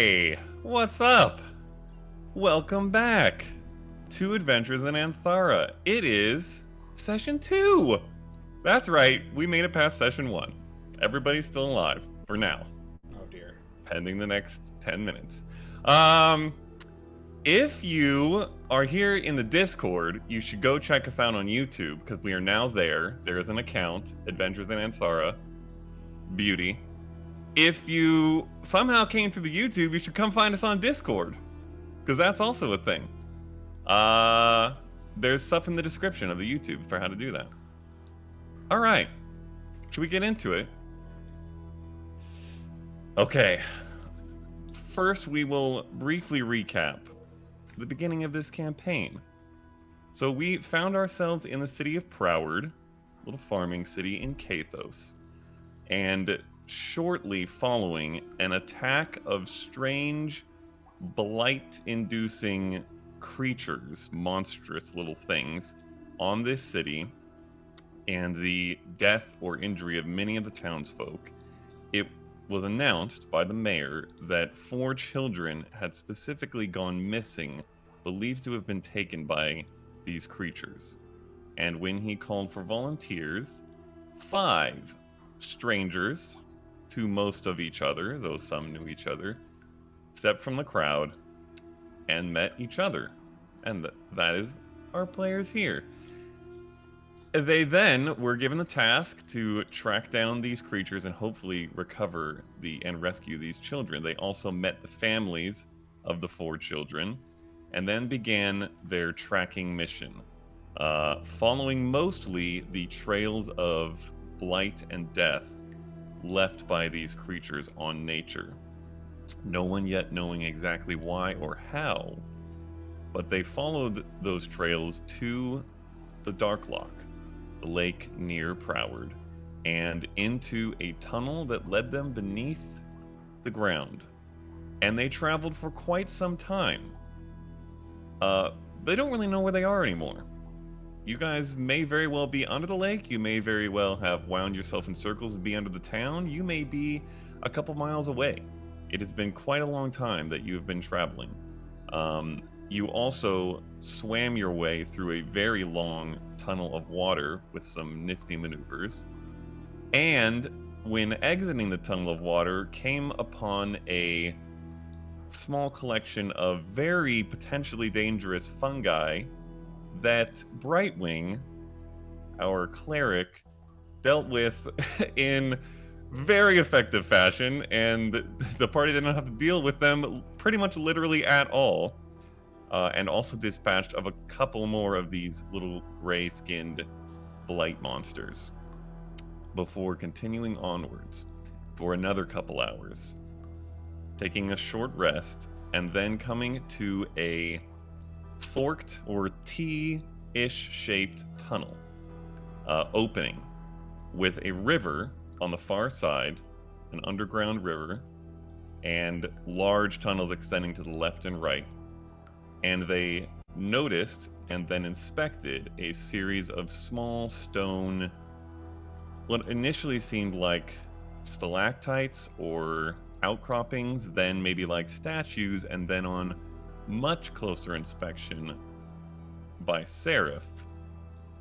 Hey, what's up? Welcome back to Adventures in Aanthara. It is session 2. That's right, we made it past session 1. Everybody's still alive for now. Oh dear. Pending the next 10 minutes. If you are here in the Discord, you should go check us out on YouTube because we are now there. There is an account, Adventures in Aanthara. Beauty. If you somehow came through the YouTube, you should come find us on Discord, because that's also a thing. There's stuff in the description of the YouTube for how to do that. All right, should we get into it? Okay. First, we will briefly recap the beginning of this campaign. So we found ourselves in the city of Proward, a little farming city in Kathos, and shortly following an attack of strange, blight-inducing creatures, monstrous little things, on this city, and the death or injury of many of the townsfolk, it was announced by the mayor that 4 children had specifically gone missing, believed to have been taken by these creatures. And when he called for volunteers, 5 strangers, to most of each other, though some knew each other, stepped from the crowd and met each other. And that is our players here. They then were given the task to track down these creatures and hopefully recover and rescue these children. They also met the families of the 4 children and then began their tracking mission, following mostly the trails of blight and death left by these creatures on nature. No one yet knowing exactly why or how, but they followed those trails to the Darklock, the lake near Proward, and into a tunnel that led them beneath the ground. And they traveled for quite some time. They don't really know where they are anymore. You guys may very well be under the lake. You may very well have wound yourself in circles and be under the town. You may be a couple miles away. It has been quite a long time that you have been traveling. You also swam your way through a very long tunnel of water with some nifty maneuvers. And when exiting the tunnel of water, came upon a small collection of very potentially dangerous fungi that Brightwing, our cleric, dealt with in very effective fashion, and the party didn't have to deal with them pretty much literally at all. And also dispatched of a couple more of these little gray-skinned blight monsters before continuing onwards for another couple hours, taking a short rest, and then coming to a forked or T-ish shaped tunnel opening with a river on the far side, an underground river, and large tunnels extending to the left and right. And they noticed and then inspected a series of small stone, what initially seemed like stalactites or outcroppings, then maybe like statues, and then on much closer inspection by Seraph,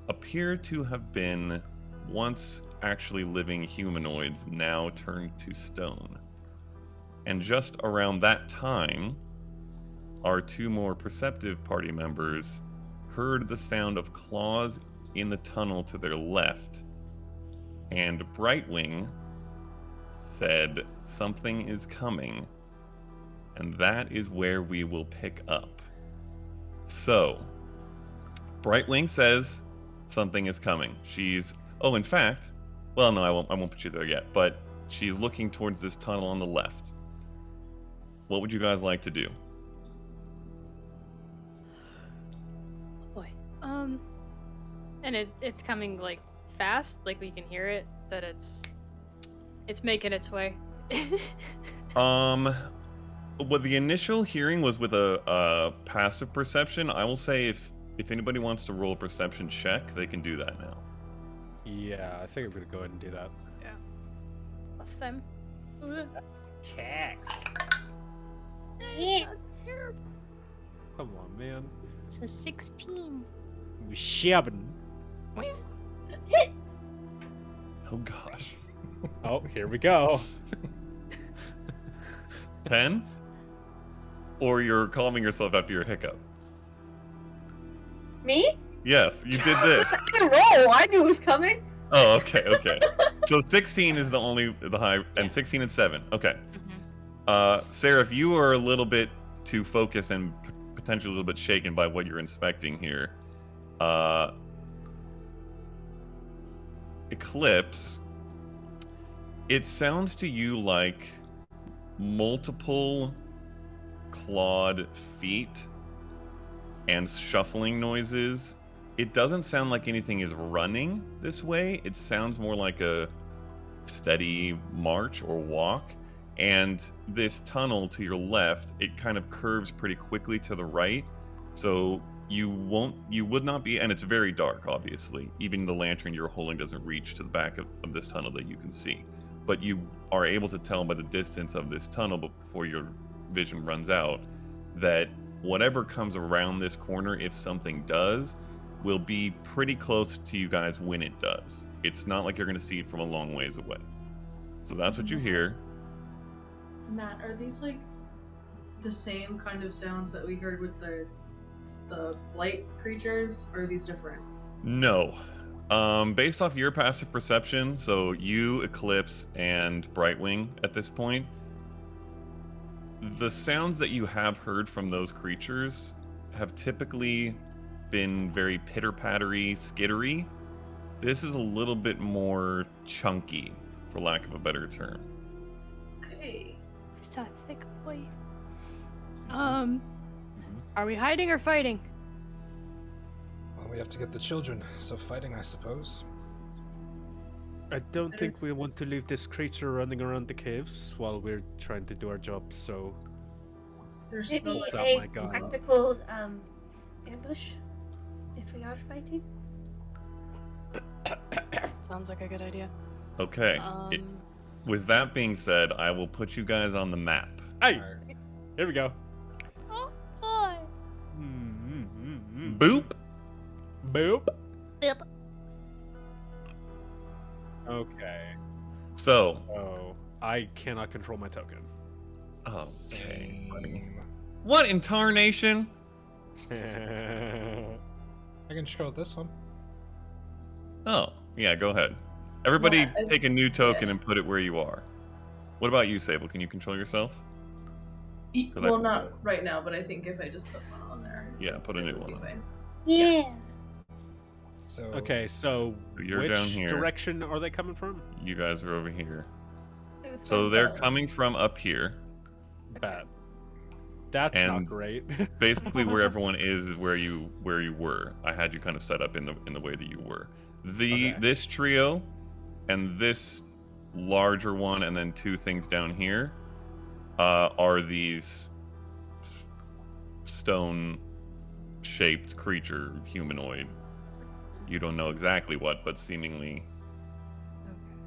appear to have been once actually living humanoids now turned to stone. And just around that time, our 2 more perceptive party members heard the sound of claws in the tunnel to their left, and Brightwing said something is coming, and that is where we will pick up. So, Brightwing says something is coming. In fact, well, no, I won't put you there yet, but she's looking towards this tunnel on the left. What would you guys like to do? Boy. And it's coming like fast, like we can hear it, that it's making its way. Well, the initial hearing was with a passive perception. I will say if anybody wants to roll a perception check, they can do that now. Yeah, I think I'm gonna go ahead and do that. Yeah. Love them. Check. Yeah. That's terrible. Come on, man. It's a 16. We shabbing. Hit. Oh gosh. Oh, here we go. 10? Or you're calming yourself after your hiccup? Me? Yes, you did this. I didn't roll. I knew it was coming. Oh, okay. So 16 is the high, and 16 and 7. Okay. Sarah, if you are a little bit too focused and potentially a little bit shaken by what you're inspecting here, Eclipse, it sounds to you like multiple clawed feet and shuffling noises. It doesn't sound like anything is running this way. It sounds more like a steady march or walk. And this tunnel to your left, it kind of curves pretty quickly to the right. So you would not be, and it's very dark, obviously. Even the lantern you're holding doesn't reach to the back of this tunnel that you can see. But you are able to tell by the distance of this tunnel before your vision runs out that whatever comes around this corner, if something does, will be pretty close to you guys when it does. It's not like you're going to see it from a long ways away. So that's what you hear. Matt, are these like the same kind of sounds that we heard with the light creatures, or are these different? No. Based off your passive perception, so you, Eclipse, and Brightwing at this point, the sounds that you have heard from those creatures have typically been very pitter-pattery, skittery. This is a little bit more chunky, for lack of a better term. Okay. It's a thick boy. Are we hiding or fighting? Well, we have to get the children, so fighting, I suppose. I don't think we want to leave this creature running around the caves while we're trying to do our jobs, so... There's Maybe no What's up, a my god? tactical ambush if we are fighting. Sounds like a good idea. Okay. With that being said, I will put you guys on the map. Hey! Alright. Here we go. Oh, boy. Boop! Boop. Yep. Okay. So, Oh, I cannot control my token. okay. Same. What in tarnation? I can control this one. Oh, yeah, go ahead. Everybody Yeah, take a new token yeah. and put it where you are. What about you, Sabel? Can you control yourself? 'Cause I Well, forgot. not right now, but I think if I just put one on there. Yeah, put a it new would one be on. fine. Yeah. So Okay, so You're which down here. direction are they coming from? You guys are over here. It was So from they're the- coming from up here. Bad. That's not And- great. Basically, where everyone is where you were. I had you kind of set up in the way that you were. Okay. This trio, and this larger one, and then two things down here, are these stone-shaped creature, humanoid. You don't know exactly what, but seemingly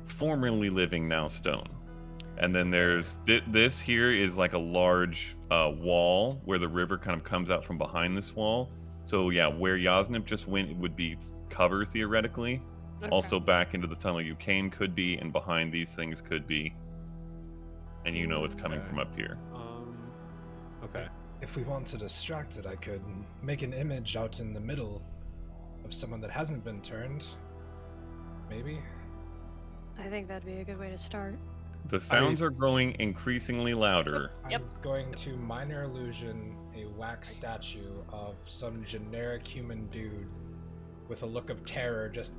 formerly living, now stone. And then there's this here is like a large wall where the river kind of comes out from behind this wall. So yeah, where Yasnip just went, it would be cover theoretically. Okay. Also back into the tunnel you came could be, and behind these things could be. And you know it's coming Okay. from up here. Okay. if we want to distract it, I could make an image out in the middle of someone that hasn't been turned. Maybe? I think that'd be a good way to start. The sounds are growing increasingly louder. Yep. I'm going to minor illusion a wax statue of some generic human dude with a look of terror just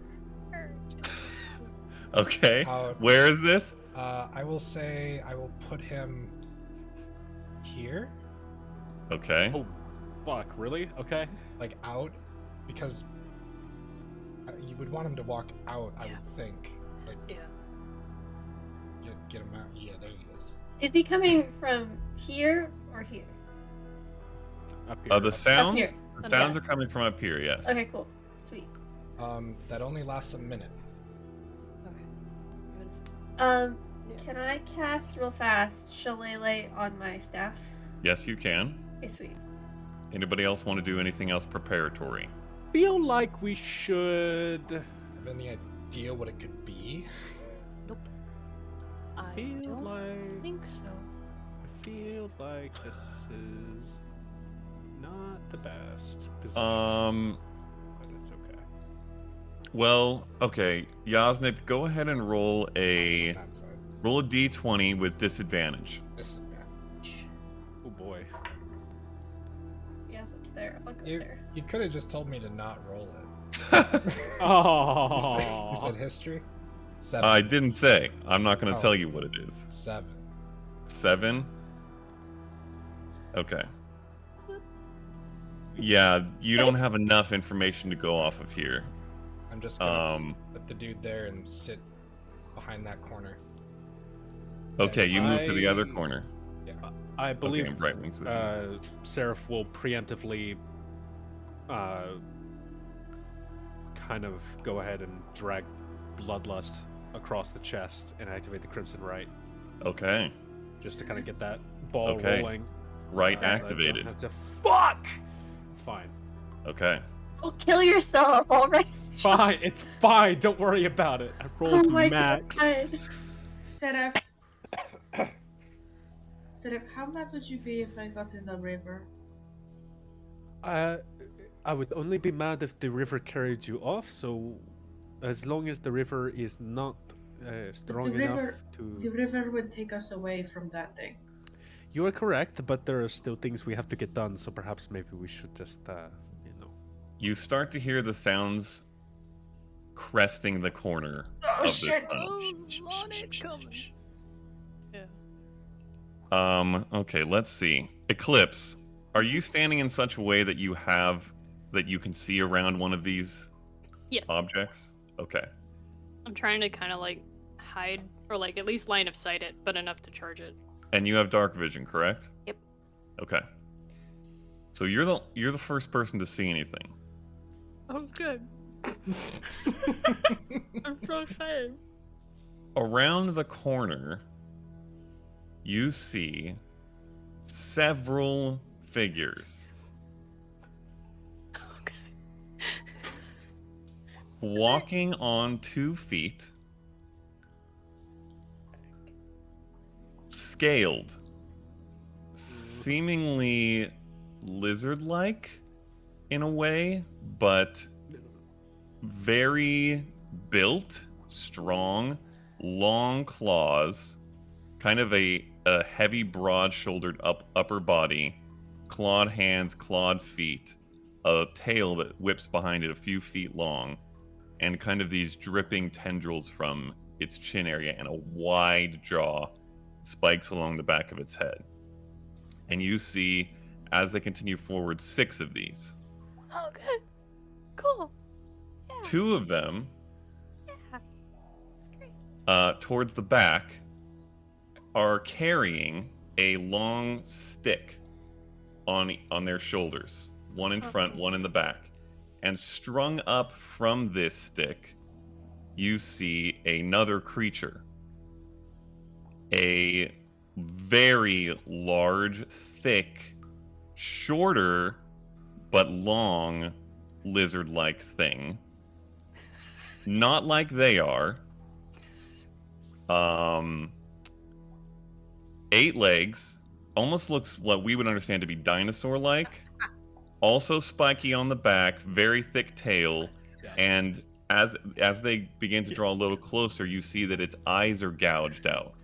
Okay. out. Where is this? I will say I will put him here, Okay. Oh, fuck, really? Okay. like out, because you would want him to walk out, I Yeah. would think. Like, Yeah. get him out. Yeah, there he is. Is he coming from here or here? Up here. The sounds? here. The sounds are coming from up here, yes. Okay, cool. Sweet. That only lasts a minute. Okay. Um, Yeah. can I cast real fast Shillelagh on my staff? Yes, you can. Okay, sweet. Anybody else want to do anything else preparatory? Feel like we should. Have any idea what it could be? I Feel don't like. think so. I feel like this is not the best position, but it's okay. Well, okay. Yasnik, go ahead and roll a That side. d20 with disadvantage. Disadvantage. Oh boy. Yes, up there. I'll go You there. could have just told me to not roll it. Oh. You said history? 7. I didn't say. I'm not going to Oh. tell you what it is. 7. 7? Okay. Yeah, you don't have enough information to go off of here. I'm just gonna put the dude there and sit behind that corner. Okay, you move to the other I- corner. I believe and Brightwing's with you. Seraph will preemptively kind of go ahead and drag Bloodlust across the chest and activate the Crimson Right, Okay. just to kind of get that ball Okay. rolling. Right so I don't activated. have to fuck! It's fine. Okay. Oh, kill yourself already. Fine, it's fine. Don't worry about it. I rolled max. God. Seraph. Seraph, how mad would you be if I got in the river? I would only be mad if the river carried you off. So, as long as the river is not strong the enough river- to. The river would take us away from that thing. You are correct, but there are still things we have to get done. So perhaps maybe we should just, You start to hear the sounds cresting the corner Oh, of the shit. tunnel. Oh, Lord, coming. Yeah. Okay, let's see. Eclipse, are you standing in such a way that you can see around one of these Yes. objects? Okay. I'm trying to kind of like hide or like at least line of sight it, but enough to charge it. And you have dark vision, correct? Yep. Okay. So you're the first person to see anything. Oh, good. I'm so excited. Around the corner, you see several figures Okay. walking on 2 feet, scaled, seemingly lizard-like in a way, but very built, strong, long claws, kind of a heavy, broad-shouldered upper body, clawed hands, clawed feet, a tail that whips behind it a few feet long, and kind of these dripping tendrils from its chin area and a wide jaw, spikes along the back of its head. And you see, as they continue forward, 6 of these. Oh, good. Cool. Yeah. 2 of them, Yeah. That's great. towards the back, are carrying a long stick on their shoulders, one in front, one in the back. And strung up from this stick, you see another creature. A very large, thick, shorter, but long lizard-like thing. Not like they are. 8 legs. Almost looks what we would understand to be dinosaur-like. Also spiky on the back, very thick tail, and as they begin to draw a little closer, you see that its eyes are gouged out.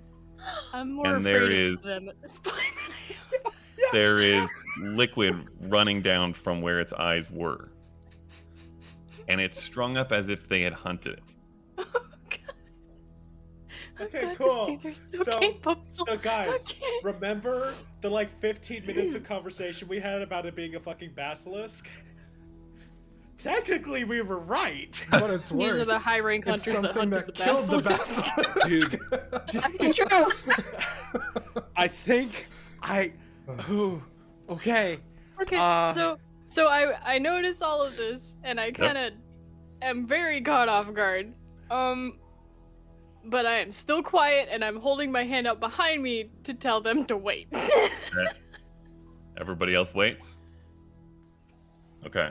I'm more And there afraid is- of them at this point than I am. There is liquid running down from where its eyes were. And it's strung up as if they had hunted it. Oh, God. I'm Okay, glad to cool. see they're so So- capable. So guys, Okay. remember the 15 minutes of conversation we had about it being a fucking basilisk? Technically, we were right. But it's These worse. are the high rank It's hunters that something hunted that the killed the basilisk. basilisk. Dude, True. I think Ooh, okay. Okay, so I notice all of this, and I kind of am very caught off guard. But I am still quiet, and I'm holding my hand out behind me to tell them to wait. Everybody else waits? Okay.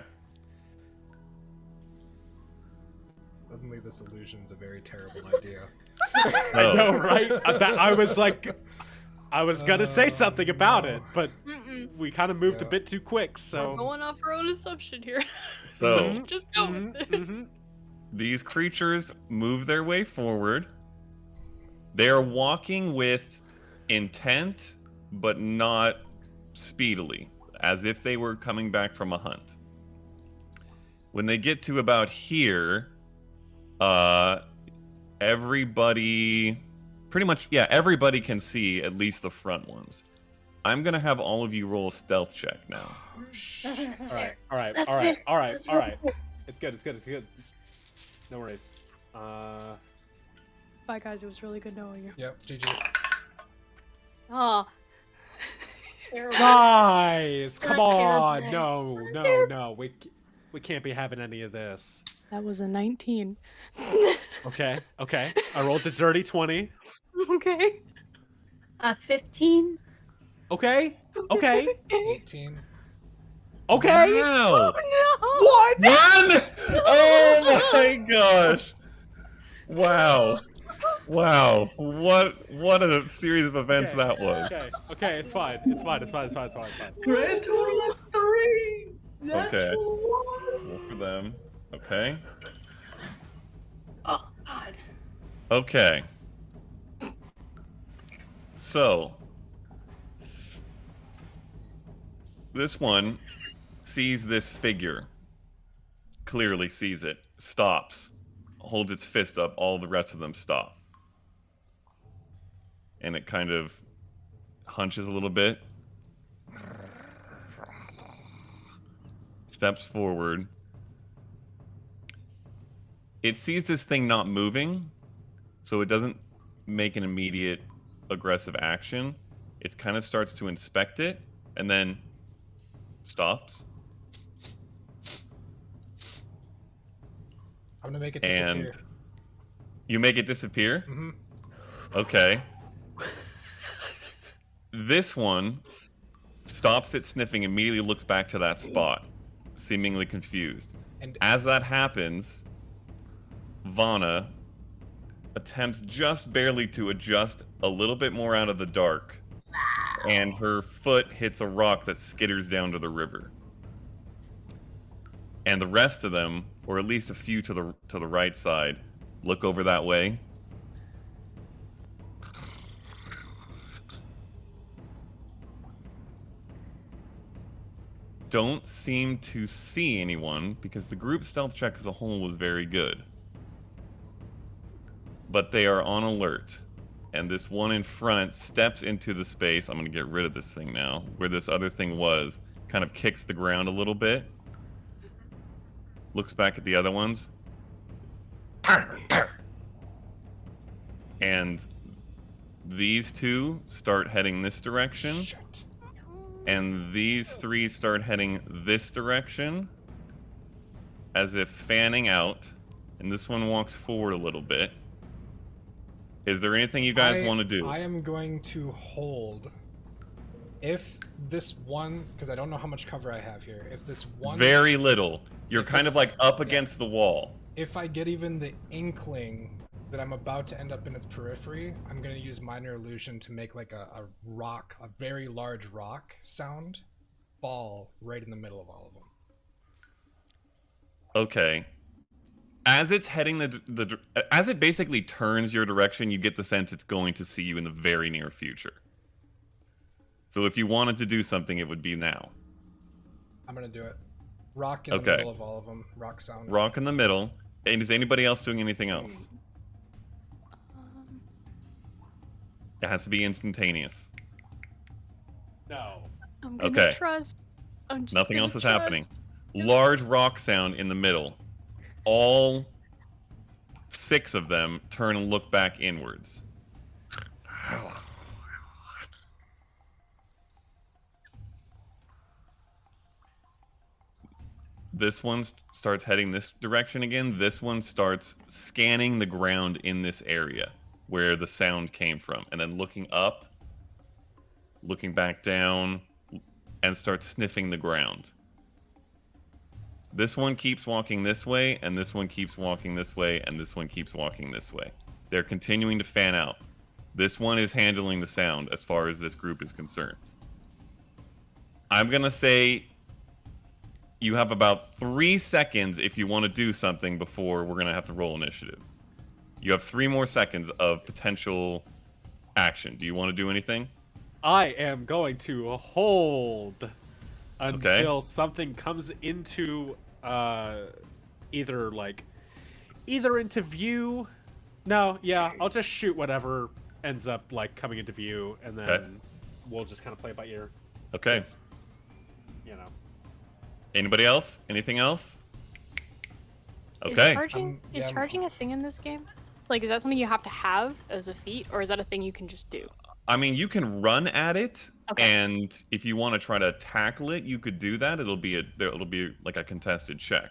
Suddenly, this illusion's a very terrible idea. I know, right? I was like, I was gonna say something about it, but we kind of moved a bit too quick. So We're going off our own assumption here. So, Just go with it. these creatures move their way forward. They are walking with intent, but not speedily, as if they were coming back from a hunt. When they get to about here, everybody, pretty much, yeah, everybody can see at least the front ones. I'm gonna have all of you roll a stealth check now. all right. It's good. No worries. Bye, guys. It was really good knowing you. Yep, GG. Oh. Guys, come Not on. terrible. No. We can't be having any of this. That was a 19. Okay. I rolled a dirty 20. Okay. 15. Okay. 18. Okay. Wow! Oh, What? One! Oh my gosh! Wow. What a series of events that was. Okay, it's fine. Grand total of 3! Okay. Natural one! Roll for them. Okay. Oh, God. Okay. So, this one sees this figure, clearly sees it, stops, holds its fist up, all the rest of them stop. And it kind of hunches a little bit, steps forward. It sees this thing not moving, so it doesn't make an immediate aggressive action. It kind of starts to inspect it, and then stops. I'm gonna make it disappear. And you make it disappear? Mm-hmm. Okay. This one stops it sniffing, immediately looks back to that spot, seemingly confused. And As that happens, Vana attempts just barely to adjust a little bit more out of the dark, and her foot hits a rock that skitters down to the river. And the rest of them, or at least a few to the right side, look over that way. Don't seem to see anyone because the group stealth check as a whole was very good. But they are on alert. And this one in front steps into the space. I'm going to get rid of this thing now. Where this other thing was, kind of kicks the ground a little bit. Looks back at the other ones. And these two start heading this direction. shit. And these three start heading this direction. As if fanning out. And this one walks forward a little bit. Is there anything you guys want to do? I am going to hold. If this one, because I don't know how much cover I have here. If this one, Very little. You're If kind of it's- like up yeah. against the wall. if I get even the inkling that I'm about to end up in its periphery, I'm going to use minor illusion to make like a rock, a very large rock sound, fall right in the middle of all of them. Okay. As it's heading as it basically turns your direction, you get the sense it's going to see you in the very near future. So if you wanted to do something, it would be now. I'm going to do it. Rock in Okay. the middle of all of them. Rock sound. Rock in the middle. And is anybody else doing anything else? It has to be instantaneous. No. I'm gonna Okay. trust. I'm just Nothing gonna else is happening. trust. Large rock sound in the middle. All 6 of them turn and look back inwards. This one starts heading this direction again. This one starts scanning the ground in this area where the sound came from, and then looking up, looking back down, and start sniffing the ground. This one keeps walking this way, and this one keeps walking this way, and this one keeps walking this way. They're continuing to fan out. This one is handling the sound as far as this group is concerned. I'm going to say you have about 3 seconds if you want to do something before we're going to have to roll initiative. You have 3 more seconds of potential action. Do you want to do anything? I am going to hold until something comes into either into view. No, yeah, I'll just shoot whatever ends up like coming into view, and then we'll just kind of play it by ear. Okay. You know. Anybody else? Anything else? Okay. Is charging a thing in this game? Like, is that something you have to have as a feat, or is that a thing you can just do? I mean, you can run at it, Okay. and if you want to try to tackle it, you could do that. It'll be like a contested check.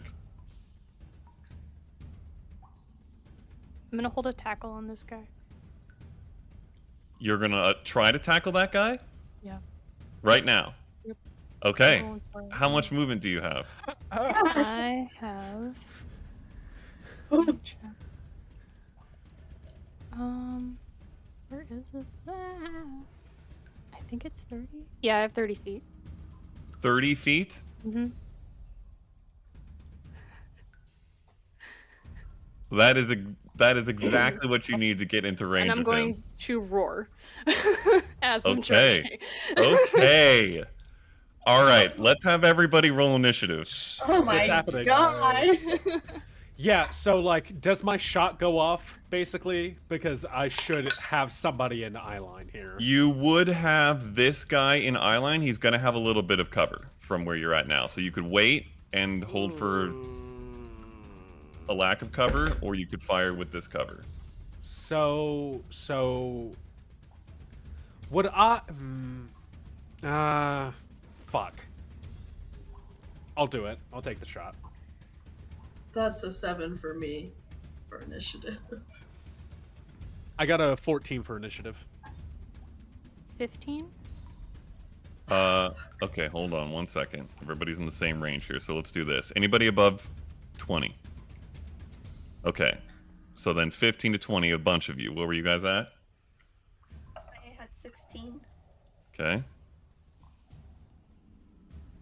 I'm gonna hold a tackle on this guy. You're gonna try to tackle that guy? Yeah. Right now? Yep. Okay. Rolling for it. How much movement do you have? I have. Where is it? I think it's 30. Yeah, I have 30 feet. 30 feet? Mm-hmm. That is exactly what you need to get into range And I'm of going him. to roar as I'm Okay. charging. Okay. All right. Let's have everybody roll initiative. Oh my happening, god! Yeah, so like, does my shot go off basically? Because I should have somebody in eyeline here. You would have this guy in eyeline. He's going to have a little bit of cover from where you're at now. So you could wait and hold for a lack of cover, or you could fire with this cover. So would I? Fuck. I'll do it. I'll take the shot. That's a 7 for me for initiative. I got a 14 for initiative. 15? Okay, hold on 1 second. Everybody's in the same range here, so let's do this. Anybody above 20? Okay. So then 15 to 20, a bunch of you. Where were you guys at? I had 16. Okay.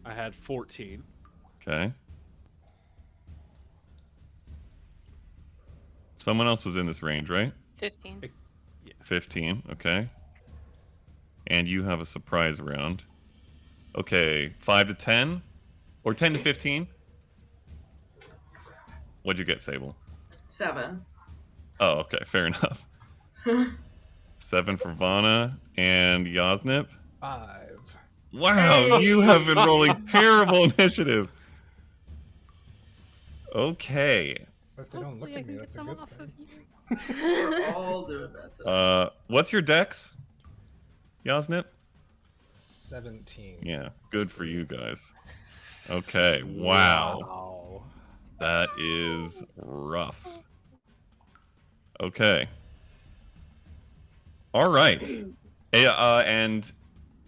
I had 14. Okay. Someone else was in this range, right? 15. 15, okay. And you have a surprise round. Okay, 5 to 10? Or 10 to 15? What'd you get, Sabel? 7. Oh, okay, fair enough. 7 for Vana and Yosnip. 5. Wow, you have been rolling terrible initiative. Okay. But if they don't look Hopefully I at me, can that's get a them good off thing. of you. We're all doing that today. What's your dex? Yosnip? 17. Yeah, good for you guys. Okay, wow. That is rough. Okay. All right. Hey, and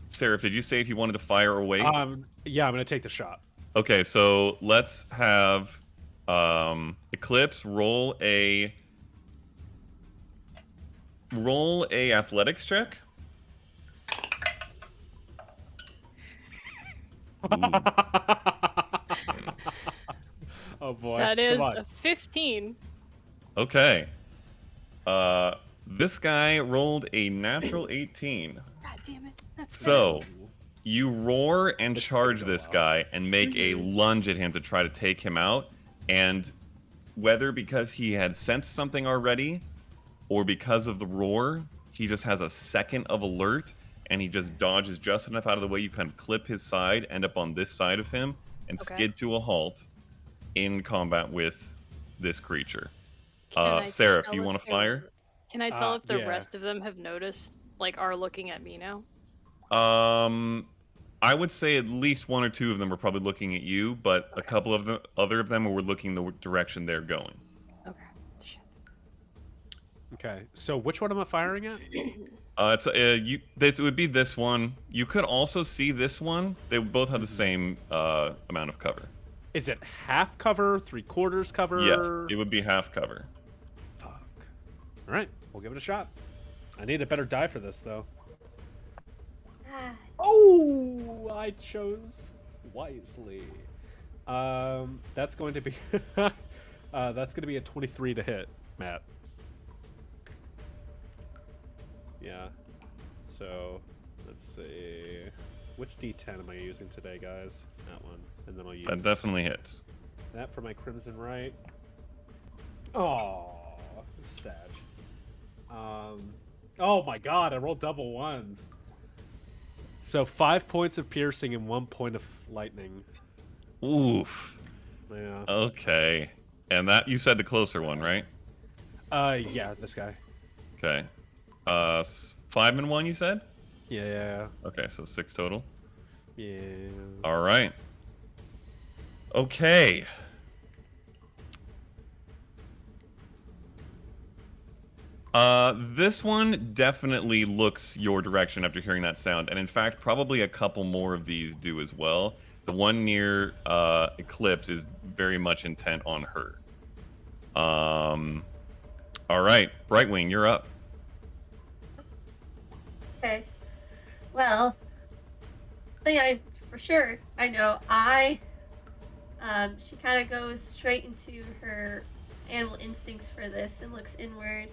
Sarah, did you say if you wanted to fire or wait? Yeah, I'm gonna take the shot. Okay, so let's have Eclipse roll a athletics check. Oh boy. That Come is on. a 15. Okay. This guy rolled a natural 18. God damn it. That's So, you roar and This is charge gonna go this well. guy and make a lunge at him to try to take him out. And whether because he had sensed something already or because of the roar, he just has a second of alert and he just dodges just enough out of the way. You kind of clip his side, end up on this side of him, and Okay. skid to a halt in combat with this creature. Can I Sarah, if tell you if want to they're- fire. Can I tell if the yeah. rest of them have noticed, like, are looking at me now? I would say at least 1 or 2 of them are probably looking at you, but a couple of the other of them were looking the direction they're going. Okay. Shit. Okay, so which one am I firing at? It would be this one. You could also see this one. They both have the same amount of cover. Is it half cover, 3/4 cover? Yes, it would be half cover. Fuck. All right, we'll give it a shot. I need a better die for this, though. Ah, Oh, I chose wisely. That's going to be that's going to be a 23 to hit, Matt. Yeah. So, let's see. Which D10 am I using today, guys? That one, and then I'll use That definitely hits. that for my Crimson Right. Oh, sad. Oh my God! I rolled double ones. So 5 points of piercing and 1 point of lightning. Oof. Yeah. Okay. And that you said the closer one, right? Yeah, this guy. Okay. 5 and 1, you said? Yeah. Okay, so 6 total. Yeah. All right. Okay. This one definitely looks your direction after hearing that sound, and in fact, probably a couple more of these do as well. The one near Eclipse is very much intent on her. All right, Brightwing, you're up. okay. Well, for sure I know she kind of goes straight into her animal instincts for this and looks inward,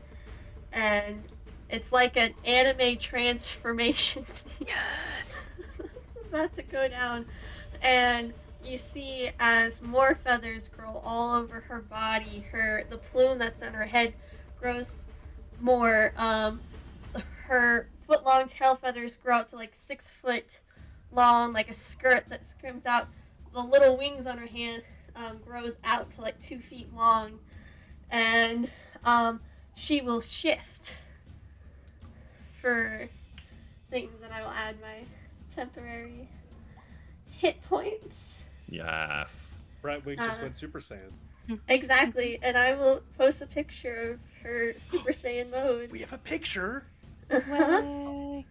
and it's like an anime transformation scene. Yes. It's about to go down, and you see as more feathers grow all over her body, the plume that's on her head grows more. Her foot-long tail feathers grow out to like 6 foot long, like a skirt that screams out. The little wings on her hand grows out to like 2 feet long, and she will shift for things, and I will add my temporary hit points. Yes. Brightwing just went Super Saiyan. Exactly, and I will post a picture of her Super Saiyan mode. We have a picture. Way.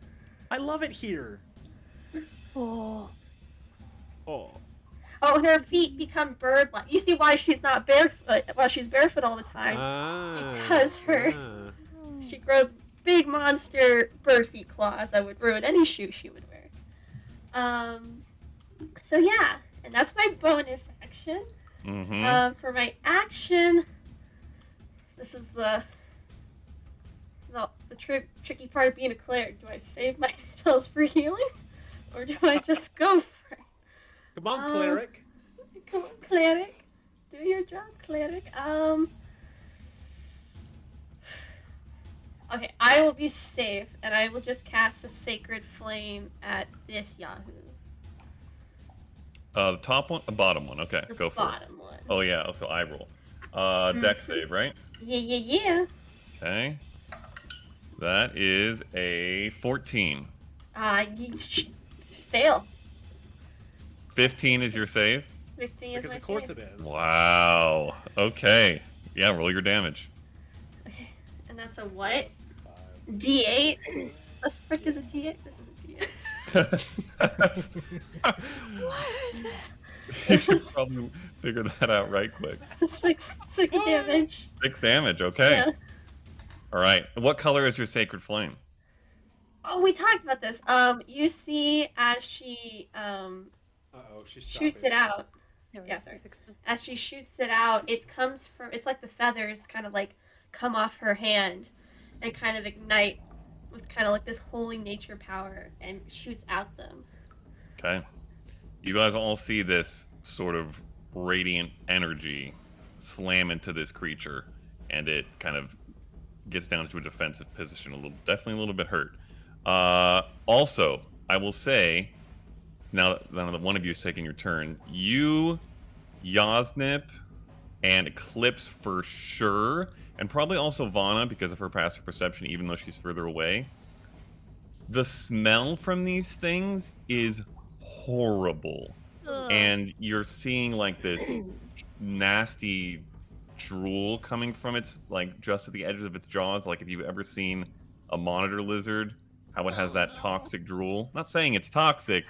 I love it here. Oh. Oh. Oh, and her feet become bird-like. You see why she's not barefoot? Well, she's barefoot all the time. Because she grows big monster bird feet claws that would ruin any shoe she would wear. So yeah, and that's my bonus action. Mm-hmm. For my action, this is the tricky part of being a cleric. Do I save my spells for healing, or do I just go for it? Come on, cleric. Come on, cleric. Do your job, cleric. Okay, I will be safe, and I will just cast a Sacred Flame at this Yahoo. The top one, the bottom one. Okay, The go for it. bottom one. Oh yeah, okay, I roll. Deck save, right? Yeah. Okay. That is a 14. You fail. 15 is your save? 15 is Because my of course save. it is. Wow. Okay. Yeah, roll your damage. Okay, and that's a what? D8? The frick is a D8? This is a D8. What is this? You should probably figure that out right quick. 6 damage. 6 damage, okay. Yeah. All right. What color is your sacred flame? Oh, we talked about this. You see as she She's shoots it out. There we Yeah, go. sorry. Fix it. As she shoots it out, it's like the feathers kind of like come off her hand and kind of ignite with kind of like this holy nature power and shoots out them. Okay. You guys all see this sort of radiant energy slam into this creature, and it kind of gets down to a defensive position, definitely a little bit hurt. Also, I will say, now that one of you is taking your turn, you, Yosnip, and Eclipse for sure, and probably also Vana because of her passive perception, even though she's further away. The smell from these things is horrible. Ugh. And you're seeing like this nasty drool coming from its, like, just at the edges of its jaws. Like if you've ever seen a monitor lizard, how it has that toxic drool. Not saying it's toxic,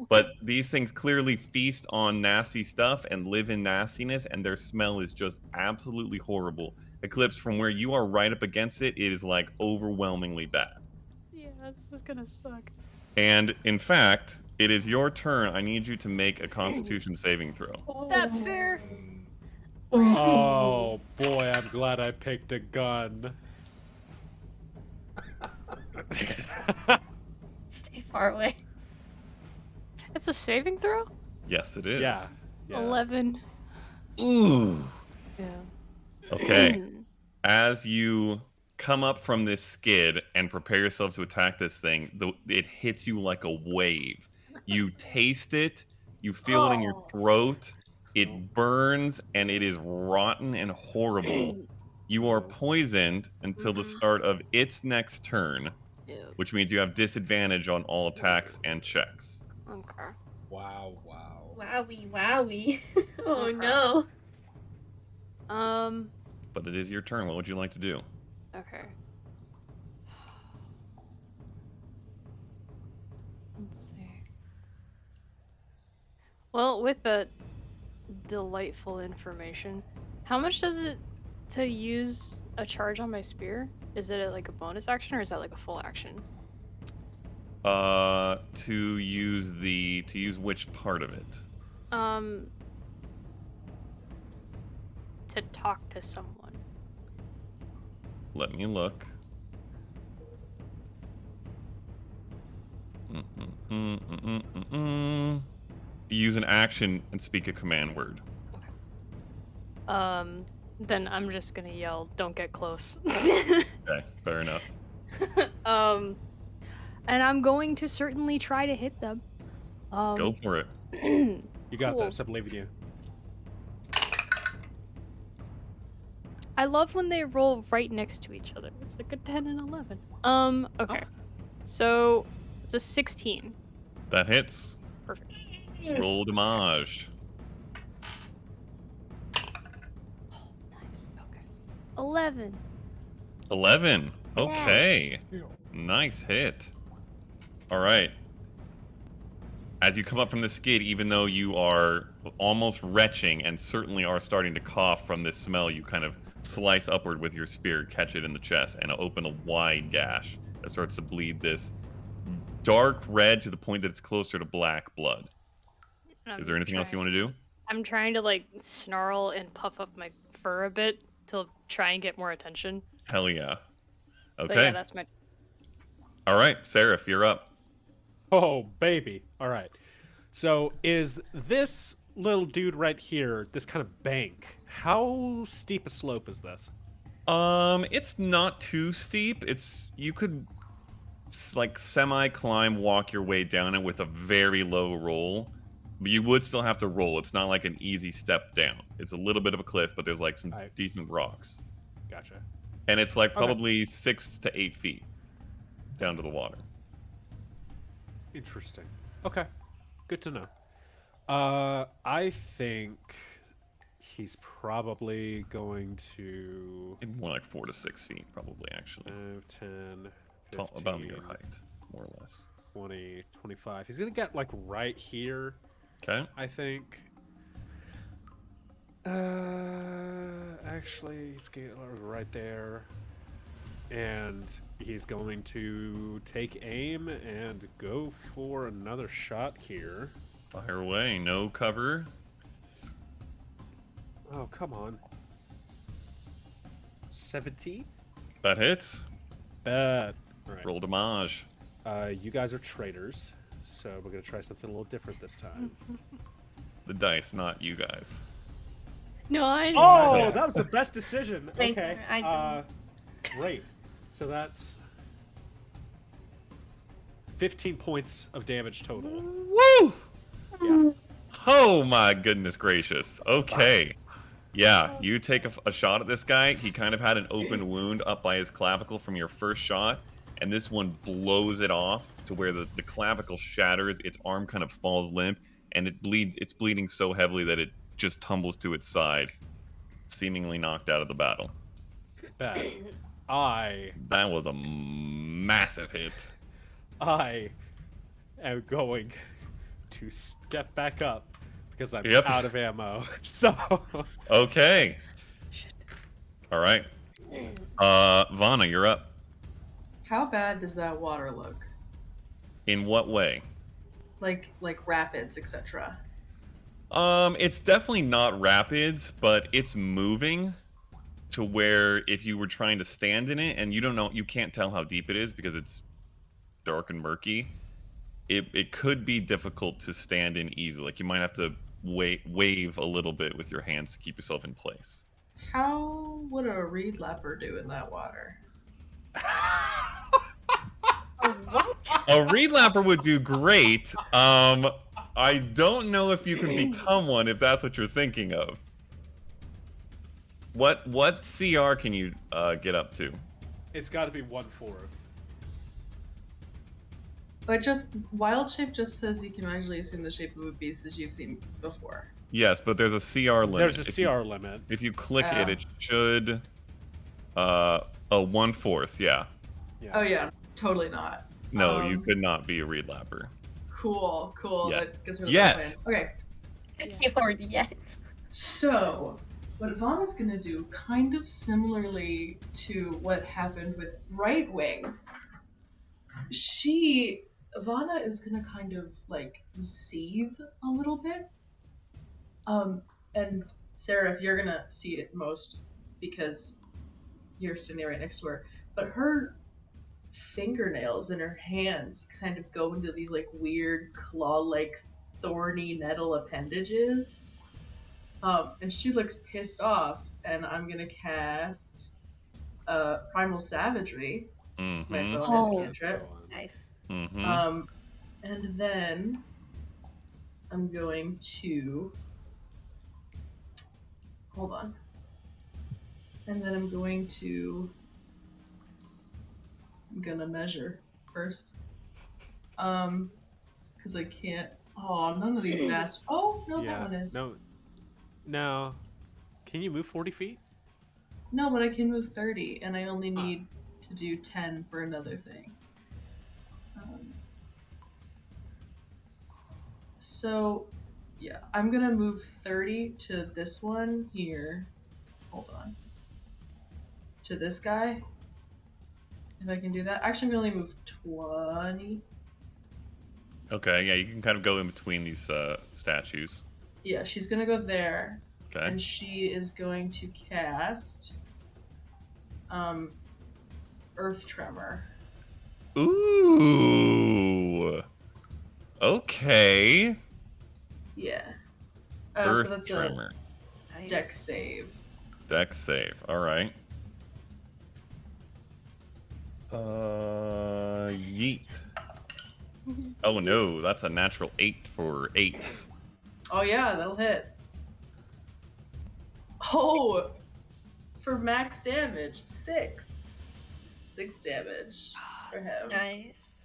but these things clearly feast on nasty stuff and live in nastiness, and their smell is just absolutely horrible. Eclipse, from where you are right up against it, it is like overwhelmingly bad. Yeah, this is gonna suck. And in fact, it is your turn. I need you to make a Constitution saving throw. That's fair. Oh boy, I'm glad I picked a gun. Stay far away. It's a saving throw? Yes, it is. Yeah. 11. Ooh. Yeah. Okay. As you come up from this skid and prepare yourself to attack this thing, it hits you like a wave. You taste it, you feel it in your throat, it burns, and it is rotten and horrible. You are poisoned until the start of its next turn, which means you have disadvantage on all attacks and checks. Okay. Wow. Wowie, wowie. Oh Okay. no. But it is your turn. What would you like to do? Okay. Let's see. Well, with that delightful information, how much does it to use a charge on my spear? Is it like a bonus action or is that like a full action? To use which part of it? To talk to someone. Let me look. Use an action and speak a command word. Then I'm just gonna yell, "Don't get close." Okay, fair enough. And I'm going to certainly try to hit them. Go for it. You got Cool. this. I believe in you. I love when they roll right next to each other. It's like a 10 and 11. Okay. So it's a 16. That hits. Perfect. Roll damage. Oh, nice. Okay. 11. 11. Okay. Nice hit. All right. As you come up from the skid, even though you are almost retching and certainly are starting to cough from this smell, you kind of slice upward with your spear, catch it in the chest, and open a wide gash that starts to bleed this dark red to the point that it's closer to black blood. Is there anything else you want to do? I'm trying to like snarl and puff up my fur a bit to try and get more attention. Hell yeah. But Okay. yeah, that's my. All right, Seraph, you're up. Oh, baby. All right. So is this little dude right here, this kind of bank, how steep a slope is this? It's not too steep. You could like semi-climb, walk your way down it with a very low roll. But you would still have to roll. It's not like an easy step down. It's a little bit of a cliff, but there's like some decent rocks. Gotcha. And it's like probably 6 to 8 feet down to the water. Interesting. Okay. Good to know. I think he's probably going to... More like 4 to 6 feet, probably, actually. 10, 15, About your height, more or less. 20, 25. He's going to get, like, right here, Okay. I think. Actually, he's getting right there. And he's going to take aim and go for another shot here. Fire away. No cover. Oh, come on. 17? That hits. Bad. All right. Roll damage. You guys are traitors, so we're going to try something a little different this time. The dice, not you guys. No, I. Oh, Yeah. that was the best decision. my Okay. turn. I Great. So that's 15 points of damage total. Woo! Yeah. Oh my goodness gracious. Okay. Yeah, you take a shot at this guy. He kind of had an open wound up by his clavicle from your first shot, and this one blows it off to where the clavicle shatters, its arm kind of falls limp, and it bleeds. It's bleeding so heavily that it just tumbles to its side. seemingly knocked out of the battle. Bad. That was a massive hit. I am going to step back up because I'm Yep. out of ammo. So. Okay. All right. Vana, you're up. How bad does that water look? In what way? Like rapids, etc. It's definitely not rapids, but it's moving to where if you were trying to stand in it and you can't tell how deep it is because it's dark and murky, it could be difficult to stand in easily. Like you might have to wave a little bit with your hands to keep yourself in place. How would a reed lapper do in that water? What? A reed lapper would do great. I don't know if you can become one if that's what you're thinking of. What CR can you get up to? It's got to be 1/4. But wild shape just says you can actually assume the shape of a beast as you've seen before. Yes, but there's a CR limit. There's a CR limit. If you click it should a 1/4. Yeah. Oh yeah, totally not. No, you could not be a reed lapper. Cool. Yeah. That gives me Yet. plan. Okay. Keyword yet. So, what Vana's gonna do, kind of similarly to what happened with Right Wing, Vana is gonna kind of like seethe a little bit. And Sarah, if you're gonna see it most because you're standing right next to her, but her fingernails and her hands kind of go into these like weird claw-like thorny nettle appendages. And she looks pissed off, and I'm gonna cast Primal Savagery. It's my bonus cantrip. Nice. Mm-hmm. And then I'm going to hold on. And then I'm gonna measure first. Because I can't. Oh, none of these bastards. Oh no, that one is. No. Can you move 40 feet? No, but I can move 30, and I only need to do 10 for another thing. So, yeah, I'm gonna move 30 to this one here. Hold on. To this guy. If I can do that. Actually, I'm gonna only move 20. Okay, yeah, you can kind of go in between these statues. Yeah, she's gonna go there. Okay. And she is going to cast Earth Tremor. Ooh. Okay. Yeah. Earth so that's Tremor. a Dex save. Dex save. All right. Yeet. Oh no, that's a natural 8 for 8. Oh yeah, that'll hit. Oh, for max damage, 6. 6 damage for him. Nice.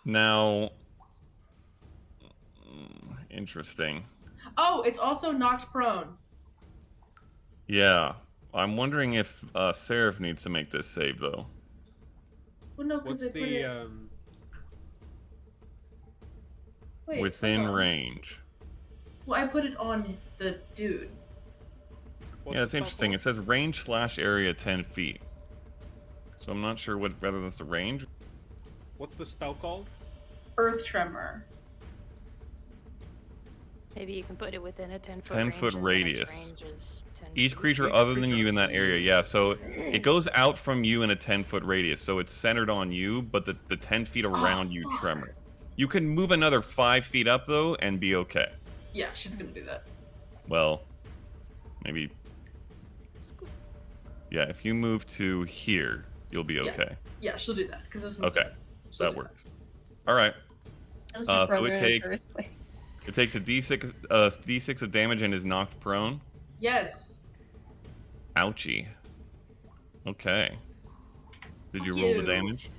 Now, interesting. Oh, it's also knocked prone. Yeah, I'm wondering if Seraph needs to make this save though. Well, no, because What's they put it... Wait, Within hold on. range. Well, I put it on the dude. Yeah, it's interesting. It says range / area 10 feet. So I'm not sure whether that's the range. What's the spell called? Earth Tremor. Maybe you can put it within a 10-foot 10-foot radius. Range is 10 Each feet. creature other than you in that area, yeah. So it goes out from you in a 10-foot radius. So it's centered on you, but the 10 feet around you tremor. You can move another 5 feet up though and be okay. Yeah, she's gonna do that. Well, maybe. Yeah, if you move to here, you'll be okay. Yeah, she'll do that because this one's Okay, that works. All right. So it takes a d6 of damage and is knocked prone. Yes. Ouchie. Okay. Did you Fuck roll the you. damage?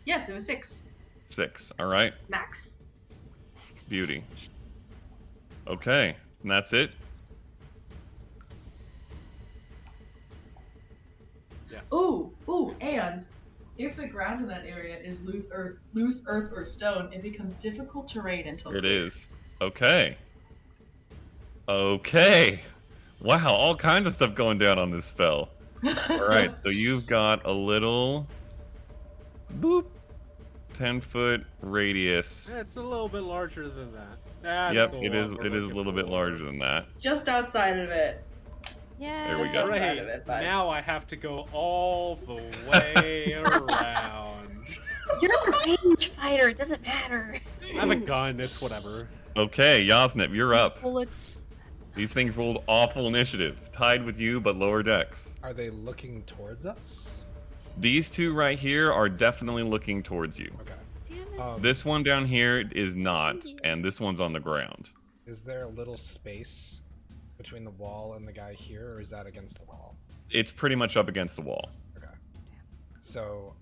Yes, it was 6. 6. All right. Max. Beauty. Okay, and that's it. And if the ground in that area is loose earth or stone, it becomes difficult terrain until It cleared. is. Okay. Okay. Wow, all kinds of stuff going down on this spell. All right, so you've got a little boop 10-foot radius. It's a little bit larger than that. That's Yep, the it one is. we're It is a looking little bit for. larger than that. Just outside of it. Yeah. There we Just go. outside Right, of it, bud. now I have to go all the way around. You're a range fighter. It doesn't matter. I have a gun. It's whatever. Okay, Yasnip, you're up. Bullets. These things rolled awful initiative, tied with you, but lower decks. Are they looking towards us? These two right here are definitely looking towards you. Okay. Damn it. This one down here is not, and this one's on the ground. Is there a little space between the wall and the guy here, or is that against the wall? It's pretty much up against the wall. Okay. So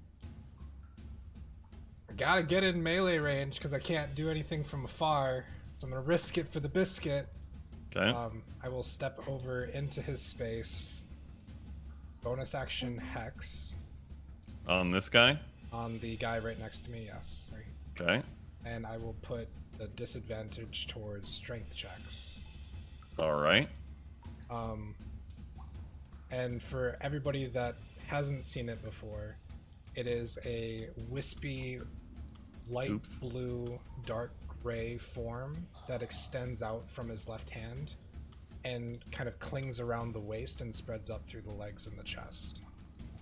I gotta get in melee range because I can't do anything from afar. So I'm gonna risk it for the biscuit. Okay. I will step over into his space. Bonus action hex On this guy. on the guy right next to me. Yes. Right. Okay. And I will put the disadvantage towards strength checks. All right. And for everybody that hasn't seen it before, it is a wispy, light Oops. blue, dark gray form that extends out from his left hand and kind of clings around the waist and spreads up through the legs and the chest.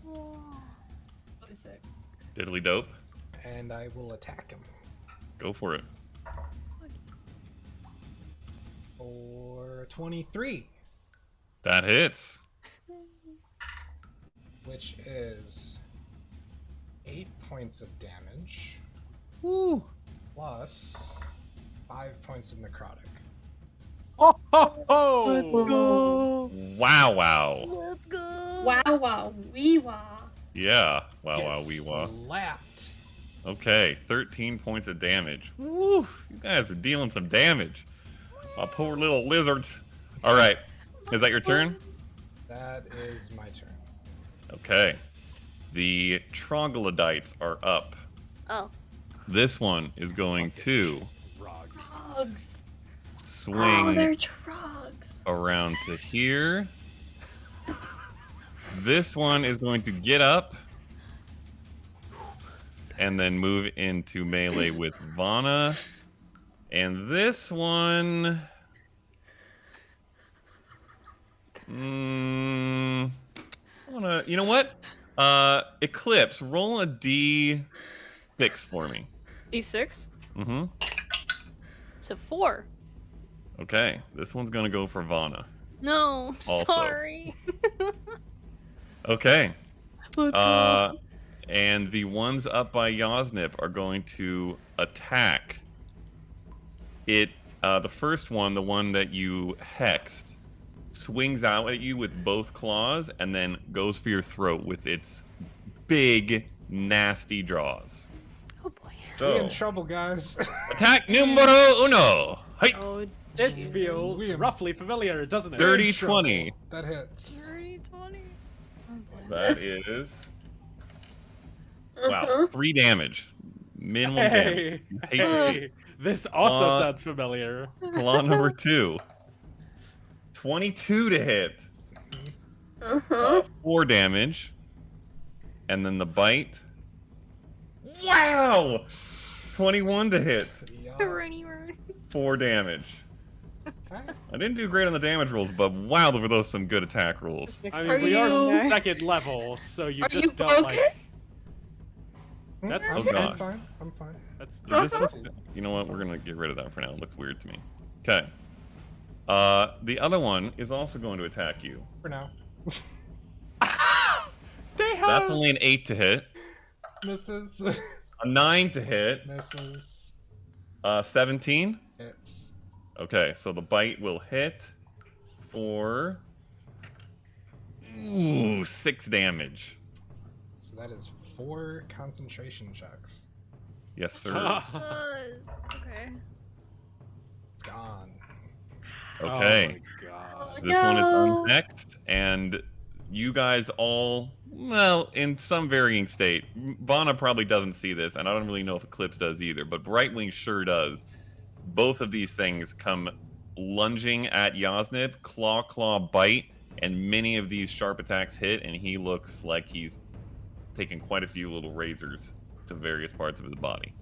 Really sick. Diddly dope. And I will attack him Go for it. for 23, That hits. which is 8 points of damage. Woo. Plus 5 points of necrotic. Oh, ho, ho! Wow, wow. Let's go. Wow, wow, wee wah. Yeah. Wow, Get wow, wee wah. slapped. Okay, 13 points of damage. Woo! You guys are dealing some damage. My poor little lizards. All right. Is that your turn? That is my turn. Okay. The troglodytes are up. Oh. This one is going to Drugs. Oh, swing they're drugs. around to here. This one is going to get up and then move into melee with Vana. And this one... you know what? Eclipse, roll a D6 for me. D6. Mm-hmm. So 4. Okay, this one's gonna go for Vana. No, Also. sorry. Okay. Let's go. And the ones up by Yasnip are going to attack. The first one, the one that you hexed, swings out at you with both claws and then goes for your throat with its big, nasty jaws. Oh boy. So, We in trouble, guys. attack numero uno. Hey, Oh, This feels We am- roughly familiar, doesn't it? Dirty Trouble. 20. That hits. dirty 20. Oh boy. That is wow, Uh-huh. 3 damage, minimum damage. Hey, You hate to see it. this also Uh, sounds familiar. Claw number 2. 22 to hit. Uh-huh. 4 damage. And then the bite. Wow! 21 to hit. Yeah. Runny run. 4 damage. Okay. I didn't do great on the damage rolls, but wow, were those some good attack rolls. I Are mean, we are you- second level, so you Are just you don't broken? like. That's I'm, Oh, okay. God. I'm fine. I'm fine. That's Does this you know what? We're gonna get rid of that for now. It looks weird to me. Okay. The other one is also going to attack you. For now. they have. That's only an 8 to hit. Misses. A 9 to hit. Misses. 17. Hits. Okay, so the bite will hit for 6 damage. So that is 4 concentration checks. Yes, sir. Okay. It's gone. Okay. Oh my god. This one is No. unnext, and you guys all Well, in some varying state. Vana probably doesn't see this, and I don't really know if Eclipse does either, but Brightwing sure does. Both of these things come lunging at Yasnib, claw, bite, and many of these sharp attacks hit, and he looks like he's taken quite a few little razors to various parts of his body.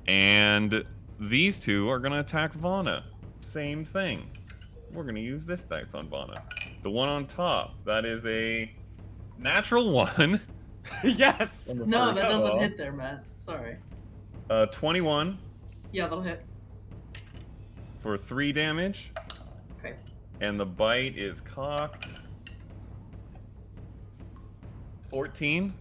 And these two are going to attack Vana. Same thing. We're going to use this dice on Vana. The one on top, that is a natural one. Yes! No, that doesn't hit there, Matt. Sorry. 21. Yeah, that'll hit. For 3 damage. Okay. And the bite is cocked. 14.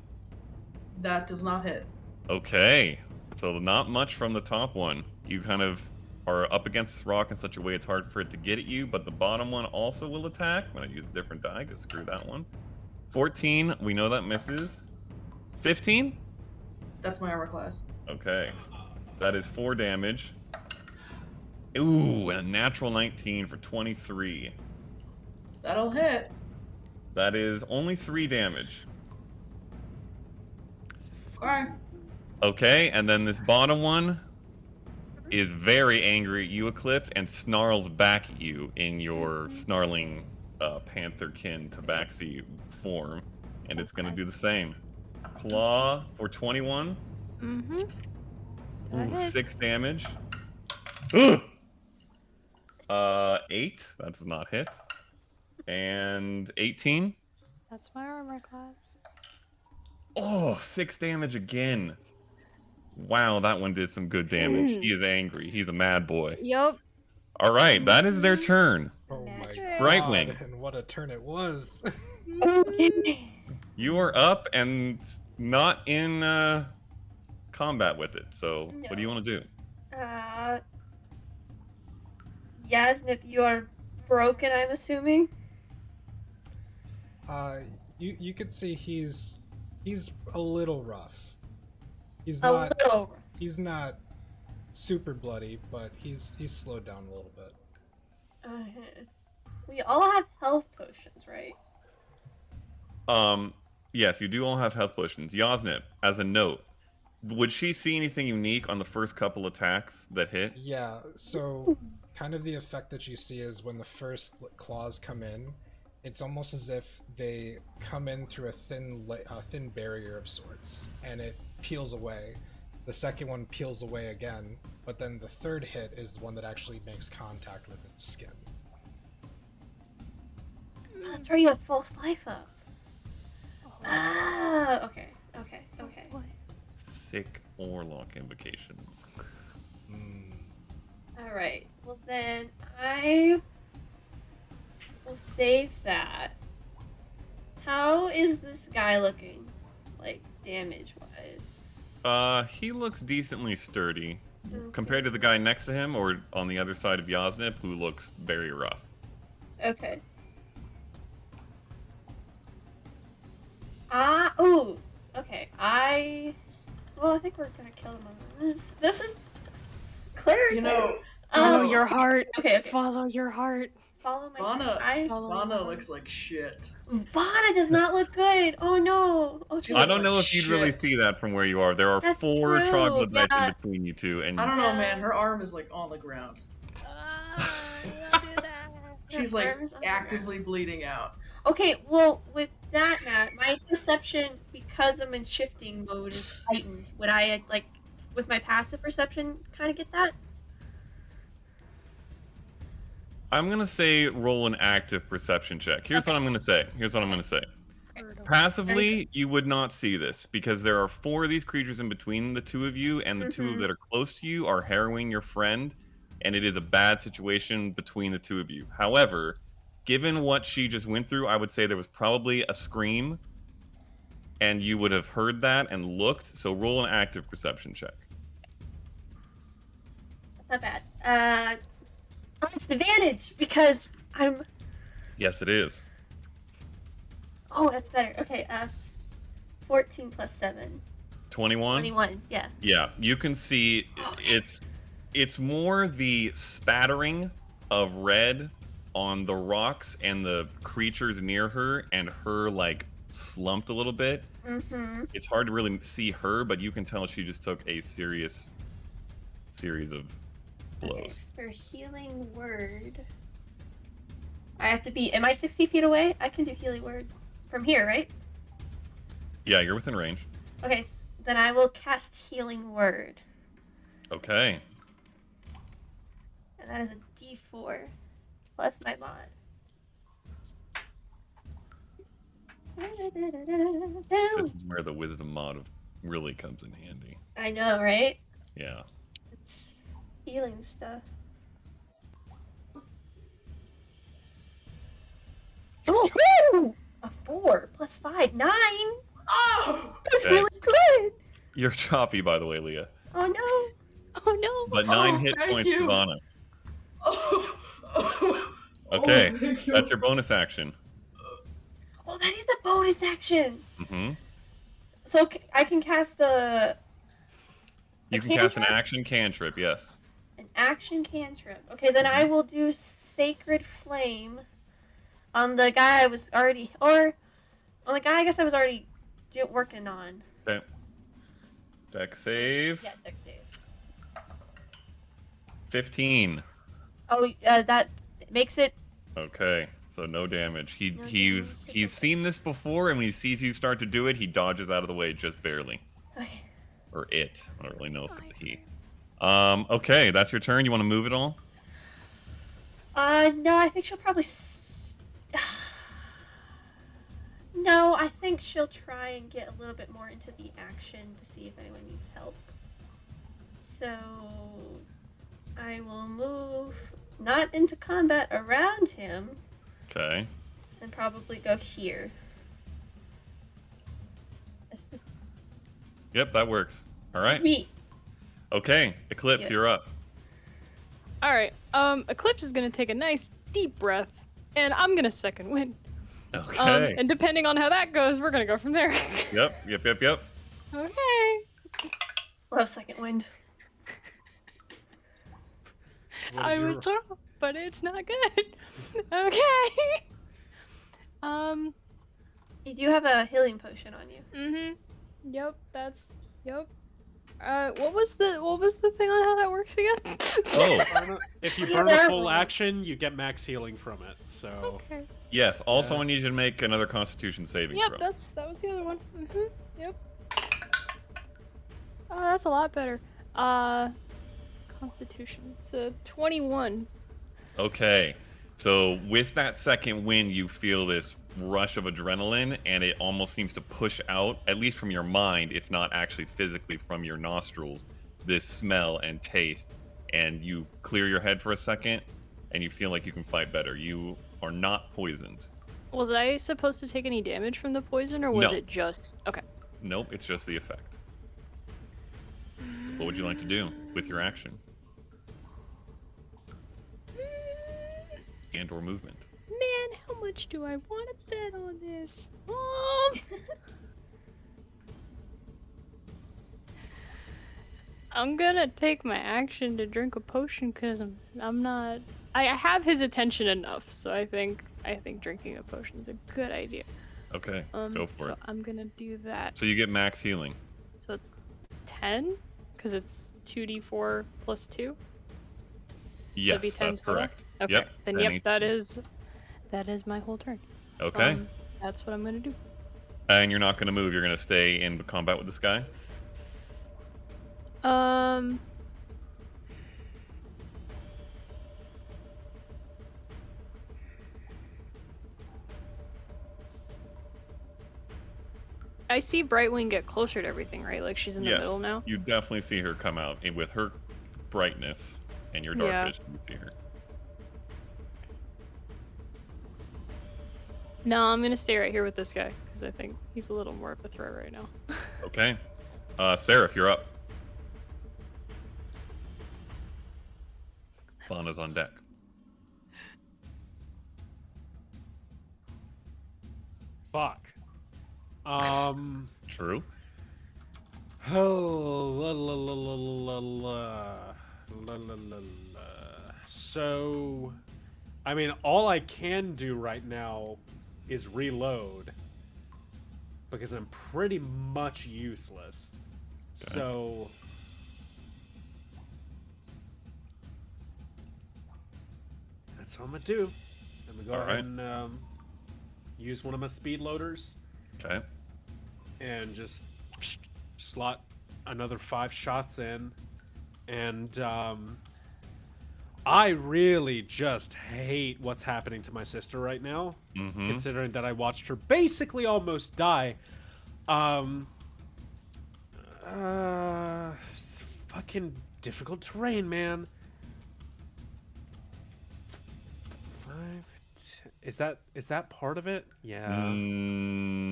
That does not hit. Okay. So not much from the top one. You kind of are up against this rock in such a way it's hard for it to get at you, but the bottom one also will attack. I'm going to use a different die to screw that one. 14. We know that misses. 15? That's my armor class. Okay. That is 4 damage. Ooh, and a natural 19 for 23. That'll hit. That is only 3 damage. Okay. Okay, and then this bottom one is very angry at you, Eclipse, and snarls back at you in your snarling pantherkin tabaxi form, and it's going to do the same. Claw for 21. Mm-hmm. Ooh, 6 damage. 8. That does not hit. And 18. That's my armor class. Oh, 6 damage again. Wow, that one did some good damage. He is angry. He's a mad boy. Yup. All right, that is their turn. Oh my Brightwing. god, and what a turn it was. You are up and not in combat with it. So, No. what do you want to do? Yasnip, you are broken, I'm assuming. You could see he's a little rough. He's A not little. he's not super bloody, but he's slowed down a little bit. We all have health potions, right? Yes, you do all have health potions. Yasnip, as a note, would she see anything unique on the first couple attacks that hit? Yeah, so kind of the effect that you see is when the first claws come in, it's almost as if they come in through a thin barrier of sorts, and it peels away. The second one peels away again, but then the third hit is the one that actually makes contact with its skin. Oh, that's where you have false life up. Ah, okay. What? Sick Orlock invocations. Alright, well then, I will save that. How is this guy looking? Like, damage-wise? He looks decently sturdy. Okay. Compared to the guy next to him, or on the other side of Yasnip, who looks very rough. Okay. Ooh! Okay, well, I think we're gonna kill him on this. This is... Clerics! You know, Follow your heart. Okay. Follow your heart. Follow my... Vana, Follow Vana your looks like shit. Vana does not look good! Oh no! Okay. I don't like know if you'd really shit. see that from where you are. There are That's 4 true, troglodytes yeah. in between you two, and I don't know, Yeah. man. Her arm is like on the ground. Don't do that. She's Her like arm is on the actively bleeding out. Okay, well, with that, Matt, my perception, because I'm in shifting mode, is heightened. Would I, like, with my passive perception, kind of get that? I'm gonna say roll an active perception check. Here's what I'm gonna say. Passively, you would not see this because there are 4 of these creatures in between the 2 of you, and the 2 that are close to you are harrowing your friend, and it is a bad situation between the 2 of you. However, given what she just went through, I would say there was probably a scream, and you would have heard that and looked. So roll an active perception check. That's not bad. It's advantage, because I'm... Yes, it is. Oh, that's better. Okay, 14 plus 7. 21? 21, yeah. Yeah, you can see it's more the spattering of red on the rocks and the creatures near her, and her like slumped a little bit. Mm-hmm. It's hard to really see her, but you can tell she just took a serious series of blows. Okay, for healing word, I have to be. Am I 60 feet away? I can do healing word from here, right? Yeah, you're within range. Okay, then I will cast healing word, Okay. and that is a D4 plus my mod. This is where the wisdom mod really comes in handy. I know, right? Yeah. It's healing stuff. Oh, a 4 plus 5, 9. Oh! That's Okay. really good. You're choppy, by the way, Leah. Oh no. Oh no. But 9 hit thank points, you. Ivana. Oh, oh, Okay, oh, thank you. that's your bonus action. Oh, that is a bonus action. Mm-hmm. So I can cast the You can cast an action cantrip, yes. an action cantrip. Okay, then I will do Sacred Flame on the guy I was already, or on the guy I guess I was already working on. Okay. Deck save. Yeah, deck save. 15. Oh, that makes it. Okay, so no damage. No damage, it's He's seen this before, and when he sees you start to do it, he dodges out of the way just barely. Okay. Or it. I don't really know if it's a he. Okay, that's your turn. You want to move it all? No, I think she'll probably. No, I think she'll try and get a little bit more into the action to see if anyone needs help. So I will move not into combat around him Okay. and probably go here. Yep, that works. All right. Sweet. Okay, Eclipse, Yep. you're up. All right. Eclipse is gonna take a nice deep breath, and I'm gonna second wind. Okay. And depending on how that goes, we're gonna go from there. Yep. Okay. Love second wind. I would try, but it's not good. Okay. You do have a healing potion on you. Mm-hmm. Yep. Yep. What was the thing on how that works again? Oh, If you Yeah, burn a they're- full action, you get max healing from it. So Okay. yes. Also, Yeah. I need you to make another Constitution saving Yep. throw. That was the other one. Yep. Oh, that's a lot better. Constitution. It's a 21. Okay. So with that second wind, you feel this rush of adrenaline, and it almost seems to push out, at least from your mind, if not actually physically from your nostrils, this smell and taste. And you clear your head for a second, and you feel like you can fight better. You are not poisoned. Was I supposed to take any damage from the poison, or was No. it just okay? Nope, it's just the effect. What would you like to do with your action? And or movement? Man, how much do I want to bet on this? I'm gonna take my action to drink a potion because I'm not. I have his attention enough, so I think drinking a potion is a good idea. Okay, go for so it. I'm gonna do that. So you get max healing. So it's 10 because it's 2d4 plus 2. Yes, be 10 that's total? correct. Okay. Yep. Then any- yep, that is my whole turn. Okay. That's what I'm gonna do. And you're not going to move. You're going to stay in combat with this guy. I see Brightwing get closer to everything, right? Like she's in the Yes, middle now. you definitely see her come out, and with her brightness and your dark Yeah. vision, you see her. No, I'm gonna stay right here with this guy because I think he's a little more of a threat right now. Okay. Seraph, you're up. Fauna's on deck. fuck. True. Oh, la la la la la la la la la la. So, I mean, all I can do right now is reload because I'm pretty much useless. Okay. So that's what I'm gonna do. I'm gonna go ahead and use one of my speed loaders. Okay. And just slot another 5 shots in. And I really just hate what's happening to my sister right now, considering that I watched her basically almost die. It's fucking difficult terrain, man. 5, 10. Is that part of it? Yeah.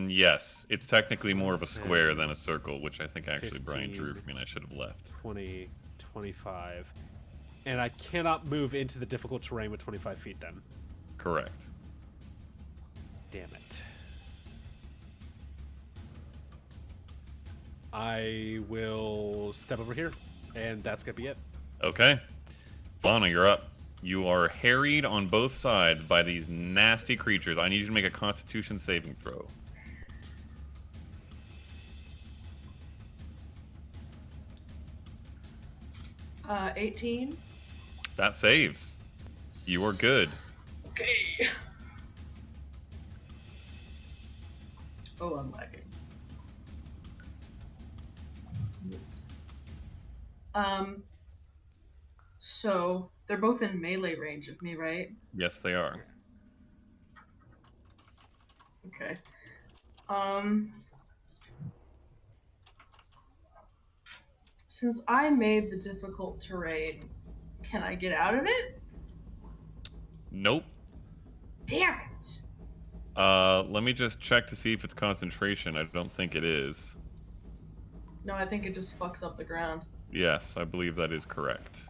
Yes, it's technically more of a square than a circle, which I think actually 15, Brian drew for me and I should have left. 20, 25. And I cannot move into the difficult terrain with 25 feet then. Correct. Damn it. I will step over here, and that's going to be it. Okay. Fauna, you're up. You are harried on both sides by these nasty creatures. I need you to make a Constitution saving throw. 18. That saves. You are good. Okay. Oh, I'm lagging. So they're both in melee range of me, right? Yes, they are. Okay. Since I made the difficult terrain, can I get out of it? Nope. Damn it! Let me just check to see if it's concentration. I don't think it is. No, I think it just fucks up the ground. Yes, I believe that is correct.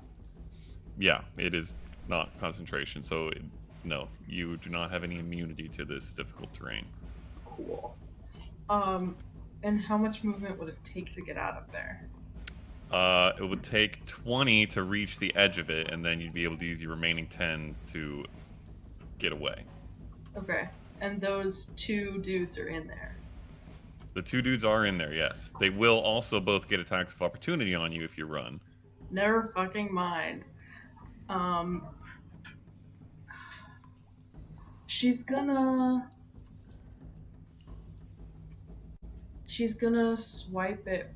Yeah, it is not concentration, so no, you do not have any immunity to this difficult terrain. Cool. And how much movement would it take to get out of there? It would take 20 to reach the edge of it, and then you'd be able to use your remaining 10 to get away. Okay. And those two dudes are in there. The two dudes are in there, yes. They will also both get attacks of opportunity on you if you run. Never fucking mind. She's gonna swipe it.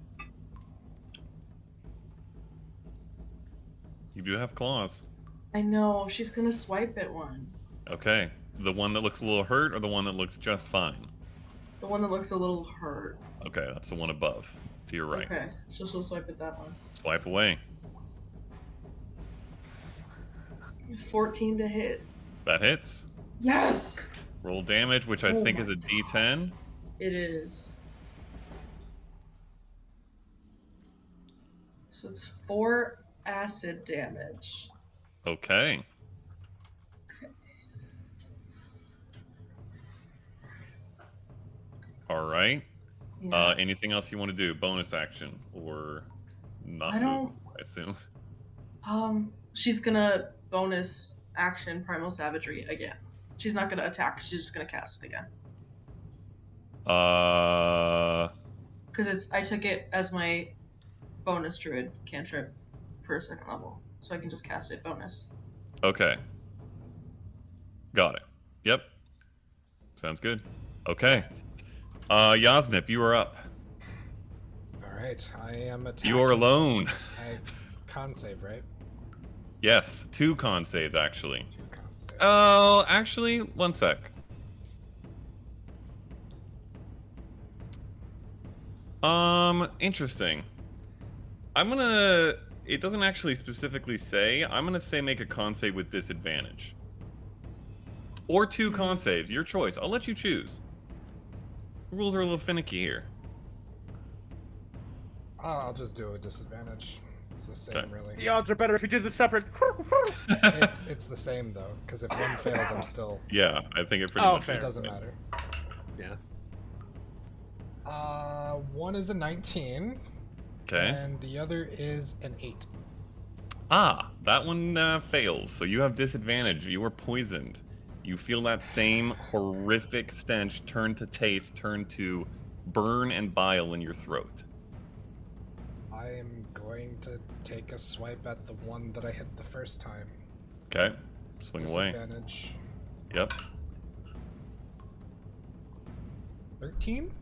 You do have claws. I know, she's gonna swipe at one. Okay. The one that looks a little hurt or the one that looks just fine? The one that looks a little hurt. Okay, that's the one above, to your right. Okay, so she'll swipe at that one. Swipe away. 14 to hit. That hits. Yes! Roll damage, which I think is a D10. It is. So it's 4 acid damage. Okay. All right. Yeah. Anything else you want to do? Bonus action or not? I don't. Move, I assume. She's gonna bonus action Primal Savagery again. She's not gonna attack. She's just gonna cast it again. Because I took it as my bonus druid cantrip for a 2nd level, so I can just cast it bonus. Okay. Got it. Yep. Sounds good. Okay. Yasnip, you are up. Alright, I am attacking. You are alone. Con save, right? Yes, 2 con saves actually. 2 con save. Oh, actually, one sec. Interesting. It doesn't actually specifically say. I'm gonna say make a con save with disadvantage. Or 2 con saves, your choice. I'll let you choose. The rules are a little finicky here. I'll just do it with disadvantage. It's the same, really. The odds are better if you do the separate. It's the same though, because if one fails, I'm still. Yeah, I think it pretty much. Fair. It doesn't matter. Yeah. One is a 19. Okay. And the other is an 8. Ah, that one fails. So you have disadvantage. You are poisoned. You feel that same horrific stench turn to taste, turn to burn and bile in your throat. I am going to take a swipe at the one that I hit the first time. Okay, swing away. Disadvantage. Yep. 13?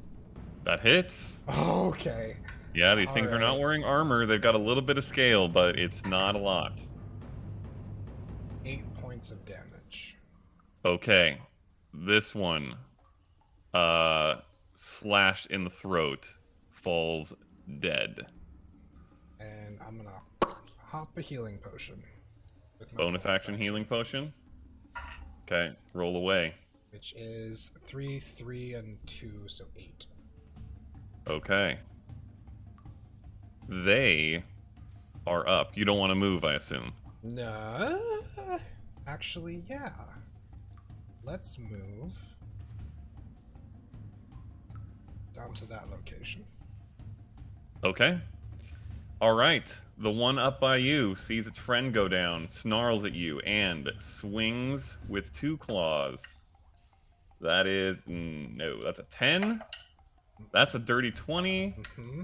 That hits. Okay. Yeah, these things are not wearing armor. They've got a little bit of scale, but it's not a lot. 8 points of damage. Okay. This one, slashed in the throat, falls dead. And I'm gonna hop a healing potion. With my Bonus action healing potion. Okay, roll away. Which is 3, 3, and 2, so 8. Okay. They are up. You don't want to move, I assume. No. Actually, yeah. Let's move down to that location. Okay. All right. The one up by you sees its friend go down, snarls at you, and swings with 2 claws. That is... no, that's a 10. That's a dirty 20. Mm-hmm.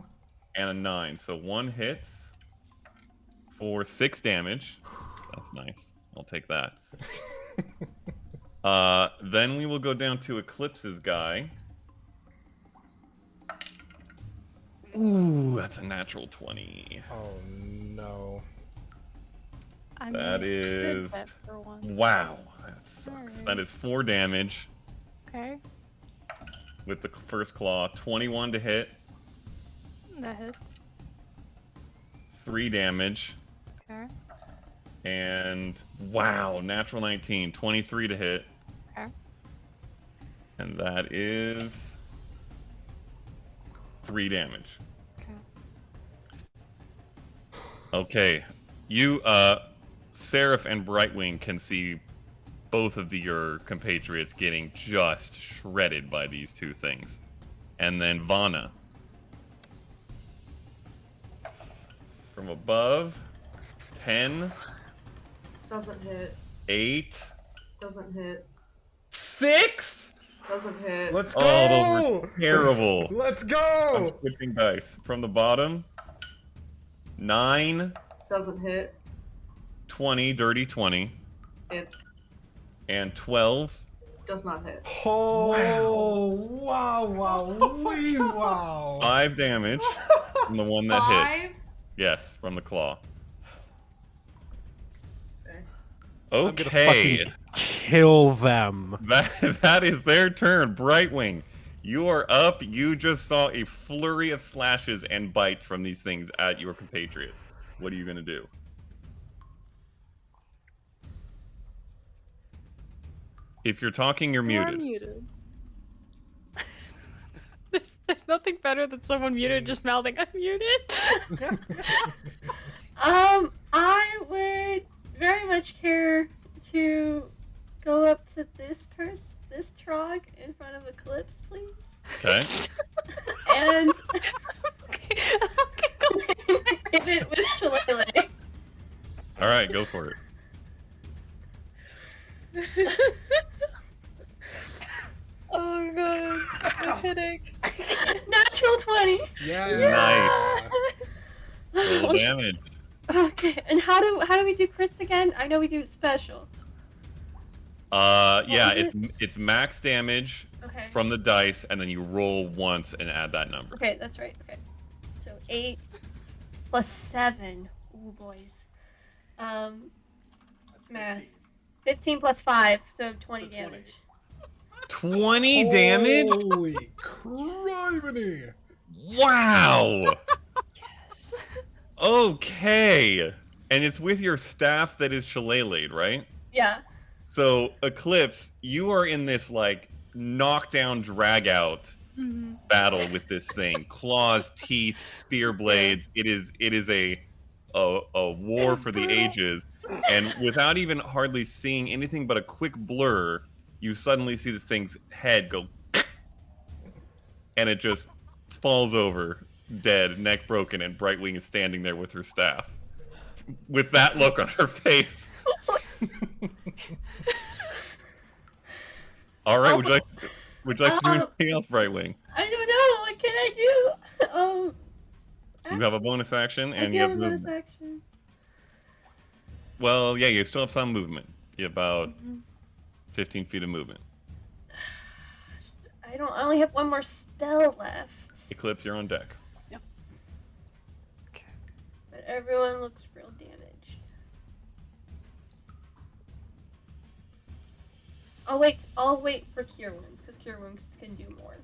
And a 9. So 1 hits for 6 damage. That's nice. I'll take that. Then we will go down to Eclipse's guy. Ooh, that's a natural 20. Oh no. That is... for once. Wow, that sucks. Sorry. That is 4 damage Okay, with the first claw. 21 to hit. that hits. 3 damage. Okay, And wow, natural 19. 23 to hit. okay. And that is 3 damage. Okay. Okay. You, Seraph and Brightwing can see both of your compatriots getting just shredded by these 2 things. And then Vana. From above, 10, Doesn't hit. 8, Doesn't hit. 6! Doesn't hit. Let's go! Oh, those were terrible. Let's I'm go! switching dice. From the bottom, 9, Doesn't hit. 20, dirty 20, It's and 12. does not hit. Oh, wow, wow. 5 damage from the one that hit. 5. Yes, from the claw. Okay. I'm gonna Okay. fucking kill them. That is their turn. Brightwing, you are up. You just saw a flurry of slashes and bites from these things at your compatriots. What are you going to do? If you're talking, you're You're muted. muted. There's nothing better than someone muted just mouthing, I'm muted. I would very much care to go up to this Trog in front of Eclipse, please. Okay. And Okay, go. hit it with Shillelagh. All right, go for it. Oh god, I'm hitting. Natural 20. Yeah. Nice. Roll damage. Okay, and how do we do crits again? I know we do special. Yeah, was it's max damage Okay. from the dice, and then you roll once and add that number. Okay, that's right. Okay. So 8 plus 7. Ooh, boys. What's math? 15 plus 5, so 20 So 20. damage. 20 damage? Holy criminy! Wow. Yes. Okay. And it's with your staff that is shillelaghed, right? Yeah. So, Eclipse, you are in this, like, knockdown, drag-out Mhm. battle with this thing. Claws, teeth, spear blades. It is a war It's for the brutal. ages. And without even hardly seeing anything but a quick blur, you suddenly see this thing's head go and it just falls over, dead, neck broken, and Brightwing is standing there with her staff. with that look on her face. All right, Also, would you like to do anything else, Brightwing? I don't know. What can I do? You have a bonus action, and I you have a movement. bonus action. Well, yeah, you still have some movement. You have about 15 feet of movement. I only have one more spell left. Eclipse, you're on deck. Yep. Okay. But everyone looks real damaged. I'll wait for Cure Wounds, because Cure Wounds can do more.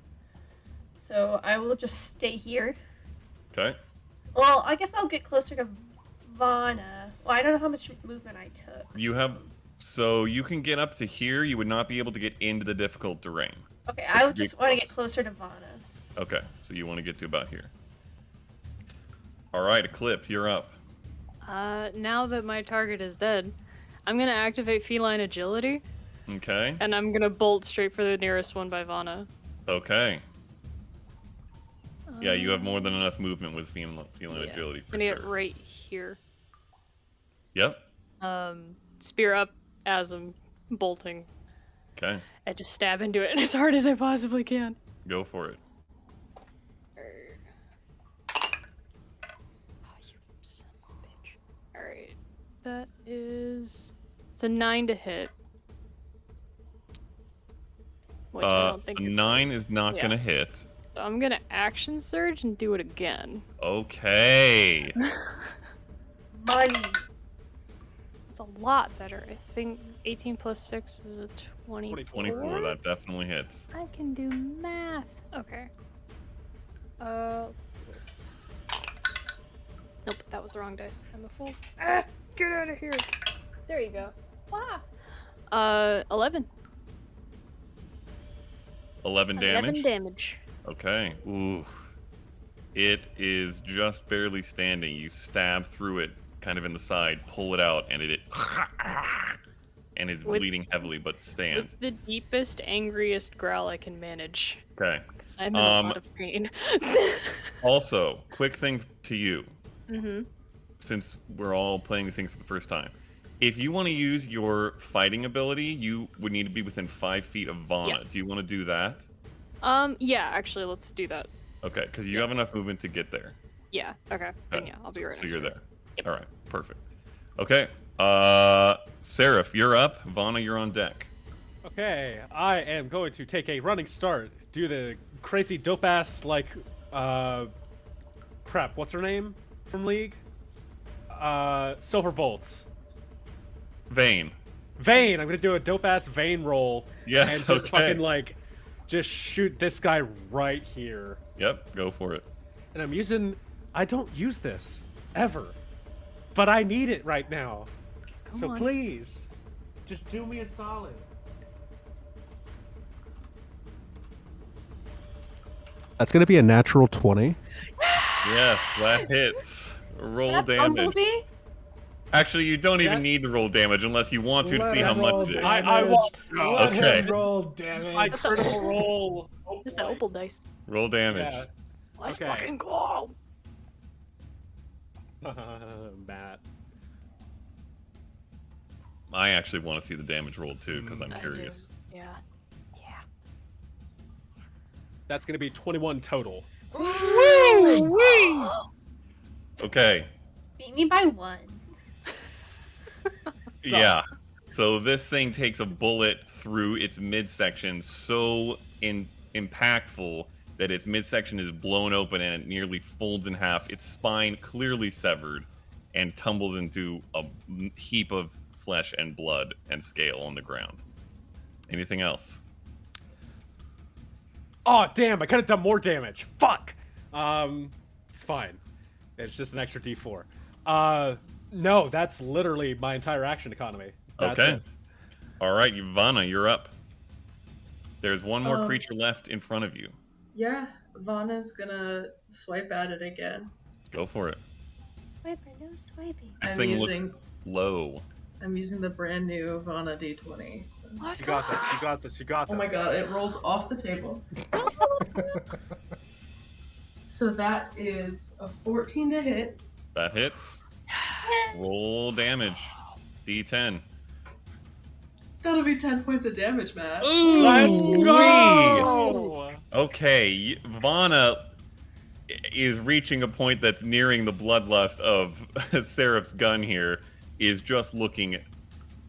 So I will just stay here. Okay. Well, I guess I'll get closer to Vanna. Well, I don't know how much movement I took. So you can get up to here. You would not be able to get into the difficult terrain. Okay, I would just want to get closer to Vanna. Okay, so you want to get to about here. All right, Eclipse, you're up. Now that my target is dead, I'm gonna activate Feline Agility. Okay. And I'm gonna bolt straight for the nearest one by Vanna. Okay. Yeah, you have more than enough movement with feline agility. I'm gonna get right here. Yep. Spear up as I'm bolting. Okay. I just stab into it as hard as I possibly can. Go for it. Oh, you son of a bitch. Alright. That is... It's a 9 to hit. Which I don't think a 9 is not gonna hit. So I'm gonna action surge and do it again. Okay. Money. It's a lot better. I think 18 plus 6 is a 24. 24, that definitely hits. I can do math. Okay. Let's do this. Nope, that was the wrong dice. I'm a fool. Ah, get out of here. There you go. Ah. 11. 11 damage? 11 damage. Okay. Ooh. It is just barely standing. You stab through it, kind of in the side, pull it out, and it and is bleeding heavily, but stands. With the deepest, angriest growl I can manage. Okay. Because I'm in a lot of pain. Also, quick thing to you. Mm-hmm. Since we're all playing these things for the first time. If you want to use your fighting ability, you would need to be within 5 feet of Vanna. Yes. Do you want to do that? Yeah, actually, let's do that. Okay, because you have enough movement to get there. Yeah, okay. Then yeah, I'll be right So next you're to it. there. Yep. All right, perfect. Okay, Seraph, you're up. Vanna, you're on deck. Okay, I am going to take a running start. Do the crazy dope ass crap. What's her name from League? Silver Bolts. Vayne. I'm gonna do a dope ass Vayne roll. Yes, and just okay. fucking just shoot this guy right here. Yep, go for it. And I don't use this ever, but I need it right now. Come on. Please, just do me a solid. That's gonna be a natural 20. Yes, that hits. Roll That's damage. Bumblebee? Actually, you don't even need to roll damage unless you want to see how much it is. I want. Let Okay. him roll damage. My critical roll. Just that opal dice. Roll damage. Yeah. Let's Okay. fucking go! Matt. I actually want to see the damage roll too, because I'm I curious. do. Yeah. Yeah. That's gonna be 21 total. Okay. Beat me by 1. Yeah. So this thing takes a bullet through its midsection so impactful that its midsection is blown open and it nearly folds in half. Its spine clearly severed and tumbles into a heap of flesh and blood and scale on the ground. Anything else? Oh damn! I could have done more damage. Fuck. It's fine. It's just an extra D4. No, that's literally my entire action economy. That's Okay. it. All right, Vanna, you're up. There's one more creature left in front of you. Yeah, Vanna's gonna swipe at it again. Go for it. Swiper, no swiping. This I'm thing using- looks low. I'm using the brand new Vanna D20. So. Let's You go! got this. You got this. You got this. Oh my god, it rolled off the table. So that is a 14 to hit. That hits. Roll damage. D10. That'll be 10 points of damage, man. Ooh, Let's wee. go! Okay, Vana is reaching a point that's nearing the bloodlust of Seraph's gun here, is just looking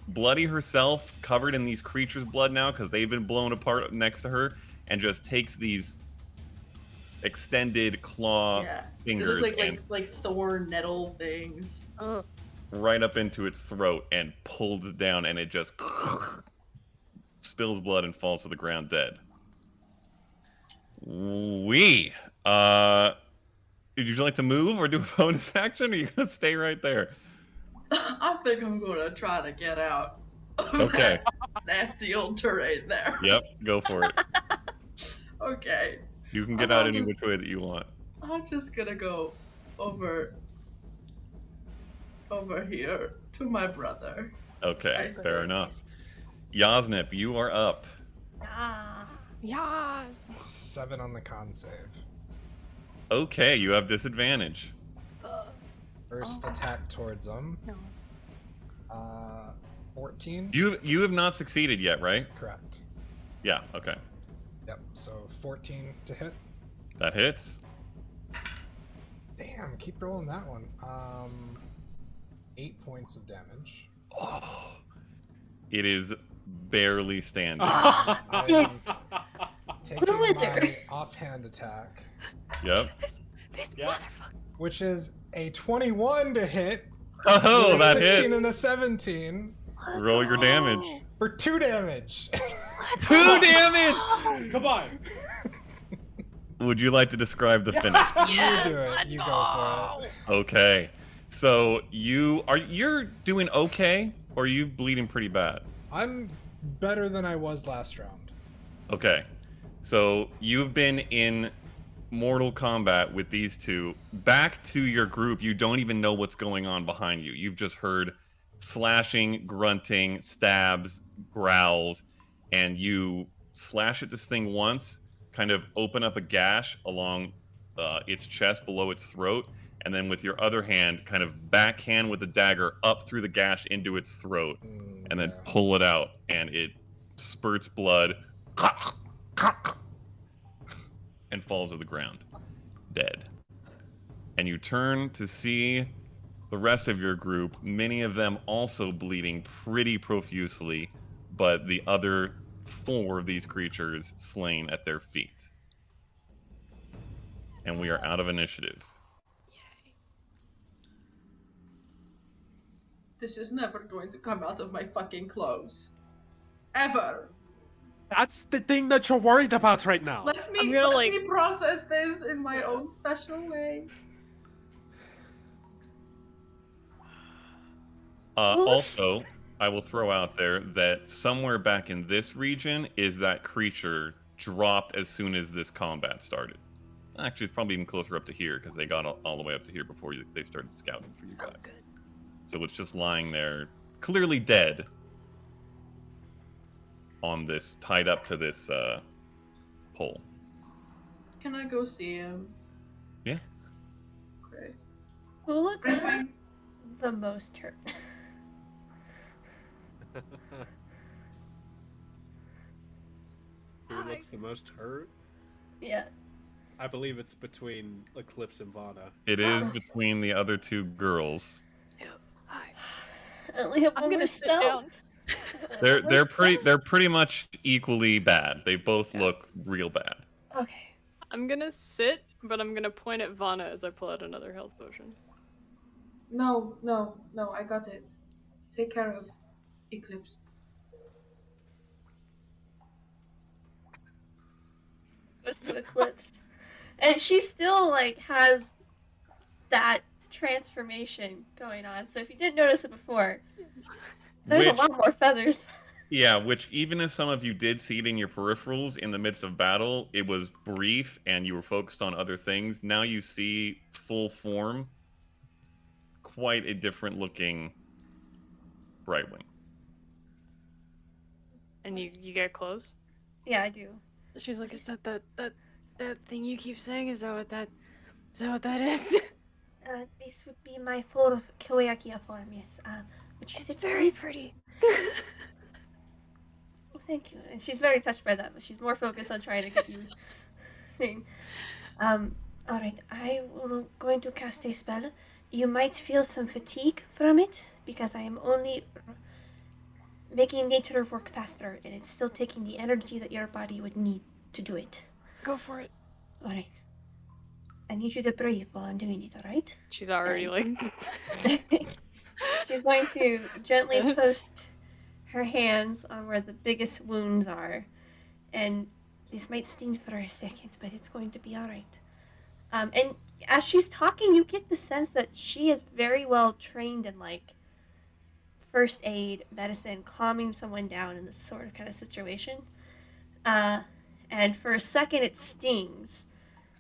bloody herself, covered in these creatures' blood now because they've been blown apart next to her, and just takes these extended claw fingers They look and like thorn nettle things. right up into its throat and pulls it down, and it just spills blood and falls to the ground dead. Would you like to move or do a bonus action, or are you gonna stay right there? I think I'm gonna try to get out of Okay. that nasty old terrain there. Yep, go for it. Okay. You can get out any which way that you want. I'm just gonna go over here to my brother. Okay, fair enough. Yasnip, you are up. Ah. Yes. 7 on the con save. Okay, you have disadvantage. First attack towards them. No. 14. You have not succeeded yet, right? Correct. Yeah, okay. Yep. So 14 to hit. That hits. Damn, keep rolling that one. 8 points of damage. Oh, it is barely standing. Yes. Taking Blizzard. my offhand attack, Yep. This Yeah. motherfucker. which is a 21 to hit. Oh, with a that 16 hit. and a 17 Let's Roll your go. damage. for 2 damage. Let's 2 go. damage! Come on. Would you like to describe the finish? Yes, You do it. let's You go for it. Okay. So you're doing okay, or are you bleeding pretty bad? I'm better than I was last round. Okay. So you've been in mortal combat with these two. Back to your group, you don't even know what's going on behind you. You've just heard slashing, grunting, stabs, growls, and you slash at this thing once, kind of open up a gash along its chest below its throat, and then with your other hand, kind of backhand with the dagger up through the gash into its throat, and then pull it out, and it spurts blood and falls to the ground, dead. And you turn to see the rest of your group, many of them also bleeding pretty profusely, but the other 4 of these creatures slain at their feet. And we are out of initiative. This is never going to come out of my fucking clothes. Ever. That's the thing that you're worried about right now. Let me, I'm gonna, let me process this in my own special way. Also, I will throw out there that somewhere back in this region is that creature dropped as soon as this combat started. Actually, it's probably even closer up to here because they got all the way up to here before they started scouting for you guys. Oh, good. So it's just lying there, clearly dead, on this, tied up to this pole. Can I go see him? Yeah. Okay. Who looks the most hurt? Who looks the most hurt? Yeah. I believe it's between Eclipse and Vana. It is between the other 2 girls. Hi. I only have I'm one gonna more sit spell. down. They're pretty much equally bad. They both look real bad. Okay. I'm gonna sit, but I'm gonna point at Vana as I pull out another health potion. No, I got it. Take care of Eclipse. Goes to Eclipse. And she still, like, has that transformation going on. So if you didn't notice it before, there's a lot more feathers. Yeah, which even if some of you did see it in your peripherals in the midst of battle, it was brief and you were focused on other things. Now you see full form, quite a different looking Brightwing. And you get close? Yeah, I do. She's like, is that thing you keep saying? Is that what that is? This would be my full Khaing form, yes. Would you It's sit, very please? pretty. Oh, thank you. And she's very touched by that, but she's more focused on trying to get you thing. Alright, I am going to cast a spell. You might feel some fatigue from it, because I am only making nature work faster, and it's still taking the energy that your body would need to do it. Go for it. Alright. I need you to breathe while I'm doing it, alright? She's already like. She's going to gently post her hands on where the biggest wounds are, and this might sting for a second, but it's going to be alright. And as she's talking, you get the sense that she is very well trained in, like, first aid, medicine, calming someone down in this sort of kind of situation. And for a second, it stings.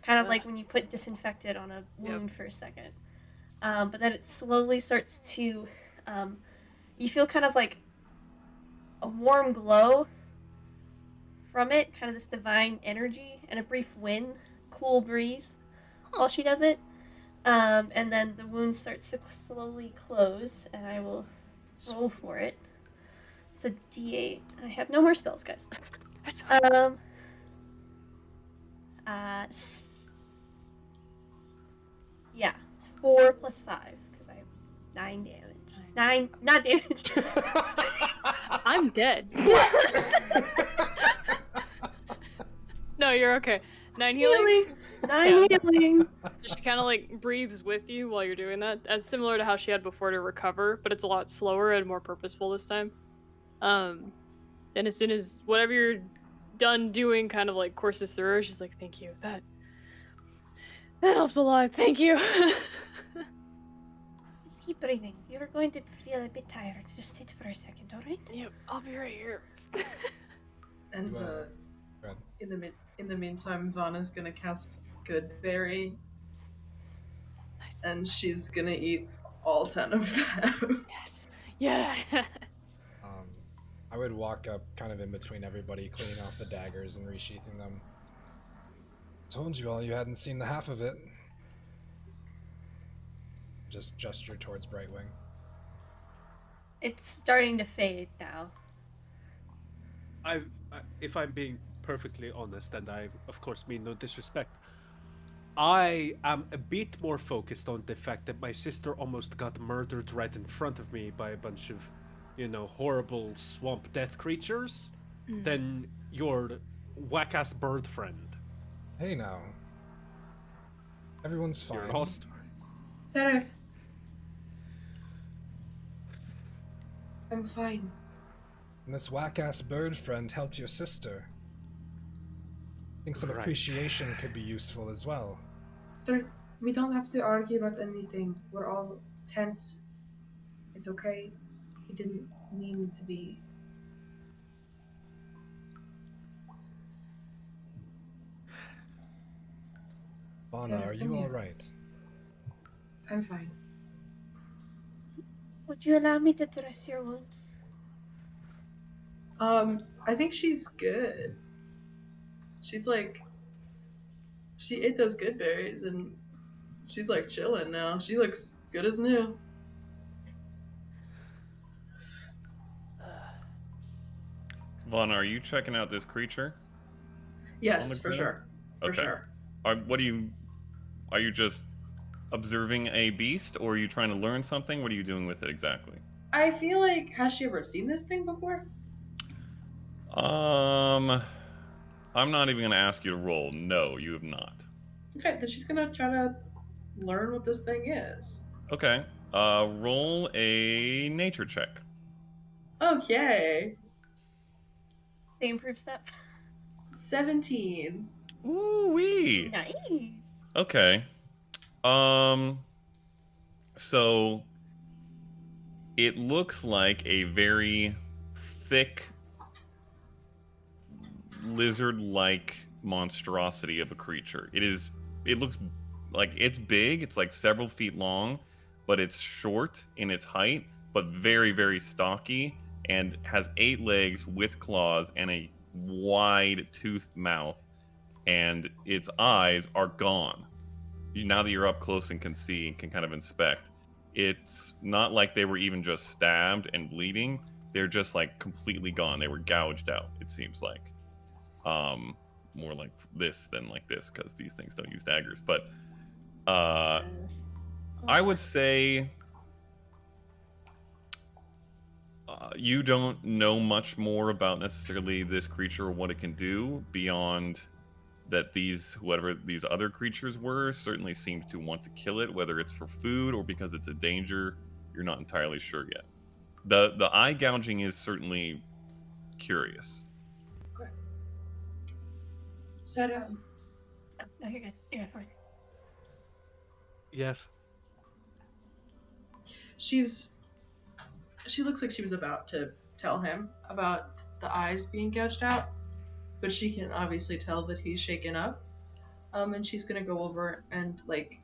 Kind of like when you put disinfectant on a wound for a second. But then it slowly starts to, you feel kind of like a warm glow from it, kind of this divine energy, and a brief wind, cool breeze while she does it. And then the wound starts to slowly close, and I will roll for it. It's a D8. I have no more spells, guys. Yeah, 4 plus 5, because I have 9 damage. 9, not damage. I'm dead. No, you're okay. 9 healing. 9 healing. She kind of like breathes with you while you're doing that, as similar to how she had before to recover, but it's a lot slower and more purposeful this time. And as soon as whatever you're done doing kind of like courses through her, she's like, "Thank you. That helps a lot. Thank you." Just keep breathing. You're going to feel a bit tired. Just sit for a second, alright? Yep, I'll be right here. And in the meantime, Vanna's gonna cast Good Berry. Nice. And she's gonna eat all 10 of them. Yes. Yeah. I would walk up kind of in between everybody, cleaning off the daggers and resheathing them. Told you all you hadn't seen the half of it. Just gesture towards Brightwing. It's starting to fade now. If I'm being perfectly honest, and I of course mean no disrespect, I am a bit more focused on the fact that my sister almost got murdered right in front of me by a bunch of, horrible swamp death creatures than your whack-ass bird friend. Hey now. Everyone's fine. You're lost. Seraph. I'm fine. And this whack-ass bird friend helped your sister. I think some appreciation could be useful as well. We don't have to argue about anything. We're all tense. It's okay. He didn't mean to be. Vanna, are you alright? I'm fine. Would you allow me to dress your wounds? I think she's good. She's like, she ate those good berries and she's like chilling now. She looks good as new. Vaughn, are you checking out this creature? Yes, for sure. For sure. Are you just observing a beast, or are you trying to learn something? What are you doing with it exactly? I feel like, has she ever seen this thing before? I'm not even gonna ask you to roll. No, you have not. Okay, then she's gonna try to learn what this thing is. Okay. Roll a nature check. Okay. The improved step. 17. Ooh-wee. Nice. Okay. So it looks like a very thick lizard-like monstrosity of a creature. It looks like it's big. It's like several feet long, but it's short in its height, but very, very stocky, and has 8 legs with claws and a wide toothed mouth, and its eyes are gone. now that you're up close and can see and can kind of inspect, it's not like they were even just stabbed and bleeding. They're just like completely gone. They were gouged out, it seems like. More like this than like this, because these things don't use daggers. But I would say you don't know much more about necessarily this creature or what it can do beyond that whatever these other creatures were certainly seemed to want to kill it, whether it's for food or because it's a danger. You're not entirely sure yet. The eye gouging is certainly curious. Okay. Set up. No, you're good. You're fine. Yes. She looks like she was about to tell him about the eyes being gouged out, but she can obviously tell that he's shaken up. And she's gonna go over and like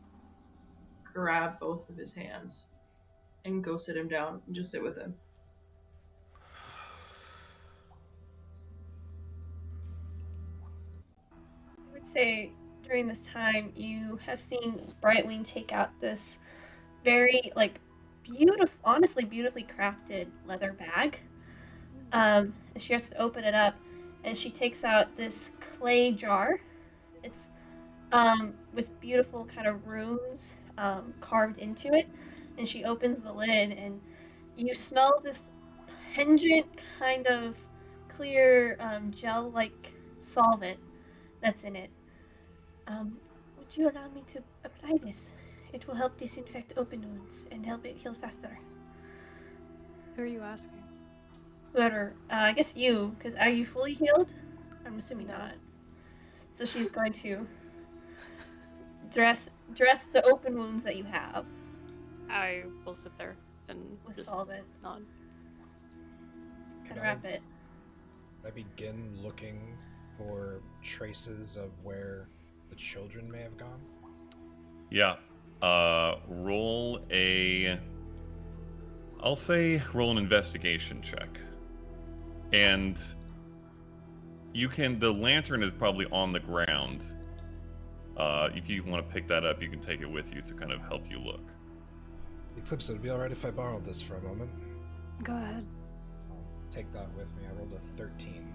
grab both of his hands and go sit him down and just sit with him. I would say during this time you have seen Brightwing take out this very beautiful, honestly beautifully crafted leather bag. And she has to open it up, and she takes out this clay jar. It's with beautiful kind of runes carved into it, and she opens the lid, and you smell this pungent kind of clear gel-like solvent that's in it. Would you allow me to apply this? It will help disinfect open wounds and help it heal faster. Who are you asking? Whoever, I guess you, because are you fully healed? I'm assuming not. So she's going to dress the open wounds that you have. I will sit there and With just solvent. nod. And wrap it. I begin looking for traces of where the children may have gone? Yeah. Roll roll an investigation check. And the lantern is probably on the ground. If you want to pick that up, you can take it with you to kind of help you look. Eclipse, it'd be alright if I borrowed this for a moment. Go ahead. I'll take that with me. I rolled a 13.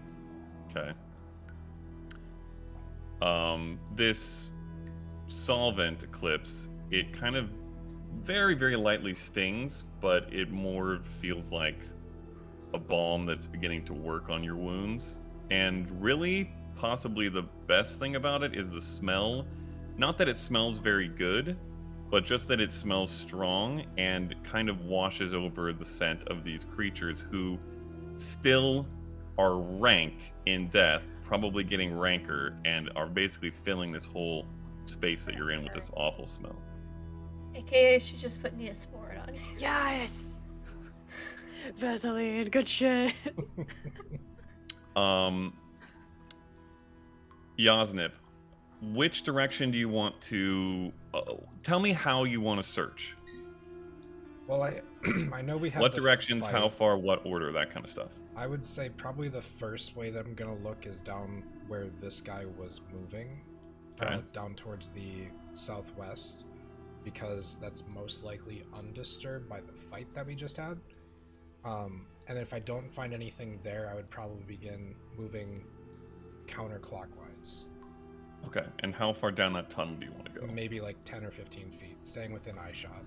Okay. This solvent, Eclipse, it kind of very, very lightly stings, but it more feels like a balm that's beginning to work on your wounds. And really, possibly the best thing about it is the smell. Not that it smells very good, but just that it smells strong and kind of washes over the scent of these creatures who still are rank in death, probably getting ranker, and are basically filling this whole space that you're in with this awful smell. AKA, she just put Neosporin on you. Yes! Vaseline, good shit. Yasnip, which direction do you want to... tell me how you want to search. Well, I know we have what the directions, fight. how far, what order, that kind of stuff. I would say probably the first way that I'm going to look is down where this guy was moving. Okay. Down towards the southwest, because that's most likely undisturbed by the fight that we just had. And if I don't find anything there, I would probably begin moving counterclockwise. Okay, and how far down that tunnel do you want to go? Maybe like 10 or 15 feet, staying within eyeshot.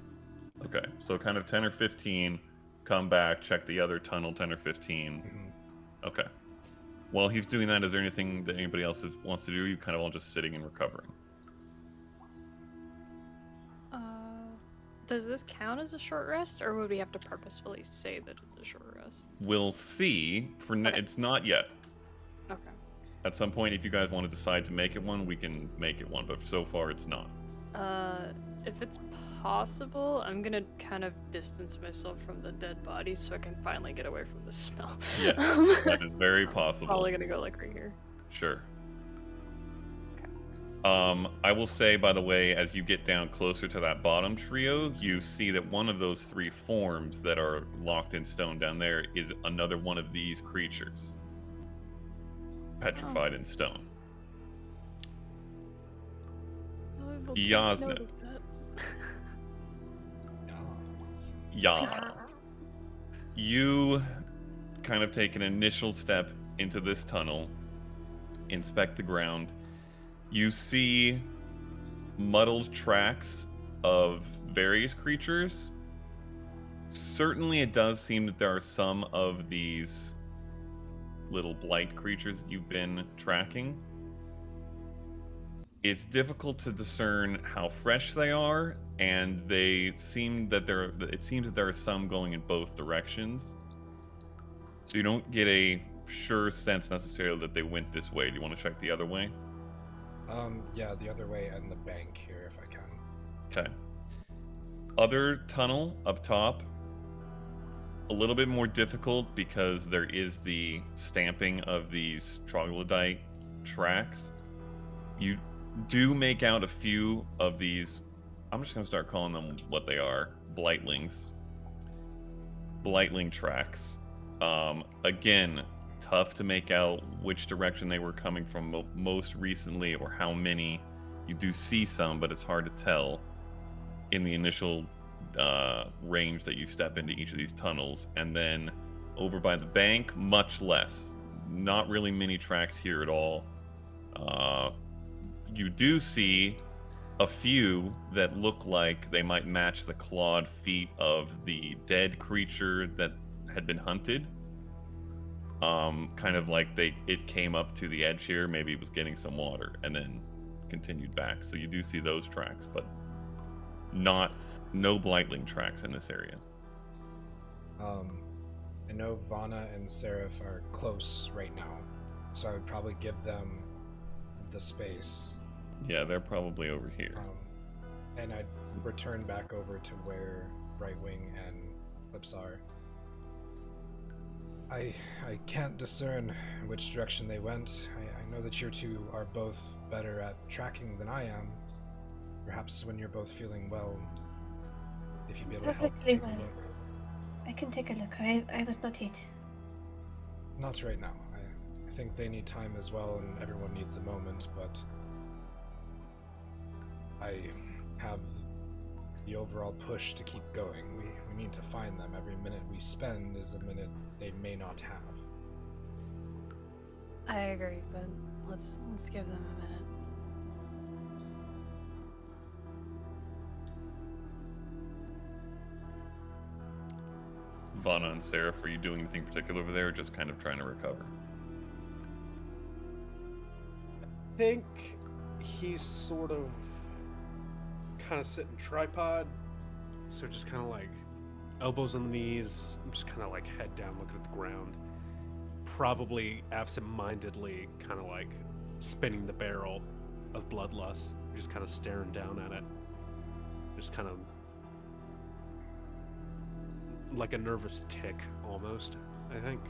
Okay, so kind of 10 or 15, come back, check the other tunnel, 10 or 15. Mm-hmm. Okay. While he's doing that, is there anything that anybody else wants to do? You kind of all just sitting and recovering? Does this count as a short rest, or would we have to purposefully say that it's a short rest? We'll see. Okay. It's not yet. Okay. At some point, if you guys want to decide to make it one, we can make it one, but so far it's not. If it's possible, I'm gonna kind of distance myself from the dead body so I can finally get away from the smell. Yeah, that is very possible. Probably gonna go like right here. Sure. Okay. I will say, by the way, as you get down closer to that bottom trio, you see that one of those three forms that are locked in stone down there is another one of these creatures. Petrified in stone. We'll take Yasna. note of that. Yas. You kind of take an initial step into this tunnel, inspect the ground. You see muddled tracks of various creatures. Certainly it does seem that there are some of these little blight creatures that you've been tracking. It's difficult to discern how fresh they are, and it seems that there are some going in both directions. So you don't get a sure sense necessarily that they went this way. Do you want to check the other way? Yeah, the other way and the bank here if I can. Okay. Other tunnel up top. A little bit more difficult because there is the stamping of these troglodyte tracks. You do make out a few of these. I'm just going to start calling them what they are. Blightling tracks. Again, tough to make out which direction they were coming from most recently or how many. You do see some, but it's hard to tell in the initial range that you step into each of these tunnels. And then over by the bank, much less. Not really many tracks here at all. You do see a few that look like they might match the clawed feet of the dead creature that had been hunted. Kind of like it came up to the edge here, maybe it was getting some water, and then continued back. So you do see those tracks, but no blightling tracks in this area. I know Vanna and Seraph are close right now, so I would probably give them the space. Yeah, they're probably over here. And I'd return back over to where Right Wing and Lips are. I can't discern which direction they went. I know that you two are both better at tracking than I am. Perhaps when you're both feeling well, if you'd be able to help Perfectly take a well. look. I can take a look. I was not hit. Not right now. I think they need time as well, and everyone needs a moment, but I have the overall push to keep going. We need to find them. Every minute we spend is a minute they may not have. I agree, but let's give them a minute. Vanna and Seraph, are you doing anything particular over there, or just kind of trying to recover? I think he's sort of kind of sitting tripod, so just kind of like elbows on the knees, just kind of like head down looking at the ground, probably absent-mindedly kind of like spinning the barrel of bloodlust, just kind of staring down at it, just kind of like a nervous tick almost, I think.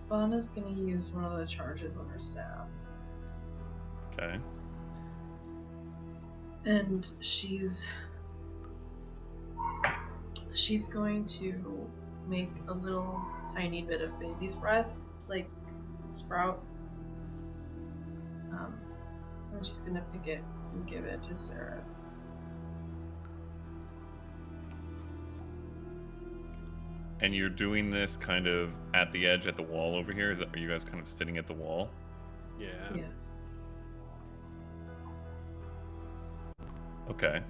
Vanna's gonna use one of the charges on her staff. Okay. And she's going to make a little tiny bit of baby's breath, like sprout. And she's gonna pick it and give it to Sarah. And you're doing this kind of at the edge, at the wall over here? Are you guys kind of sitting at the wall? Yeah. Okay.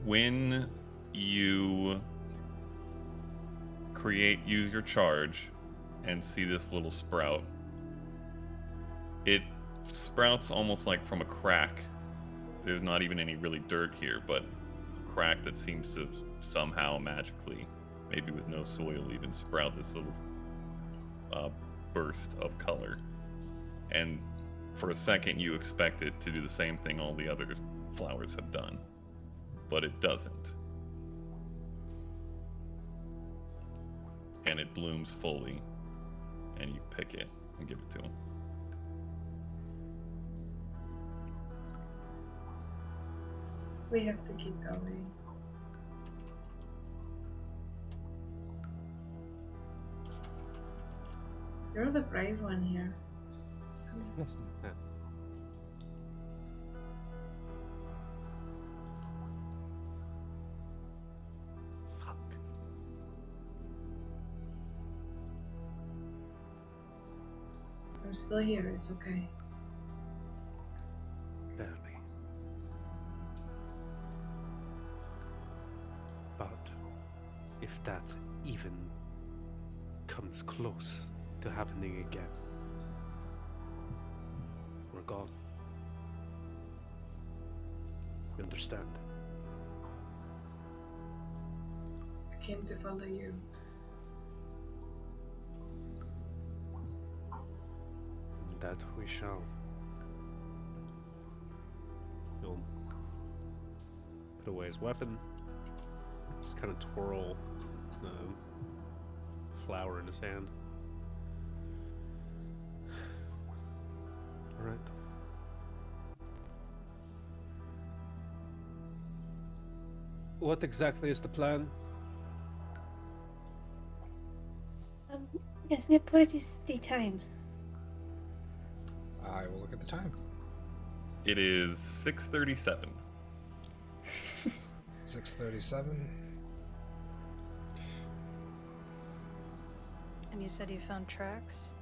When you use your charge and see this little sprout, it sprouts almost like from a crack. There's not even any really dirt here, but a crack that seems to somehow magically, maybe with no soil even, sprout this little burst of color. And for a second you expect it to do the same thing all the other flowers have done, but it doesn't. And it blooms fully, and you pick it and give it to him. We have to keep going. You're the brave one here. Fuck. I'm still here, it's okay. Barely. But if that even comes close to happening again, we're gone. You understand? I came to follow you. That we shall. He'll put away his weapon. Just kind of twirl the flower in his hand. All right. What exactly is the plan? Yes, what is the time? I will look at the time. It is 6:37. 6:37. And you said you found tracks?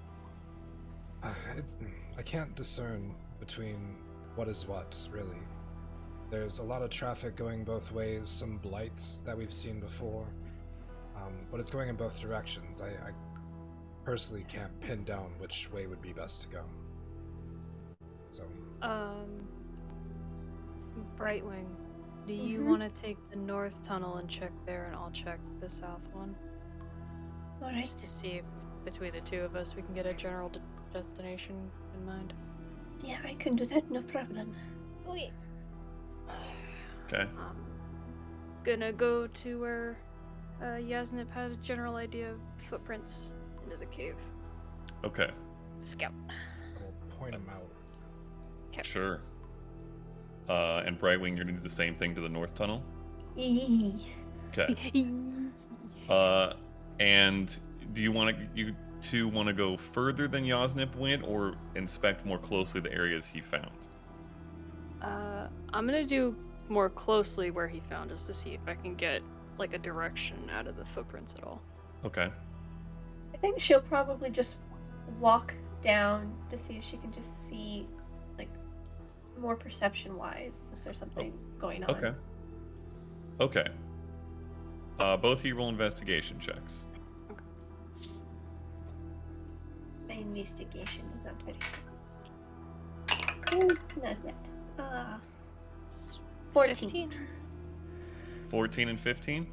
I can't discern between what is what, really. There's a lot of traffic going both ways, some blight that we've seen before, but it's going in both directions. I personally can't pin down which way would be best to go. So. Brightwing, do you want to take the north tunnel and check there, and I'll check the south one? Alright. Just to see if between the two of us we can get a general destination in mind. Yeah, I can do that, no problem. Okay. Okay. Gonna go to where Yasnip had a general idea of footprints into the cave. Okay. Scout. I will point them out. Okay. Sure. And Brightwing, you're gonna do the same thing to the north tunnel? Okay. And do you two want to go further than Yasnip went, or inspect more closely the areas he found? I'm gonna do more closely where he found, just to see if I can get like a direction out of the footprints at all. Okay. I think she'll probably just walk down to see if she can just see, like, more perception-wise, if there's something going on. Okay. Okay. Both of you roll investigation checks. My investigation is not very good. Not yet. 14. 14 and 15?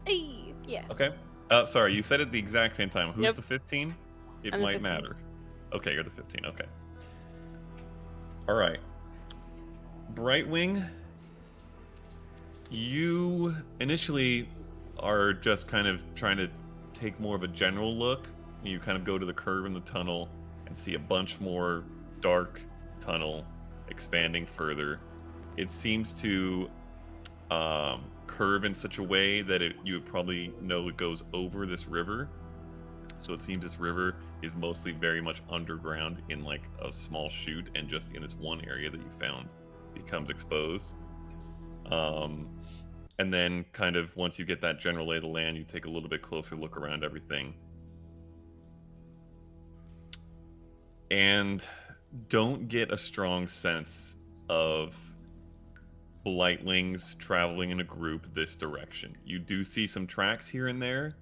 Hey, yeah. Okay. Sorry, you said it the exact same time. Who's Yep. the 15? It I'm the might 15. matter. Okay, you're the 15. Okay. All right. Brightwing, you initially are just kind of trying to take more of a general look. You kind of go to the curve in the tunnel and see a bunch more dark tunnel expanding further. It seems to curve in such a way that you would probably know it goes over this river. So it seems this river is mostly very much underground in like a small chute, and just in this one area that you found becomes exposed. And then kind of once you get that general lay of the land, you take a little bit closer look around everything. And don't get a strong sense of Blightlings traveling in a group this direction. You do see some tracks here and there,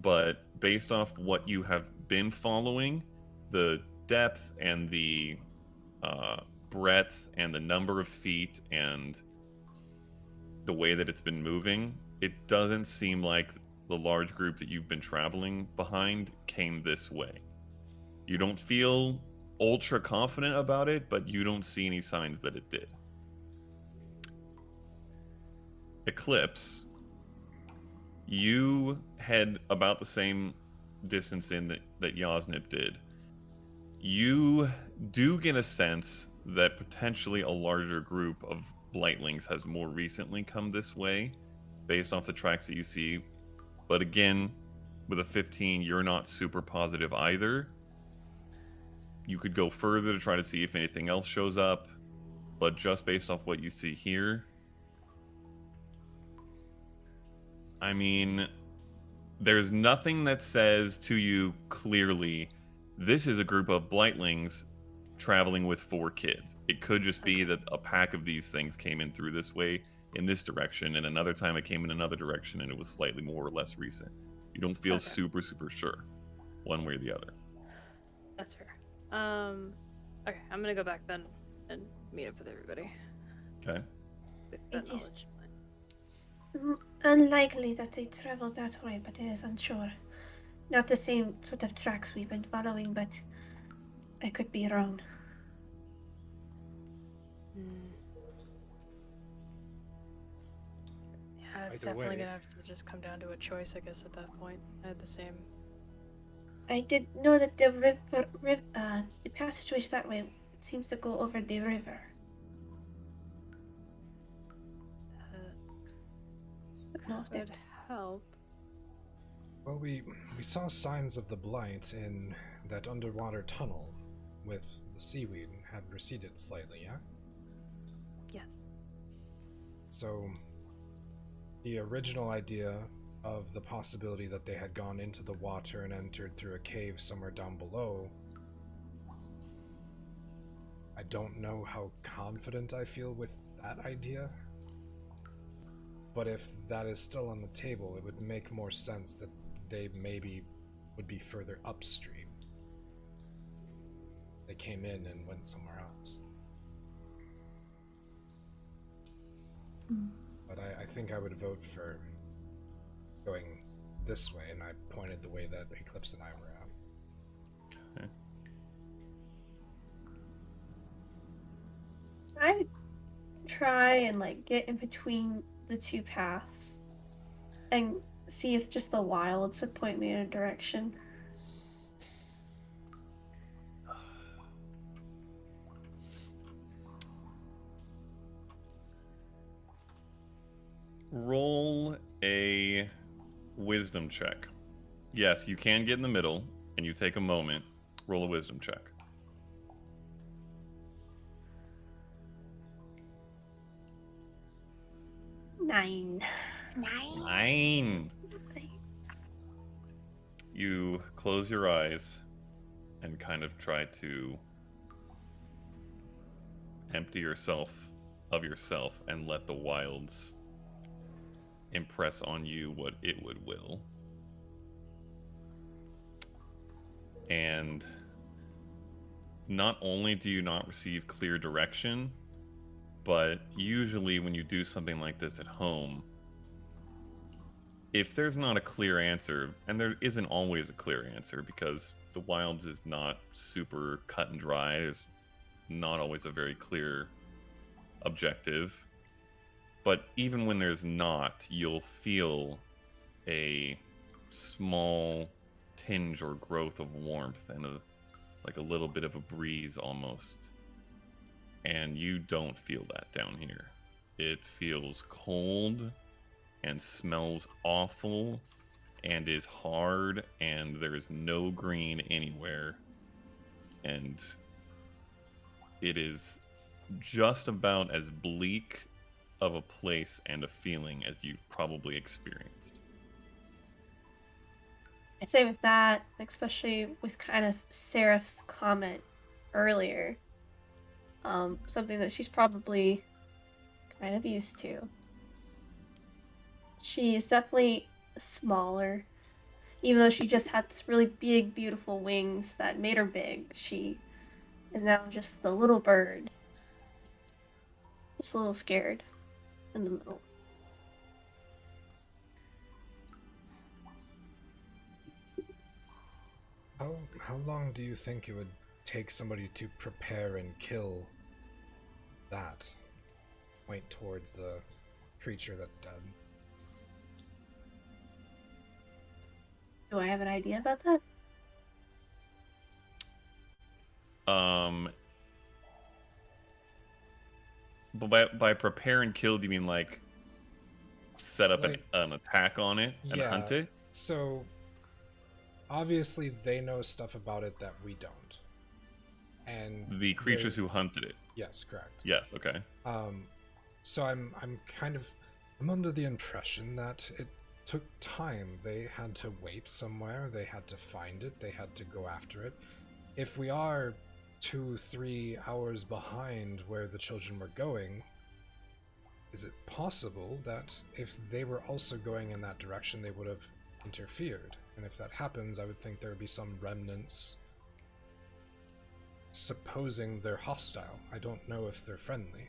but based off what you have been following, the depth and the breadth and the number of feet and the way that it's been moving, it doesn't seem like the large group that you've been traveling behind came this way. You don't feel ultra confident about it, but you don't see any signs that it did. Eclipse, you head about the same distance in that Yasnip did. You do get a sense that potentially a larger group of Blightlings has more recently come this way, based off the tracks that you see. But again, with a 15, you're not super positive either. You could go further to try to see if anything else shows up, but just based off what you see here, I mean, there's nothing that says to you clearly, this is a group of Blightlings traveling with 4 kids. It could just be that a pack of these things came in through this way in this direction, and another time it came in another direction, and it was slightly more or less recent. You don't feel super sure one way or the other. That's fair. Okay, I'm gonna go back then and meet up with everybody. Okay. With that It is knowledge. unlikely that they traveled that way, but it is unsure. Not the same sort of tracks we've been following, but I could be wrong. Yeah, it's Either definitely way. gonna have to just come down to a choice, I guess, at that point. I had the same. I did know that the the passageway that way seems to go over the river. Would help. Well, we saw signs of the blight in that underwater tunnel with the seaweed had receded slightly, yeah? Yes. So, the original idea of the possibility that they had gone into the water and entered through a cave somewhere down below, I don't know how confident I feel with that idea. But if that is still on the table, it would make more sense that they maybe would be further upstream. They came in and went somewhere else. But I think I would vote for going this way, and I pointed the way that Eclipse and I were at. Okay. I try and get in between the two paths and see if just the wilds would point me in a direction. Roll a wisdom check. Yes, you can get in the middle, and you take a moment. Roll a wisdom check. 9. 9. You close your eyes and kind of try to empty yourself of yourself and let the wilds impress on you what it would will. And not only do you not receive clear direction, but usually when you do something like this at home, if there's not a clear answer, and there isn't always a clear answer because the wilds is not super cut and dry, there's not always a very clear objective, but even when there's not, you'll feel a small tinge or growth of warmth and like a little bit of a breeze almost. And you don't feel that down here. It feels cold and smells awful and is hard, and there is no green anywhere. And it is just about as bleak of a place and a feeling as you've probably experienced. I'd say with that, especially with kind of Seraph's comment earlier, something that she's probably kind of used to. She is definitely smaller. Even though she just had this really big, beautiful wings that made her big, she is now just the little bird. Just a little scared in the middle. How long do you think it would take somebody to prepare and kill that? Point towards the creature that's dead. Do I have an idea about that? But by prepare and kill, do you mean like set up Like, an attack on it and hunt it? So obviously they know stuff about it that we don't. And The creatures who hunted it. Yes, correct. Yes, okay. So I'm under the impression that it took time. They had to wait somewhere, they had to find it, they had to go after it. If we are 2-3 hours behind where the children were going, is it possible that if they were also going in that direction, they would have interfered? And if that happens, I would think there would be some remnants, supposing they're hostile. I don't know if they're friendly.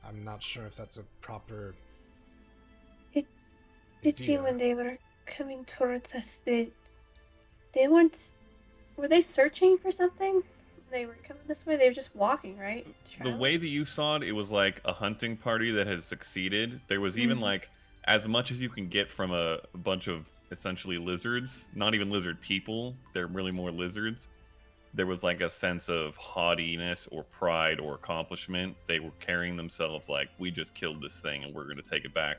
I'm not sure if that's a proper... It did seem when they were coming towards us, they weren't... Were they searching for something? They were coming this way? They were just walking, right? The way that you saw it, it was like a hunting party that has succeeded. There was even like as much as you can get from a bunch of essentially lizards, not even lizard people, they're really more lizards. There was like a sense of haughtiness or pride or accomplishment. They were carrying themselves like, we just killed this thing and we're going to take it back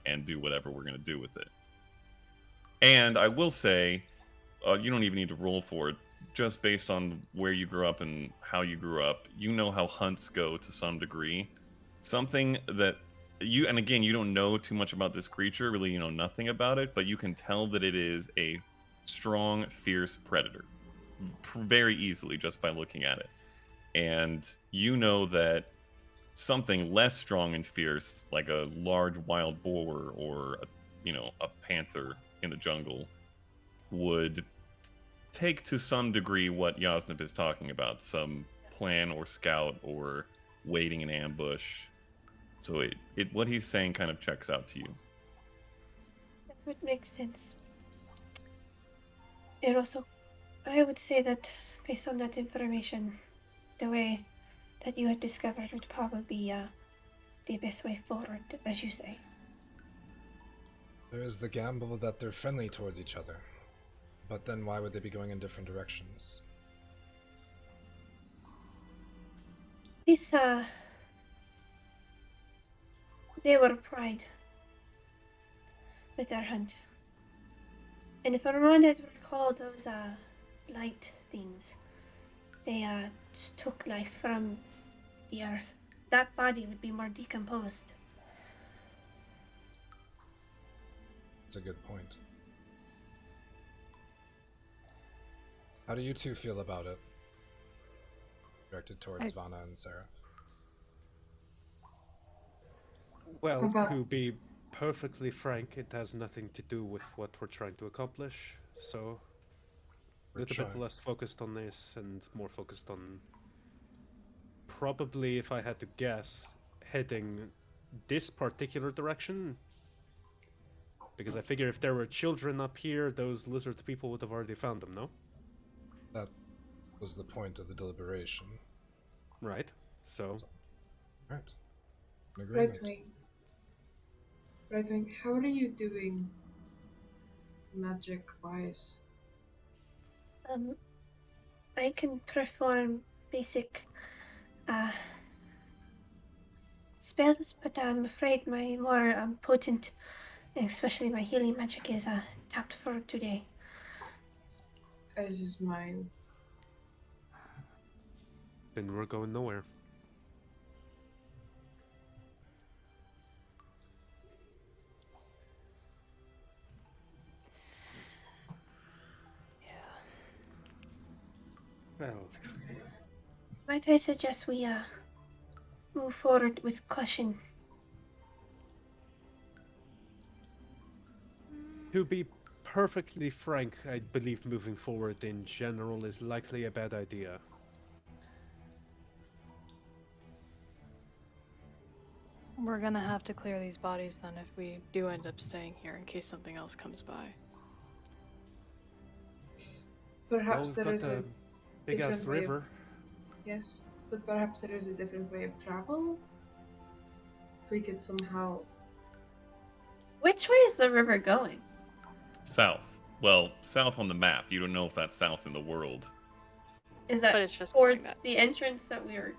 and do whatever we're going to do with it. And I will say, you don't even need to roll for it. Just based on where you grew up and how you grew up, you know how hunts go to some degree. Something that you, and again, you don't know too much about this creature, really, you know nothing about it, but you can tell that it is a strong, fierce predator very easily just by looking at it. And you know that something less strong and fierce, like a large wild boar or a panther in the jungle, would take to some degree what Yasnib is talking about, some plan or scout or waiting in ambush. So it what he's saying kind of checks out to you. That would make sense. It also, I would say that based on that information, the way that you had discovered would probably be the best way forward, as you say. There is the gamble that they're friendly towards each other. But then why would they be going in different directions? They were pride with their hunt. And if I recall those light things, they took life from the earth. That body would be more decomposed. That's a good point. How do you two feel about it? Directed towards Vanna and Sarah. Well, to be perfectly frank, it has nothing to do with what we're trying to accomplish, so a little bit less focused on this and more focused on, probably, if I had to guess, heading this particular direction. Because I figure if there were children up here, those lizard people would have already found them, no? That was the point of the deliberation. Right, so... Right. Right wing, how are you doing magic-wise? I can perform basic spells, but I'm afraid my more potent, especially my healing magic, is tapped for today. As is mine. Then we're going nowhere. Well, might I suggest we move forward with caution? to be perfectly frank, I believe moving forward in general is likely a bad idea. We're gonna have to clear these bodies then if we do end up staying here in case something else comes by. Perhaps there is a big ass different way river. Yes, but perhaps there is a different way of travel? If we could somehow... Which way is the river going? South. Well, south on the map. You don't know if that's south in the world. Is that But it's just towards like that. the entrance that we were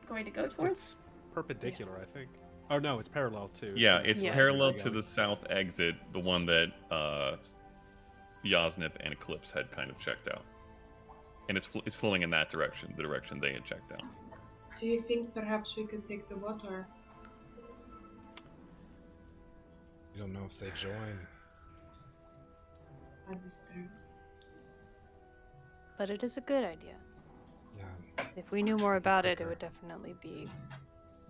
going to go towards? It's perpendicular, I think. Oh no, it's parallel to. Yeah, it's Yeah. parallel to the south exit, the one that Yasnip and Eclipse had kind of checked out. And it's flowing in that direction, the direction they had checked out. Do you think perhaps we could take the water? You don't know if they join. That is true. But it is a good idea. Yeah. If we knew more about it, it would definitely be.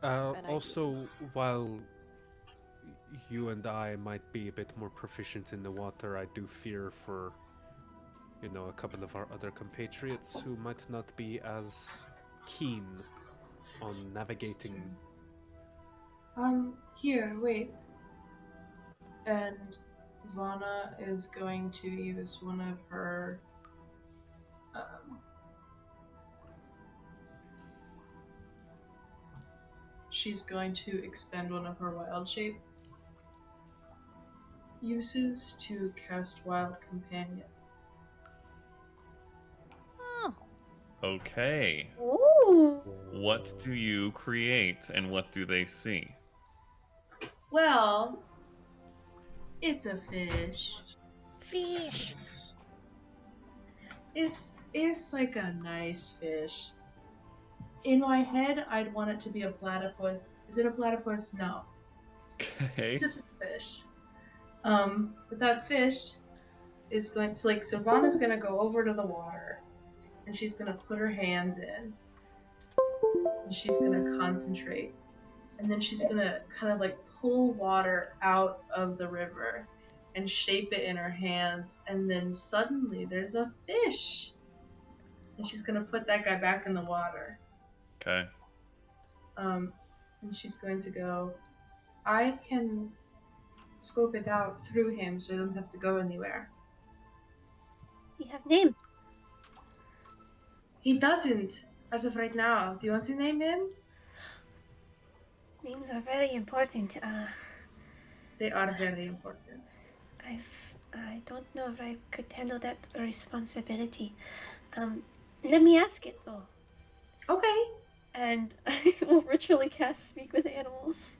Also, while you and I might be a bit more proficient in the water, I do fear for, a couple of our other compatriots who might not be as keen on navigating. Here, wait. And Vana is going to use one of her she's going to expend one of her wild shape uses to cast Wild Companion. Oh. Okay. Ooh. What do you create and what do they see? Well, it's a fish. Fish. It's like a nice fish. In my head, I'd want it to be a platypus. Is it a platypus? No. Okay. It's just a fish. But that fish is going to, like, Savannah's gonna go over to the water, and she's gonna put her hands in, and she's gonna concentrate, and then she's gonna kind of like pull water out of the river and shape it in her hands, and then suddenly there's a fish, and she's gonna put that guy back in the water. Okay. And she's going to go, I can scope it out through him so he doesn't have to go anywhere. Do you have name? He doesn't, as of right now. Do you want to name him? Names are very important. They are very important. I don't know if I could handle that responsibility. Let me ask it though. Okay. And I will ritually cast Speak with Animals.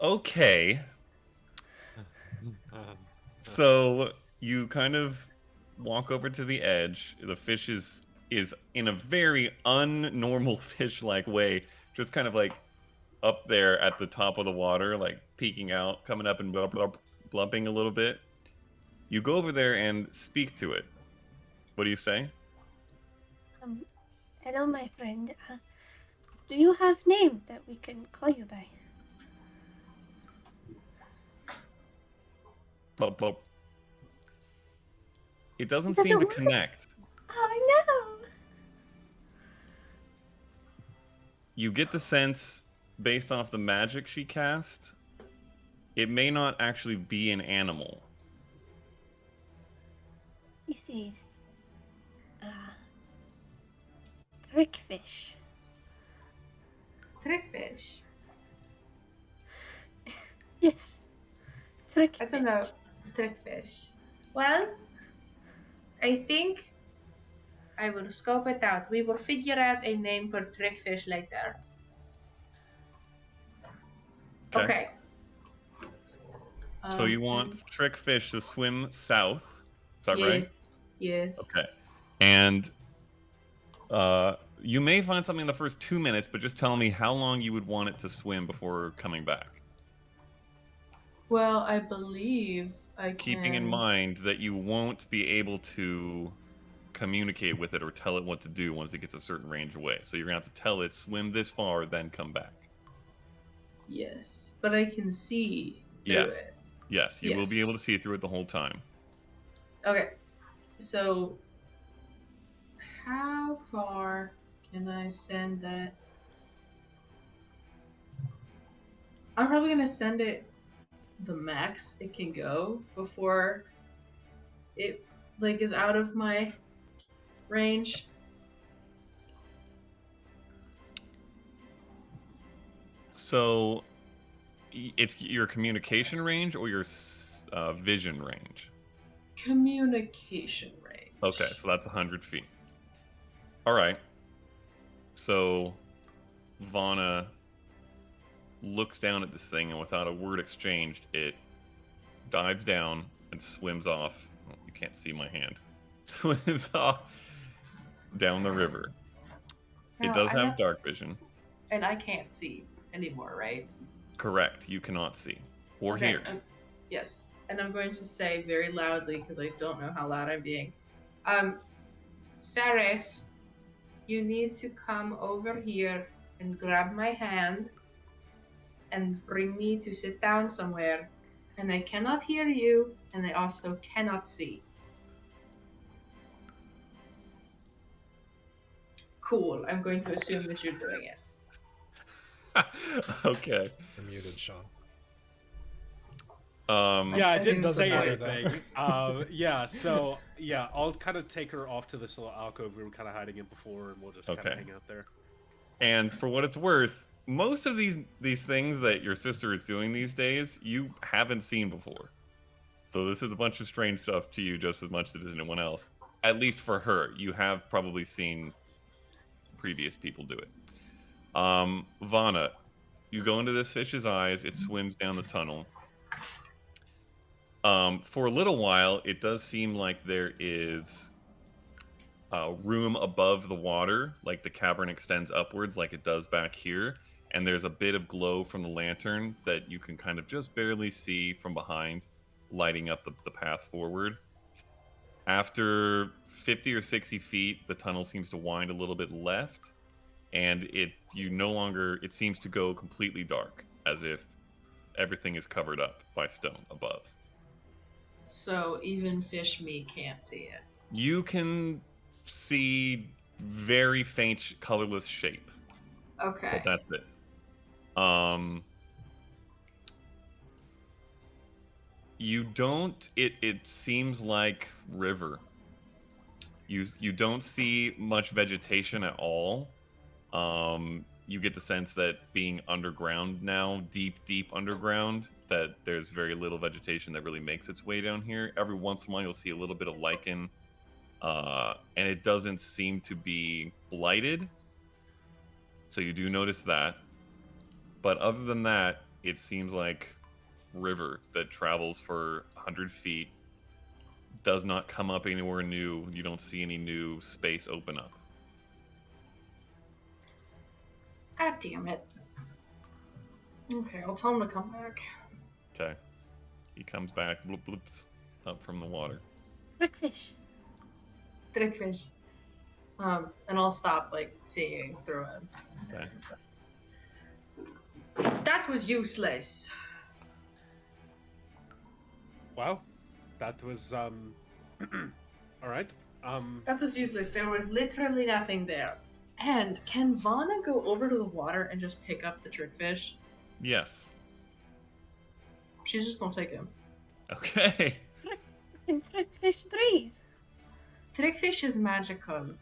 Okay. So you kind of walk over to the edge. The fish is in a very unnormal fish-like way, just kind of like up there at the top of the water, like peeking out, coming up and blumping a little bit. You go over there and speak to it. What do you say? Hello, my friend. Do you have name that we can call you by? Blub, blub. It doesn't Does seem it to work? connect. Oh no! You get the sense, based off the magic she cast, it may not actually be an animal. This is trickfish. Trickfish. Yes, trickfish. I don't know. Trickfish. Well, I think I will scope it out. We will figure out a name for trickfish later. Okay. So you want trickfish to swim south. Is that right? Yes. Yes. Okay. And you may find something in the first 2 minutes, but just tell me how long you would want it to swim before coming back. Well, I believe I can. Keeping in mind that you won't be able to communicate with it or tell it what to do once it gets a certain range away. So you're going to have to tell it, swim this far, then come back. Yes. But I can see through Yes. it. Yes, you will be Yes. able to see through it the whole time. Okay. So, how far can I send that? I'm probably going to send it the max it can go before it like is out of my range. So it's your communication range or your vision range? Communication range. Okay, so that's 100 feet. All right. So Vana looks down at this thing, and without a word exchanged, it dives down and swims off. Oh, you can't see my hand. Swims off down the river. It Now, does I'm have not- dark vision. And I can't see anymore, right? Correct. You cannot see or Okay, hear. Yes. And I'm going to say very loudly, because I don't know how loud I'm being. Seraph, you need to come over here and grab my hand and bring me to sit down somewhere. And I cannot hear you, and I also cannot see. Cool. I'm going to assume that you're doing it. Okay. You're muted, Sean. Yeah, I I didn't think say so. anything. So I'll kind of take her off to this little alcove we were kind of hiding in before, and we'll just kind of Okay. hang out there. And for what it's worth, most of these things that your sister is doing these days, you haven't seen before. So this is a bunch of strange stuff to you just as much as anyone else. At least for her, you have probably seen previous people do it. Vana, you go into this fish's eyes, it swims down the tunnel. For a little while, it does seem like there is room above the water, like the cavern extends upwards like it does back here, and there's a bit of glow from the lantern that you can kind of just barely see from behind, lighting up the path forward. After 50 or 60 feet, the tunnel seems to wind a little bit left, and it seems to go completely dark, as if everything is covered up by stone above. So even fish me can't see it. You can see very faint, colorless shape, Okay. but that's it. You don't. It seems like river. You don't see much vegetation at all. You get the sense that being underground now, deep underground, that there's very little vegetation that really makes its way down here. Every once in a while, you'll see a little bit of lichen, and it doesn't seem to be blighted. So you do notice that. But other than that, it seems like river that travels for 100 feet, does not come up anywhere new. You don't see any new space open up. God damn it. Okay, I'll tell him to come back. Okay. He comes back, bloop, bloops, up from the water. Trickfish. Trickfish. And I'll stop, seeing through him. Okay. That was useless. Wow, that was all right. That was useless. There was literally nothing there. And can Vana go over to the water and just pick up the trickfish? Yes. She's just gonna take him. Can Okay. trickfish breathe? Trickfish is magical.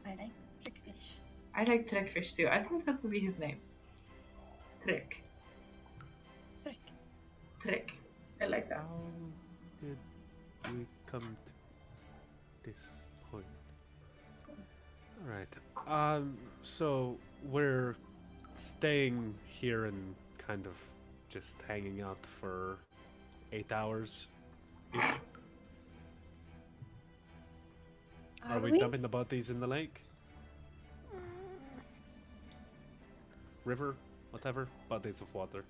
I like trickfish. I like Trickfish too. I think that would be his name. Trick. Trick. Trick. I like that. How did we come to this point? All right. So we're staying here and kind of just hanging out for 8 hours. Are we dumping the bodies in the lake? River? Whatever. Bodies of water.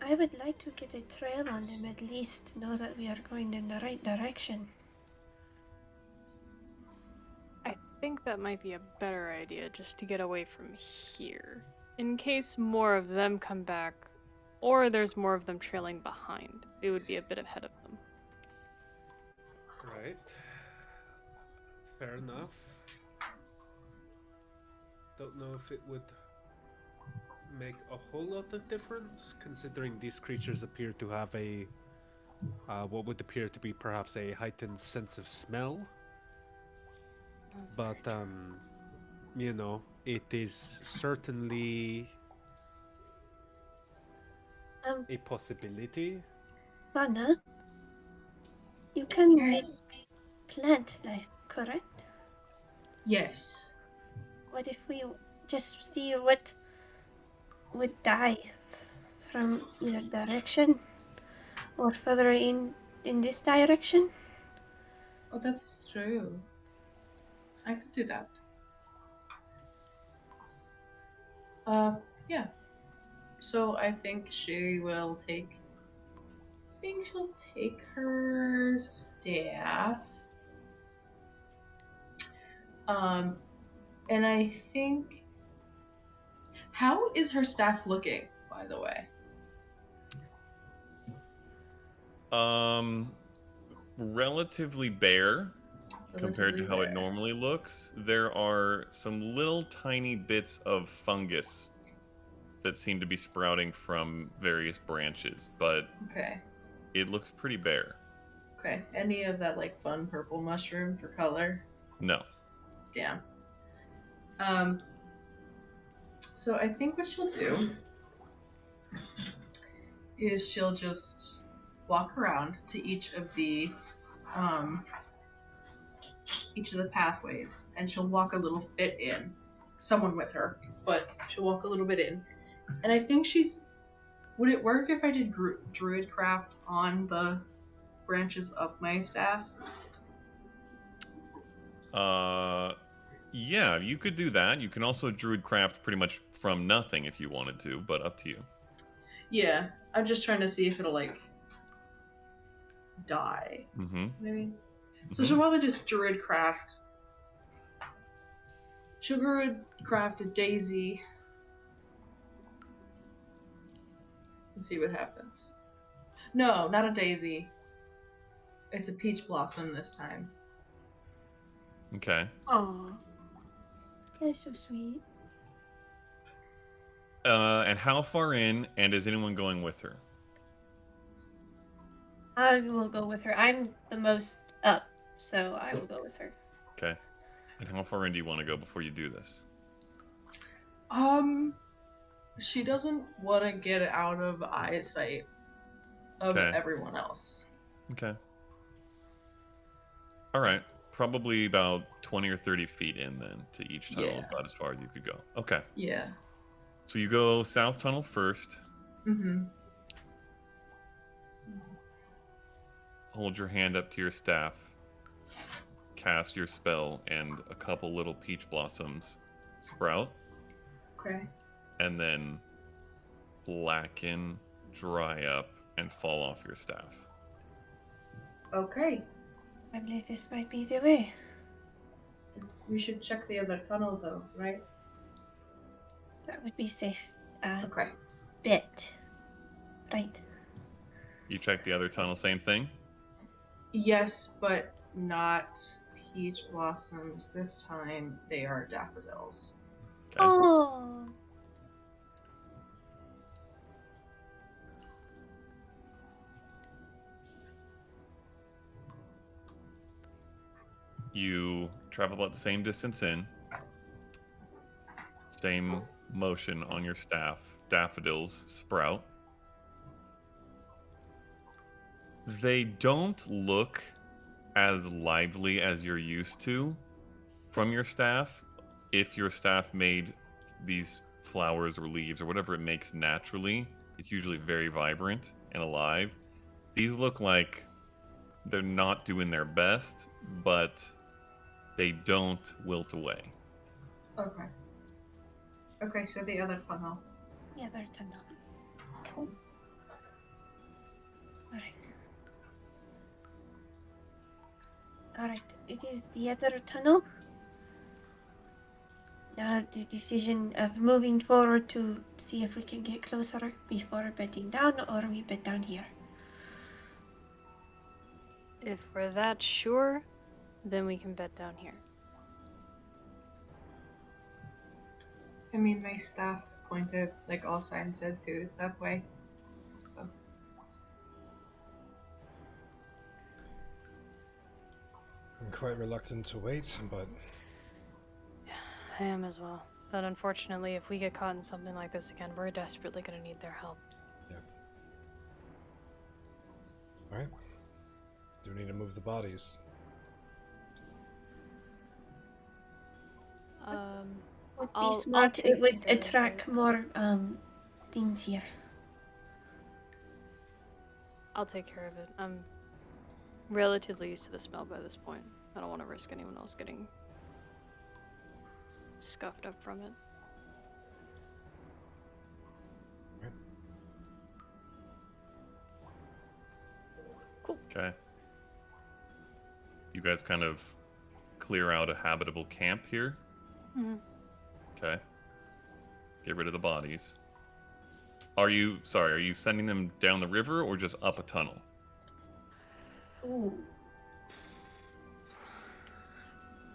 I would like to get a trail on them, at least know that we are going in the right direction. I think that might be a better idea, just to get away from here. In case more of them come back, or there's more of them trailing behind. We would be a bit ahead of them. Right. Fair enough. Don't know if it would make a whole lot of difference, considering these creatures appear to have a what would appear to be perhaps a heightened sense of smell. But you know, it is certainly a possibility. Vana, you can make plant life, correct? Yes. What if we just see what would die from either direction or further in this direction? Oh, that is true. I could do that. Yeah. So I think she'll take her staff. And I think, how is her staff looking, by the way? Relatively bare compared to Relatively how it bare. normally looks. There are some little tiny bits of fungus that seem to be sprouting from various branches, but Okay. it looks pretty bare. Okay. Any of that like fun purple mushroom for color? No. Damn. So I think what she'll do is she'll just walk around to each of the pathways, and she'll walk a little bit in. Someone with her, but she'll walk a little bit in. And I think would it work if I did druid craft on the branches of my staff? Yeah, you could do that. You can also druid craft pretty much from nothing if you wanted to, but up to you. Yeah, I'm just trying to see if it'll like die. Mm-hmm. Is what I mean? So she'll probably just druid craft. She'll druid craft a daisy and see what happens. No, not a daisy. It's a peach blossom this time. Okay. Aww. That's so sweet. And how far in, and is anyone going with her? I will go with her. I'm the most up, so I will go with her. Okay. And how far in do you want to go before you do this? She doesn't want to get out of eyesight of Okay. everyone else. Okay. All right. Probably about 20 or 30 feet in then to each tunnel is about as far as you could go. Okay. Yeah. So you go south tunnel first. Mm-hmm. Hold your hand up to your staff. Cast your spell, and a couple little peach blossoms sprout. Okay. And then blacken, dry up, and fall off your staff. Okay. I believe this might be the way. We should check the other tunnel though, right? That would be safe. Okay. Bit. Right. You check the other tunnel, same thing? Yes, but not peach blossoms. This time they are daffodils. Okay. Oh. You travel about the same distance in. Same motion on your staff. Daffodils sprout. They don't look as lively as you're used to from your staff. If your staff made these flowers or leaves or whatever it makes naturally, it's usually very vibrant and alive. These look like they're not doing their best, but they don't wilt away. Okay. Okay, so the other tunnel. The other tunnel. Alright. Alright, it is the other tunnel. Now the decision of moving forward to see if we can get closer before bedding down, or we bed down here. If we're that sure, then we can bed down here. I mean, my staff pointed, like all signs said to, is that way. So. I'm quite reluctant to wait, but I am as well. But unfortunately, if we get caught in something like this again, we're desperately going to need their help. Yep. Alright. Do we need to move the bodies? Would I'll be smart. take It would care of attract it. more things here. I'll take care of it. I'm relatively used to the smell by this point. I don't want to risk anyone else getting scuffed up from it. Cool. Okay. You guys kind of clear out a habitable camp here. Mm-hmm. Okay. Get rid of the bodies. Are you sending them down the river or just up a tunnel? Ooh.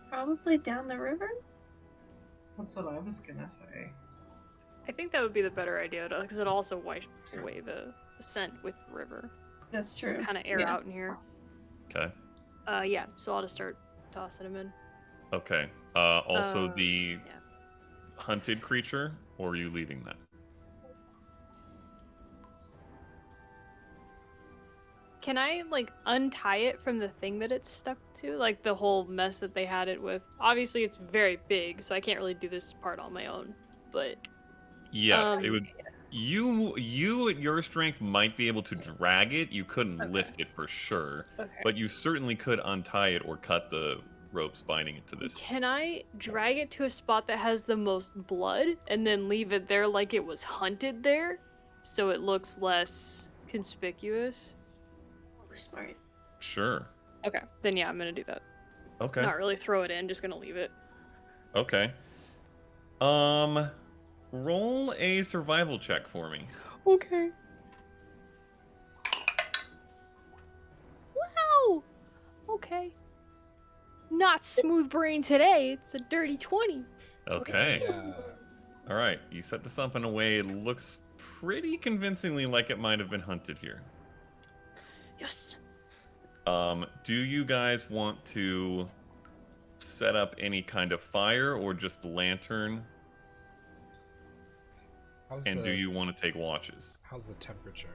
Probably down the river? That's what I was gonna say. I think that would be the better idea, because it'll also wipe away the scent with the river. That's true. Kind of air Yeah. out in here. Okay. Yeah, so I'll just start tossing them in. Okay. Also the Yeah. hunted creature, or are you leaving that? Can I, like, untie it from the thing that it's stuck to? Like, the whole mess that they had it with. Obviously, it's very big, so I can't really do this part on my own. But, Yes, it would. You at your strength might be able to drag it. You couldn't Okay. lift it for sure, okay. but you certainly could untie it or cut the ropes binding it to this. Can I drag it to a spot that has the most blood, and then leave it there like it was hunted there? So it looks less conspicuous? We're smart. Sure. Okay, then yeah, I'm gonna do that. Okay. Not really throw it in, just gonna leave it. Okay. Roll a survival check for me. Okay. Wow! Okay. Not smooth brain today, it's a dirty 20. Okay. Yeah. All right. You set this up in a way it looks pretty convincingly like it might have been hunted here. Yes. Do you guys want to set up any kind of fire or just the lantern? Do you want to take watches? How's the temperature?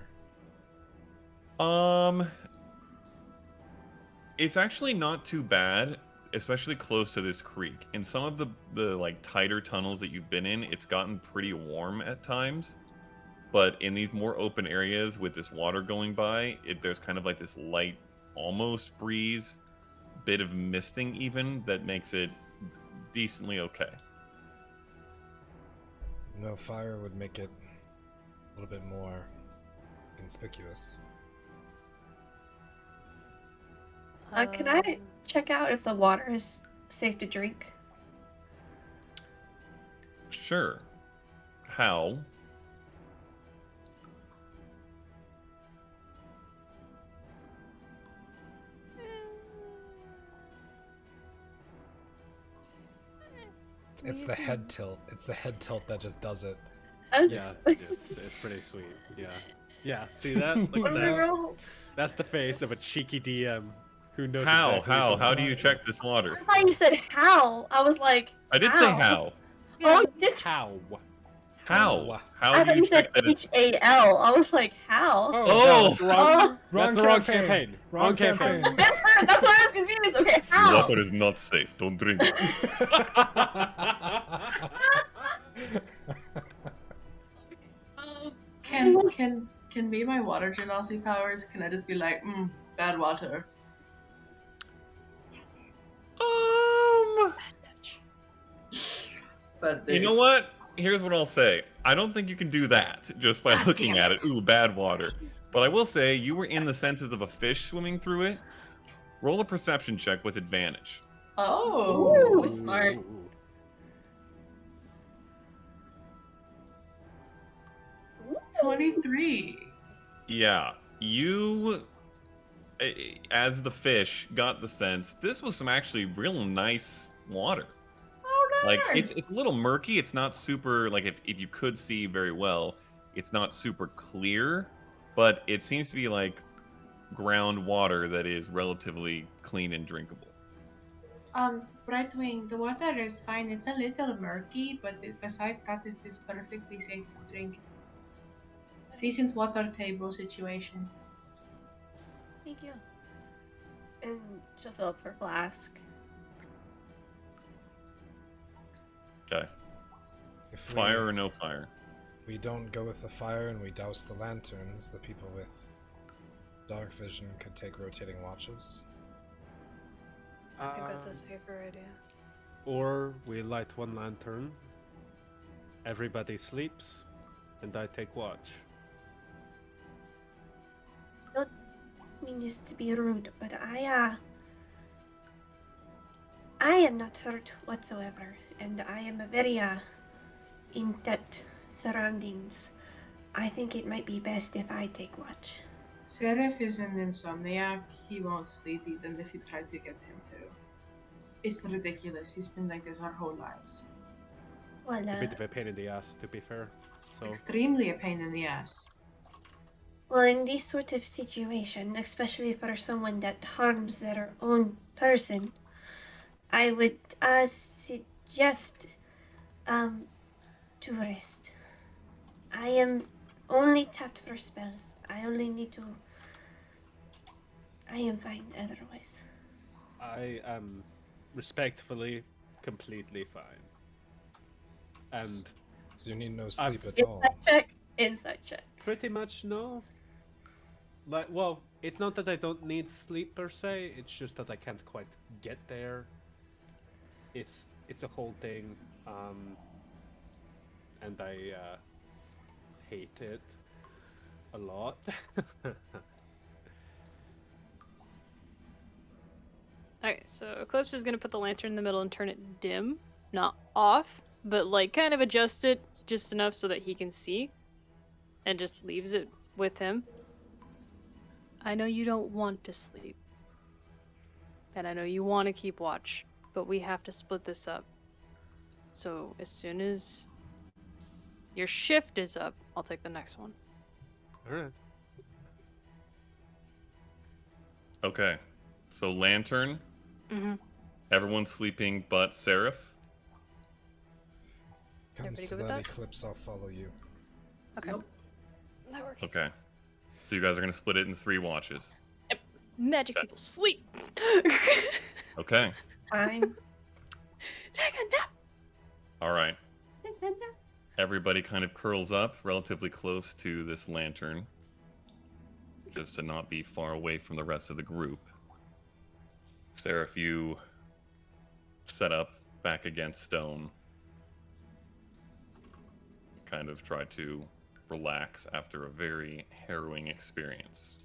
It's actually not too bad, especially close to this creek. In some of the like tighter tunnels that you've been in, it's gotten pretty warm at times. But in these more open areas with this water going by, there's kind of like this light, almost breeze, bit of misting even, that makes it decently okay. No, fire would make it a little bit more conspicuous. Can I check out if the water is safe to drink? Sure. How? It's the head tilt. It's the head tilt that just does it. Yeah, it's pretty sweet. Yeah. Yeah, see that? Look What at do we that. roll? That's the face of a cheeky DM who knows How? exactly How? what How the- do you check this I water? thought you said how. I was like, I did say how. Oh, you did. How? How? How I do thought you you said check that it's... HAL. I was like, how? Oh! That's the wrong, Oh, that's the wrong campaign. Wrong campaign. that's why I was confused. Okay, how? Water is not safe. Don't drink it. Can be my water genasi powers? Can I just be like, bad water? But You know what? Here's what I'll say. I don't think you can do that just by looking at it. Ooh, bad water. But I will say, you were in the senses of a fish swimming through it. Roll a perception check with advantage. Oh. Ooh, smart. Ooh. 23. Yeah, you, as the fish, got the sense this was some actually real nice water. Oh, Like, darn. it's a little murky. It's not super, like, if you could see very well, it's not super clear, but it seems to be like groundwater that is relatively clean and drinkable. Brightwing, the water is fine. It's a little murky, but besides that, it is perfectly safe to drink. Decent water table situation. Thank you. And she'll fill up her flask. Okay. If Fire or no fire? we don't go with the fire and we douse the lanterns, the people with dark vision could take rotating watches. I think that's a safer idea. Or we light one lantern, everybody sleeps, and I take watch. I mean this to be rude, but I am not hurt whatsoever, and I am a very in-depth surroundings. I think it might be best if I take watch. Seraph is an insomniac. He won't sleep even if you try to get him to. It's ridiculous. He's been like this our whole lives. Well, A bit of a pain in the ass, to be fair. It's So extremely a pain in the ass. well, in this sort of situation, especially for someone that harms their own person, I would suggest to rest. I am only tapped for spells. I only need to. I am fine otherwise. I am respectfully completely fine. And So you need no sleep at all. Insight check. Insight check. pretty much no. Like, well, it's not that I don't need sleep per se, it's just that I can't quite get there. It's a whole thing, and I hate it a lot. Okay, so Eclipse is gonna put the lantern in the middle and turn it dim, not off, but like kind of adjust it just enough so that he can see, and just leaves it with him. I know you don't want to sleep, and I know you want to keep watch, but we have to split this up. So as soon as your shift is up, I'll take the next one. Alright. Okay. So lantern. Mm-hmm. Everyone's sleeping but Seraph. Everybody Comes to good with that that? eclipse, I'll follow you. Okay. Nope. That works. Okay. So you guys are going to split it in 3 watches. Magic Okay. people sleep. Okay. Fine. Take a nap. All right. Everybody kind of curls up relatively close to this lantern, just to not be far away from the rest of the group. Seraph, you set up back against stone. Kind of try to relax after a very harrowing experience.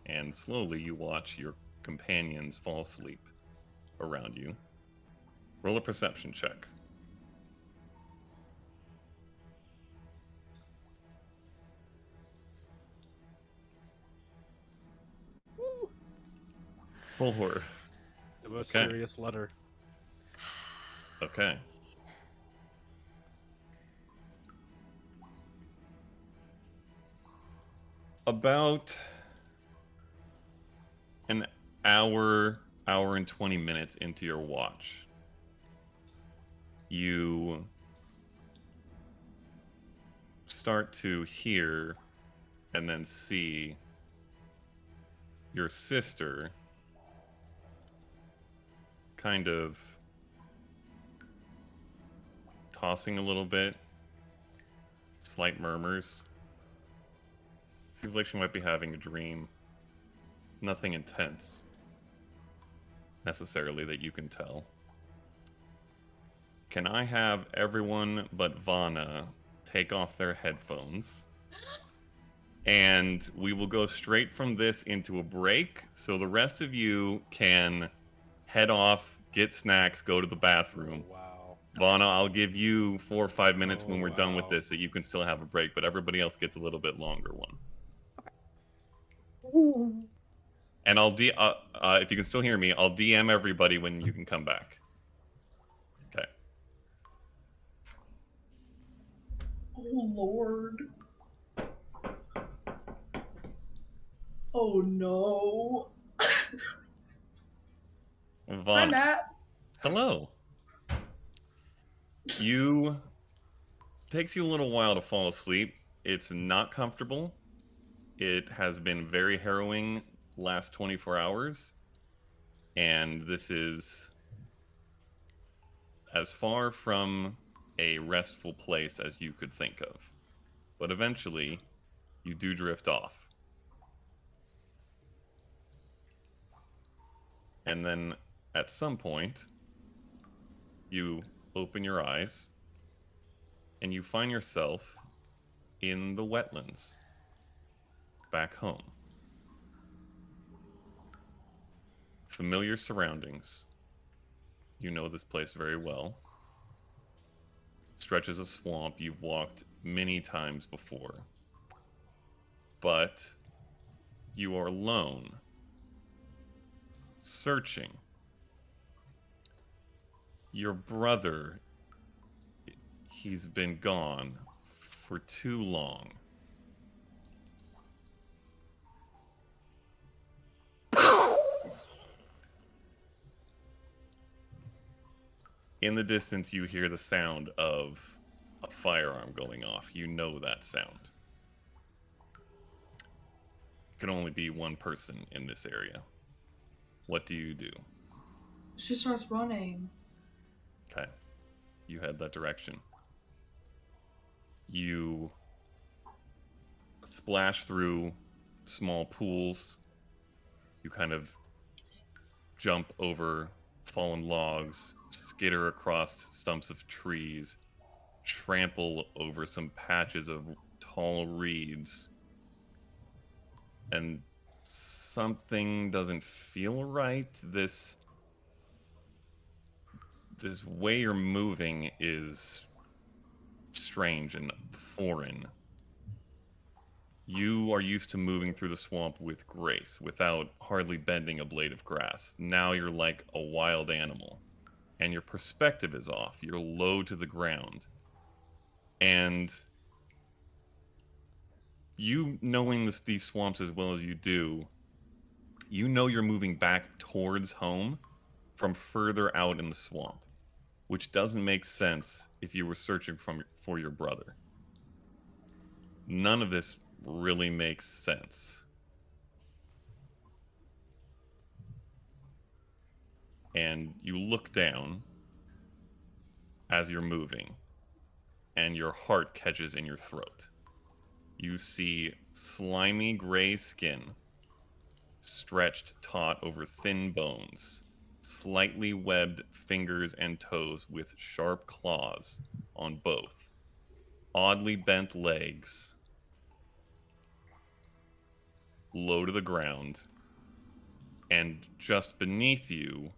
And slowly you watch your companions fall asleep around you. Roll a perception check. Full horror. The most Okay. serious letter. Okay. About an hour and 20 minutes into your watch, you start to hear and then see your sister kind of tossing a little bit, slight murmurs. Seems like she might be having a dream. Nothing intense, necessarily, that you can tell. Can I have everyone but Vana take off their headphones? And we will go straight from this into a break, so the rest of you can head off, get snacks, go to the bathroom. Wow. Vana, I'll give you 4 or 5 minutes when Oh, we're done with wow. this, so you can still have a break, but everybody else gets a little bit longer one. Ooh. And I'll if you can still hear me, I'll DM everybody when you can come back. Okay. Oh Lord. Oh no. Hi Vana. Matt. Hello. Takes you a little while to fall asleep. It's not comfortable. It has been very harrowing last 24 hours. And this is as far from a restful place as you could think of. But eventually, you do drift off. And then at some point, you open your eyes and you find yourself in the wetlands back home. Familiar surroundings. You know this place very well. Stretches of swamp you've walked many times before. But you are alone, searching. Your brother, he's been gone for too long. In the distance, you hear the sound of a firearm going off. You know that sound. Can only be one person in this area. What do you do? She starts running. Okay. You head that direction. You splash through small pools. You kind of jump over fallen logs, skitter across stumps of trees, trample over some patches of tall reeds, and something doesn't feel right. This way you're moving is strange and foreign. You are used to moving through the swamp with grace, without hardly bending a blade of grass. Now you're like a wild animal, and your perspective is off. You're low to the ground. And you, knowing these swamps as well as you do, you know you're moving back towards home from further out in the swamp, which doesn't make sense if you were searching for your brother. None of this really makes sense. And you look down as you're moving, and your heart catches in your throat. You see slimy gray skin, stretched taut over thin bones, slightly webbed fingers and toes with sharp claws on both, oddly bent legs, low to the ground, and just beneath you,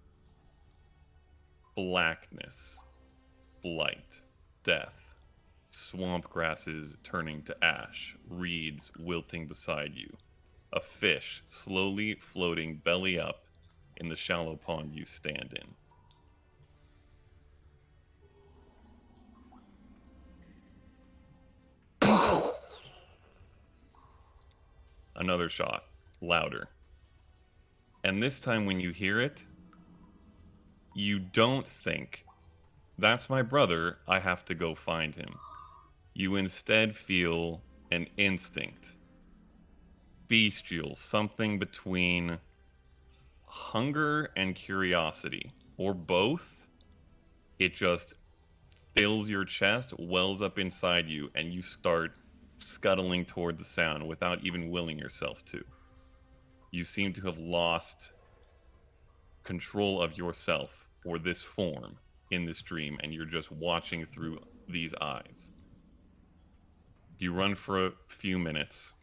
blackness, blight, death, swamp grasses turning to ash, reeds wilting beside you, a fish slowly floating belly up in the shallow pond you stand in. Another shot, louder. And this time when you hear it, you don't think, that's my brother, I have to go find him. You instead feel an instinct, bestial, something between hunger and curiosity, or both. It just fills your chest, wells up inside you, and you start scuttling toward the sound without even willing yourself to. You seem to have lost control of yourself or this form in this dream, and you're just watching through these eyes. You run for a few minutes.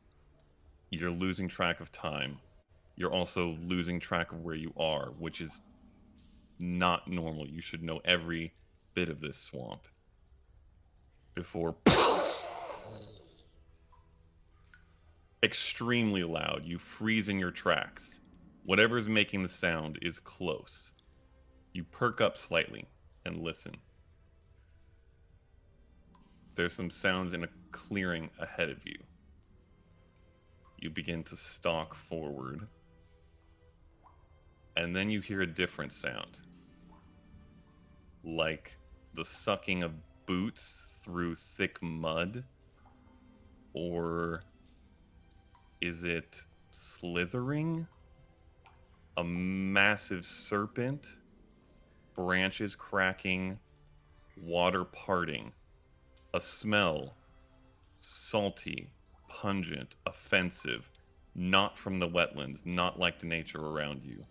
You're losing track of time. You're also losing track of where you are, which is not normal. You should know every bit of this swamp before extremely loud. You freeze in your tracks. Whatever is making the sound is close. You perk up slightly and listen. There's some sounds in a clearing ahead of you. You begin to stalk forward. And then you hear a different sound. Like the sucking of boots through thick mud? Or is it slithering? A massive serpent? Branches cracking? water parting, a smell, salty, pungent, offensive, not from the wetlands, not like the nature around you.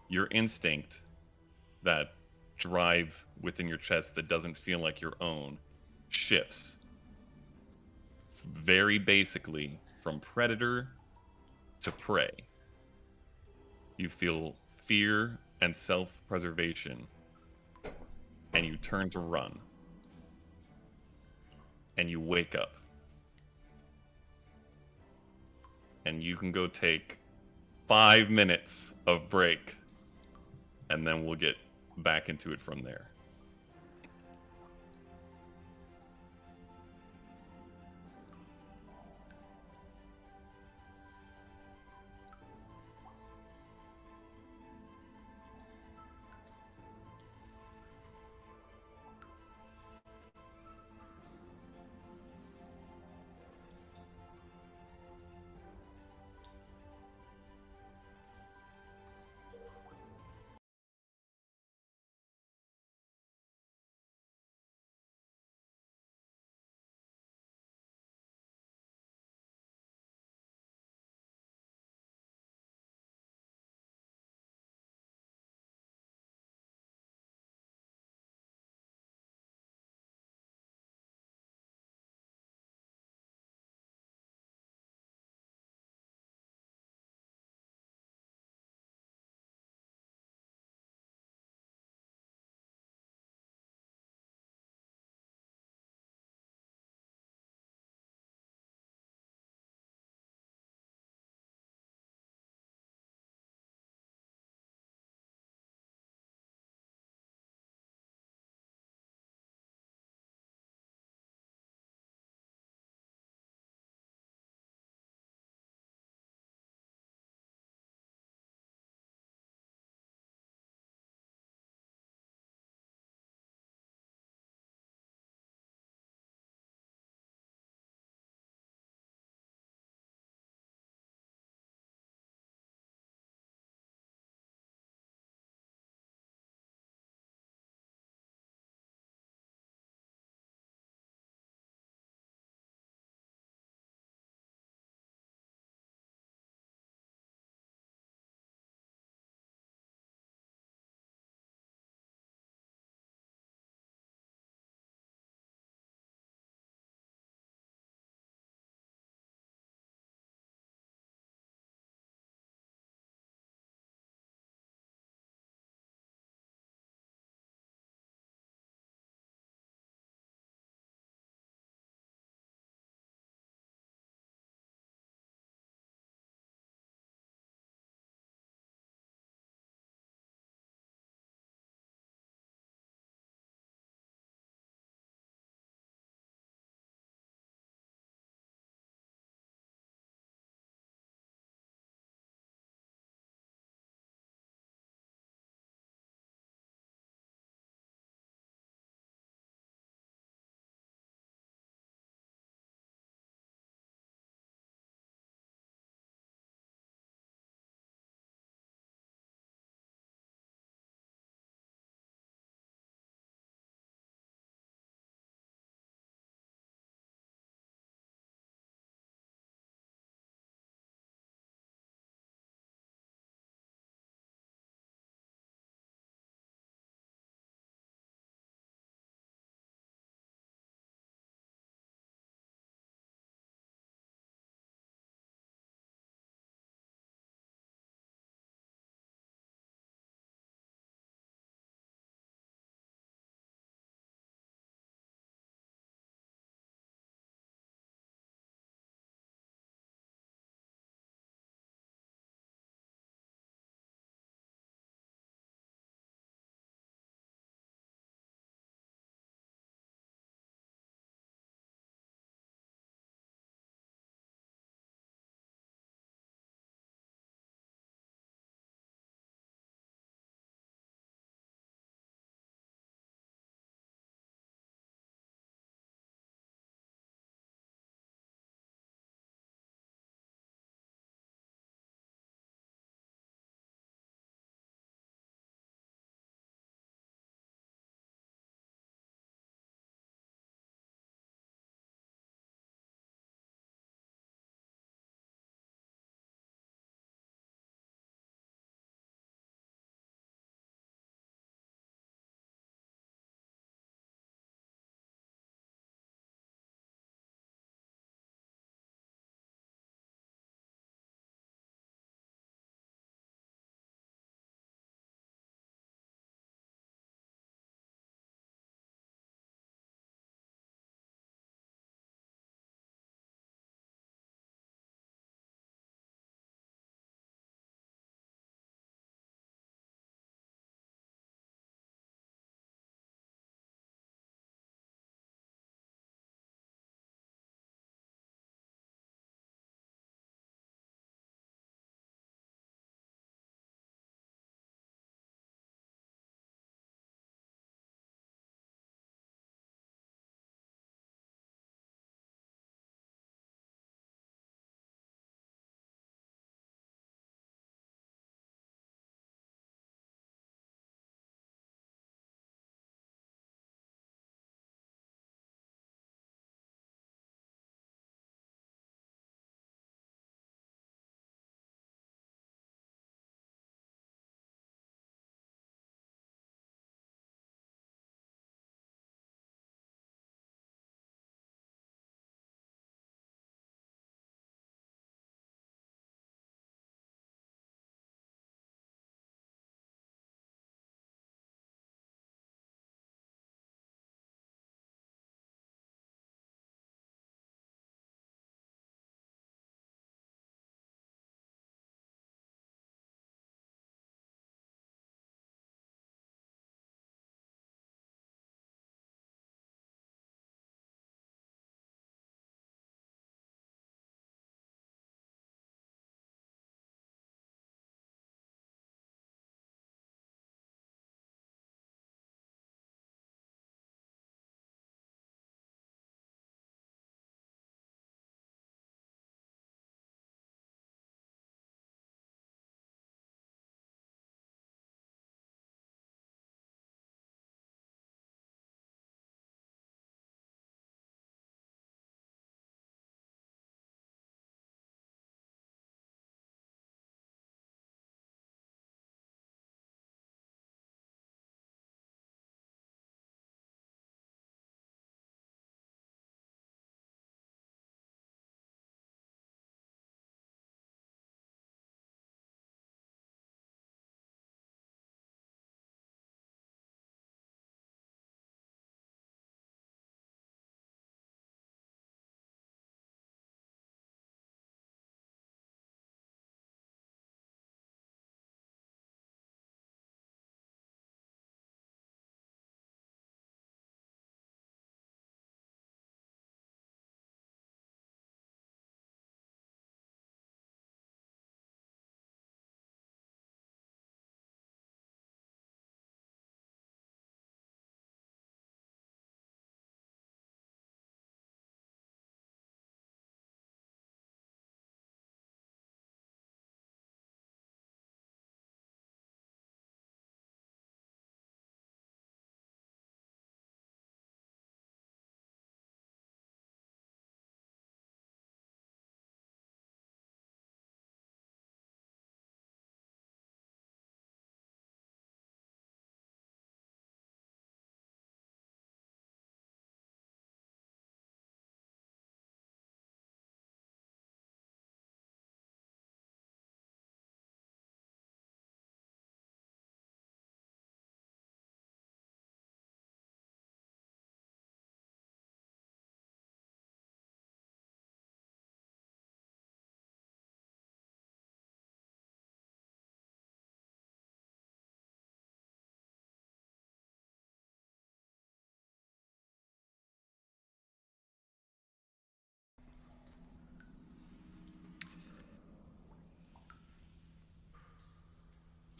Your instinct, that drive within your chest that doesn't feel like your own, shifts very basically from predator to prey. You feel fear and self-preservation, and you turn to run. And you wake up. And you can go take 5 minutes of break, and then we'll get back into it from there.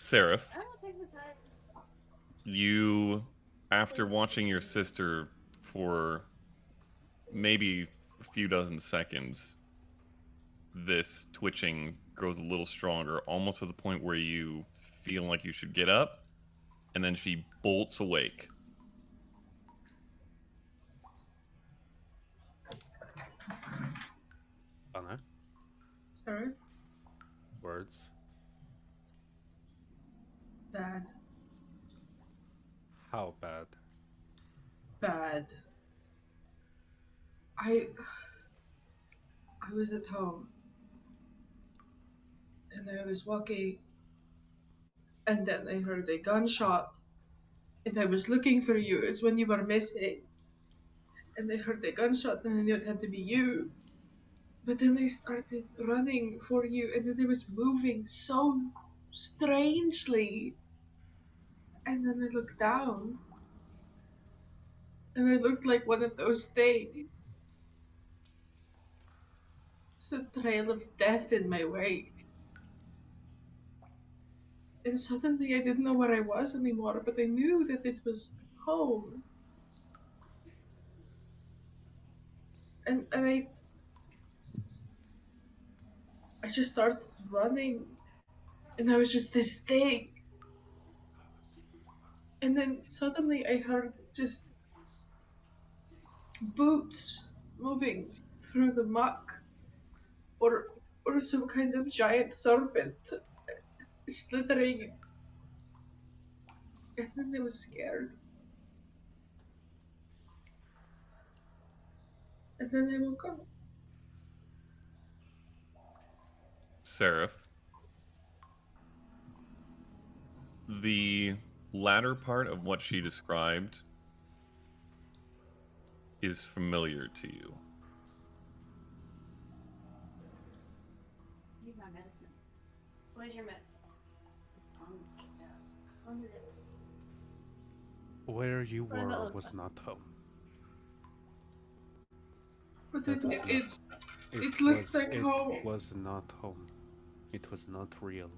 Seraph, I will take the time. you, after watching your sister for maybe a few dozen seconds, this twitching grows a little stronger, almost to the point where you feel like you should get up, and then she bolts awake. Anna, Sorry? words. Bad. How bad? Bad. I was at home and I was walking and then I heard a gunshot and I was looking for you. It's when you were missing. And I heard a gunshot and I knew it had to be you. But then I started running for you and then it was moving so strangely. And then I looked down and I looked like one of those things. There's a trail of death in my wake. And suddenly I didn't know where I was anymore, but I knew that it was home. And I just started running and I was just this thing. And then suddenly I heard just boots moving through the muck or some kind of giant serpent slithering. And then I was scared. And then I woke up. Seraph, the latter part of what she described is familiar to you. Need my medicine. What is your medicine? Where you What about were the- was not home. But That was not. it looked like it home. was not home. It was not real.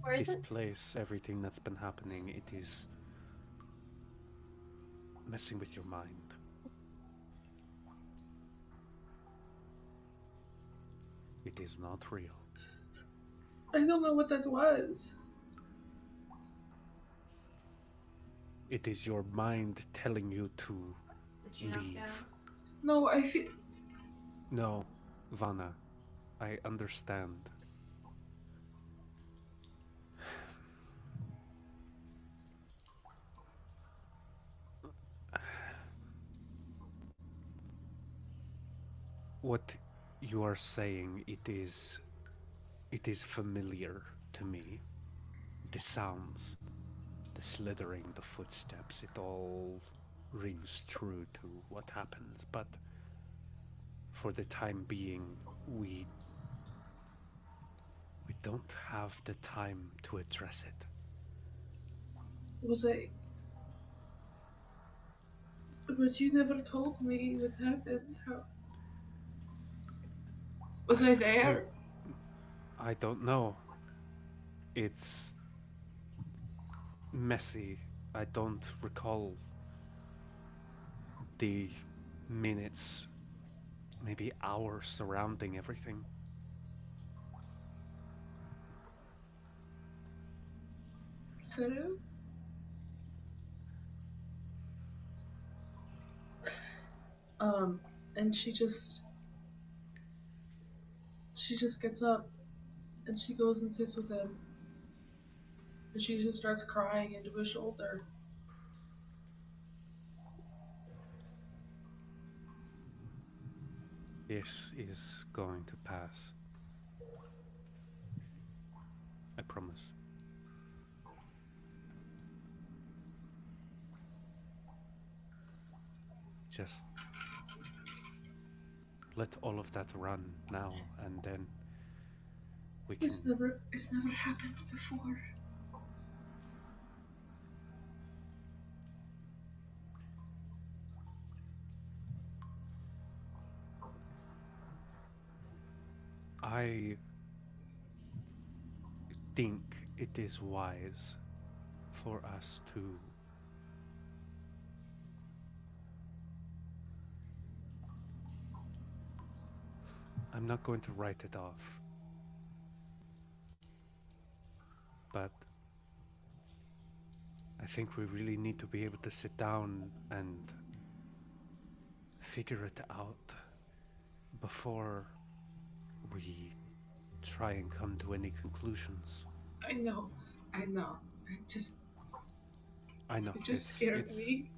Where is This it? place, everything that's been happening, it is messing with your mind. It is not real. I don't know what that was. It is your mind telling you to Did you knock leave. down? No, I feel. No, Vanna, I understand. What you are saying, it is familiar to me. The sounds, the slithering, the footsteps, it all rings true to what happens, but for the time being, we don't have the time to address it. Was I. But you never told me what happened. How. Was I there? I don't know. It's messy. I don't recall the minutes, maybe hours surrounding everything. Saru? And she just gets up and she goes and sits with him. And she just starts crying into his shoulder. This is going to pass. I promise. Just let all of that run now, and then we can... It's never happened before. I think it is wise for us to I'm not going to write it off, but I think we really need to be able to sit down and figure it out before we try and come to any conclusions. I know. I know It just scared me.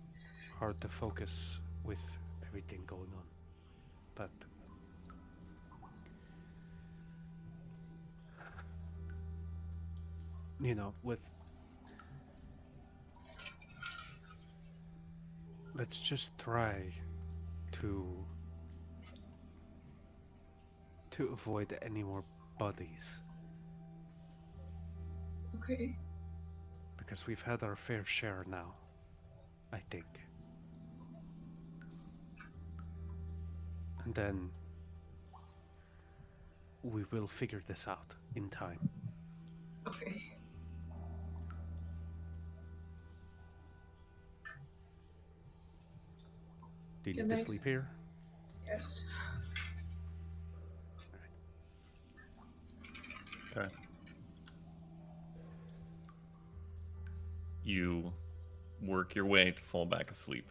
hard to focus with everything going on, but you know, let's just try to avoid any more bodies. Okay. Because we've had our fair share now, I think. And then we will figure this out in time. Okay. Do you Good need to night. sleep here? Yes. Okay. You work your way to fall back asleep.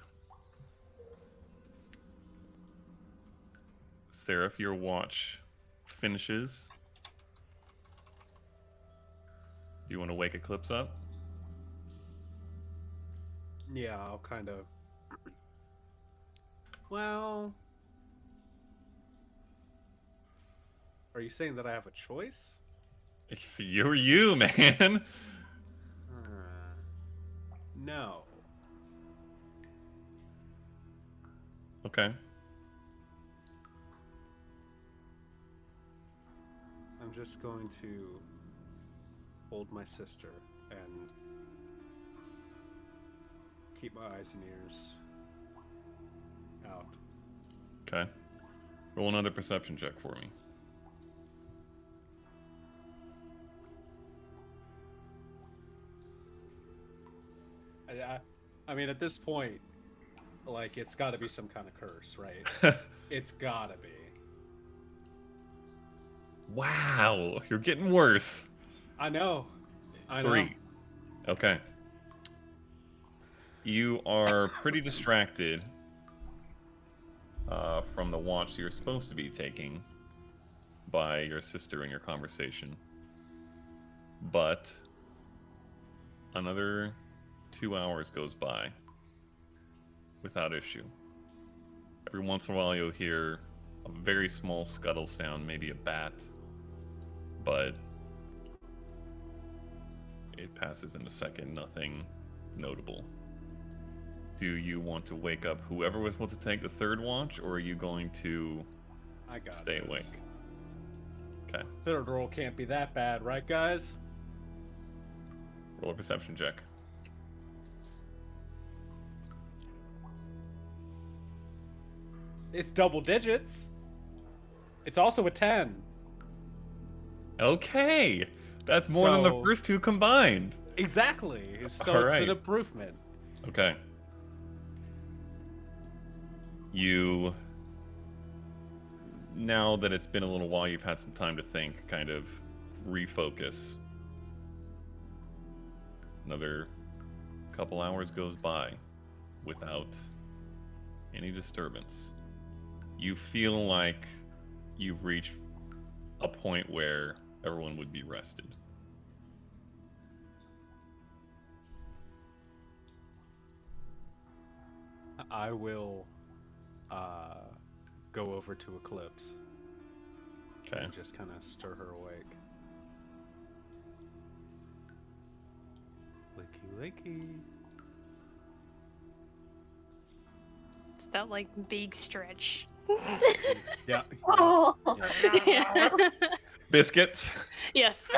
Seraph, your watch finishes. Do you want to wake Eclipse up? Yeah, I'll kind of... Well... Are you saying that I have a choice? You're you, man. No. Okay. I'm just going to hold my sister and keep my eyes and ears out. Okay. Roll another perception check for me. I mean, at this point, like, it's got to be some kind of curse, right? It's got to be. Wow, you're getting worse. I know. 3. Okay. You are pretty distracted from the watch you're supposed to be taking by your sister in your conversation. But another 2 hours goes by without issue. Every once in a while you'll hear a very small scuttle sound, maybe a bat, but it passes in a second, nothing notable. Do you want to wake up whoever was supposed to take the third watch, or are you going to stay awake? Okay. Third roll can't be that bad, right, guys? Roll a perception check. It's double digits. It's also a 10. Okay. That's more than the first two combined. Exactly. So All it's right. an improvement. Okay. You, now that it's been a little while, you've had some time to think, kind of refocus. Another couple hours goes by without any disturbance. You feel like you've reached a point where everyone would be rested. I will go over to Eclipse. Okay. And just kind of stir her awake. Wakey, wakey. It's that like big stretch. Yeah. Oh. Yeah. Biscuits. Yes.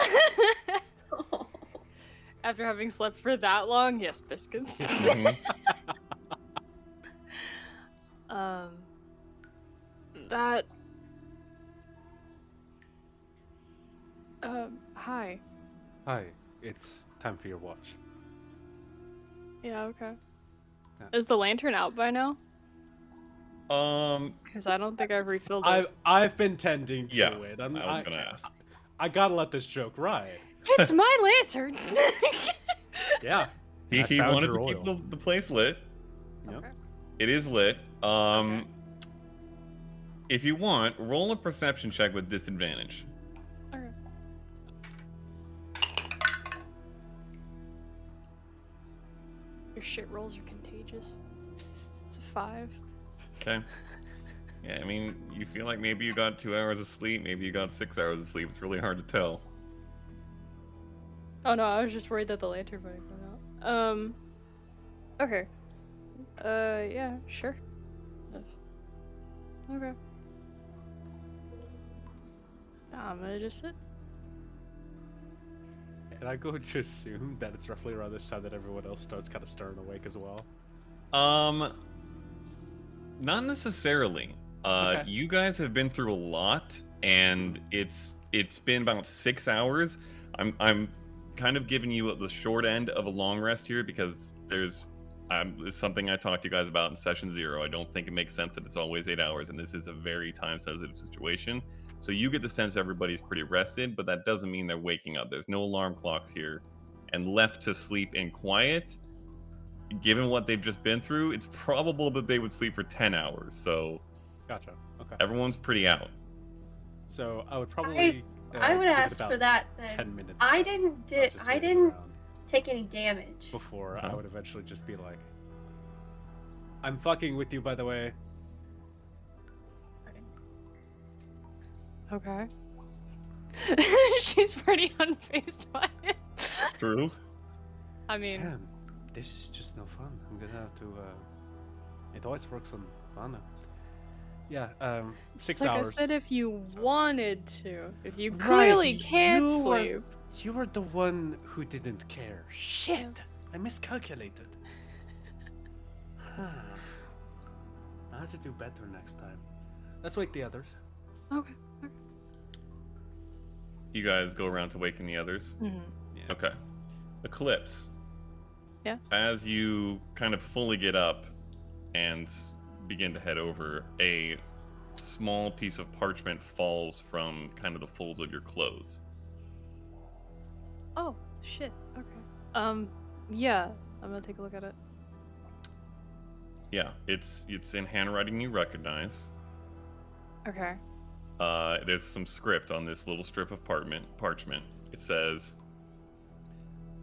After having slept for that long, yes, biscuits. Mhm. That. Hi. Hi. it's time for your watch. Yeah, okay. Yeah. Is the lantern out by now? Um, Because I don't think I've refilled it. I've been tending to yeah, it. I was gonna ask. I gotta let this joke ride. It's my lantern! Yeah. He I found wanted your to keep oil. the place lit. Yep. Okay. It is lit. Okay. If you want, roll a perception check with disadvantage. Okay. Your shit rolls are contagious. It's a 5. Okay. Yeah, I mean, you feel like maybe you got 2 hours of sleep, maybe you got 6 hours of sleep. It's really hard to tell. Oh no, I was just worried that the lantern might have gone out. Okay. Yeah, sure. Okay. I'm gonna just sit. And I'm going to assume that it's roughly around this time that everyone else starts kind of stirring awake as well. Not necessarily. Okay. You guys have been through a lot, and it's been about 6 hours. I'm kind of giving you the short end of a long rest here because there's something I talked to you guys about in session 0. I don't think it makes sense that it's always 8 hours, and this is a very time-sensitive situation. So you get the sense everybody's pretty rested, but that doesn't mean they're waking up. There's no alarm clocks here, and left to sleep in quiet. Given what they've just been through, it's probable that they would sleep for 10 hours. So Gotcha. Okay. everyone's pretty out. So I would probably. I would give it ask about for that then. 10 minutes. I then, didn't just I waiting didn't around take any damage. before Okay. I would eventually just be like, "I'm fucking with you, by the way." Okay. She's pretty unfazed by it. True. I mean, Damn, this is just no fun. I'm gonna have to. It always works on Lana. Yeah. 6 like hours. I said, if you So- wanted to, if you Right, clearly can't you were- sleep. You were the one who didn't care. Shit! I miscalculated. I have to do better next time. Let's wake the others. Okay. You guys go around to waken the others. Mhm. Yeah. Okay. Eclipse. Yeah. As you kind of fully get up and begin to head over, a small piece of parchment falls from kind of the folds of your clothes. Oh, shit. Okay. Yeah. I'm gonna take a look at it. Yeah, it's in handwriting you recognize. Okay. There's some script on this little strip of parchment. It says,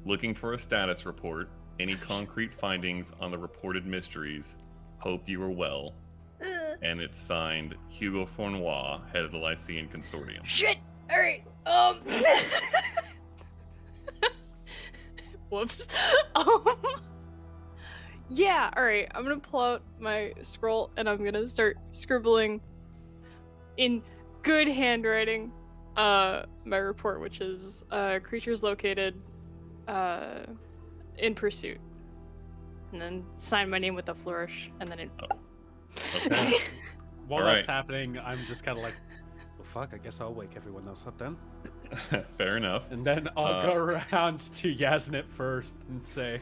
"Looking for a status report. Any concrete findings on the reported mysteries. Hope you are well." And it's signed Hugo Fournois, head of the Lycean Consortium. Shit! Alright, Whoops. Yeah, alright. I'm gonna pull out my scroll and I'm gonna start scribbling in good handwriting my report, which is creatures located in pursuit. And then sign my name with a flourish, and then Okay. While All that's right. happening, I'm just kind of like, well, fuck, I guess I'll wake everyone else up then. Fair enough. And then I'll go around to Yasnit first and say,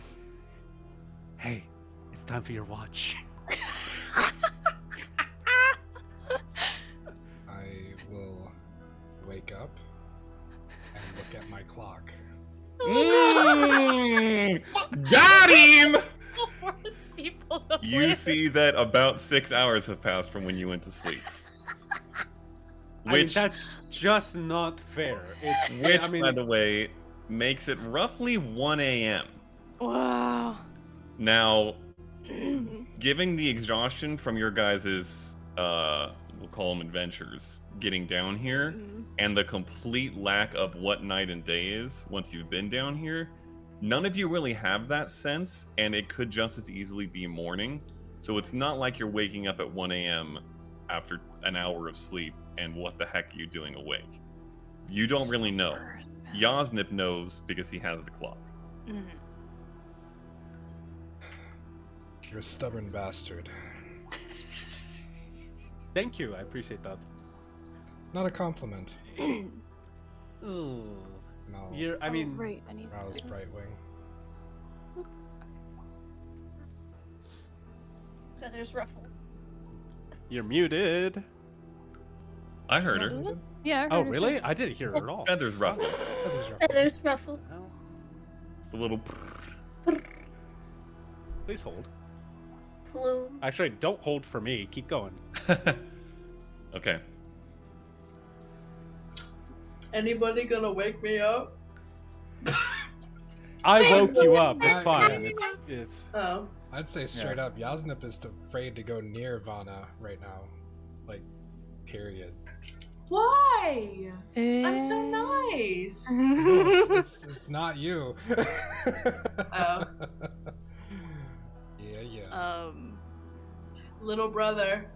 hey, it's time for your watch. I will wake up and look at my clock. Got him! Force people to You play. see that about 6 hours have passed from when you went to sleep. I mean, Which, that's just not fair. It's, which I mean, by the way, makes it roughly 1 a.m. Wow. Now, given the exhaustion from your guys' we'll call them adventures, getting down here, and the complete lack of what night and day is once you've been down here, none of you really have that sense, and it could just as easily be morning. So it's not like you're waking up at 1 a.m. after an hour of sleep, and what the heck are you doing awake? You don't really know. Yasnip knows because he has the clock. You're a stubborn bastard. thank you, I appreciate that. Not a compliment. Ooh. And I'll I mean, right. I need. rouse Brightwing. Feathers ruffle. you're muted. I heard her. What? Yeah. I heard Oh, her really? too. I didn't hear her at all. Feathers ruffle. Feathers ruffle. Feathers ruffle. Well, The little. please hold. Plume. Actually, don't hold for me. Keep going. Okay. Anybody gonna wake me up? I woke you up. It's Yeah. fine. It's. Oh. I'd say straight up, Yasnip is afraid to go near Vana right now. Like, period. Why? I'm so nice. No, it's not you. Oh. Yeah. Little brother,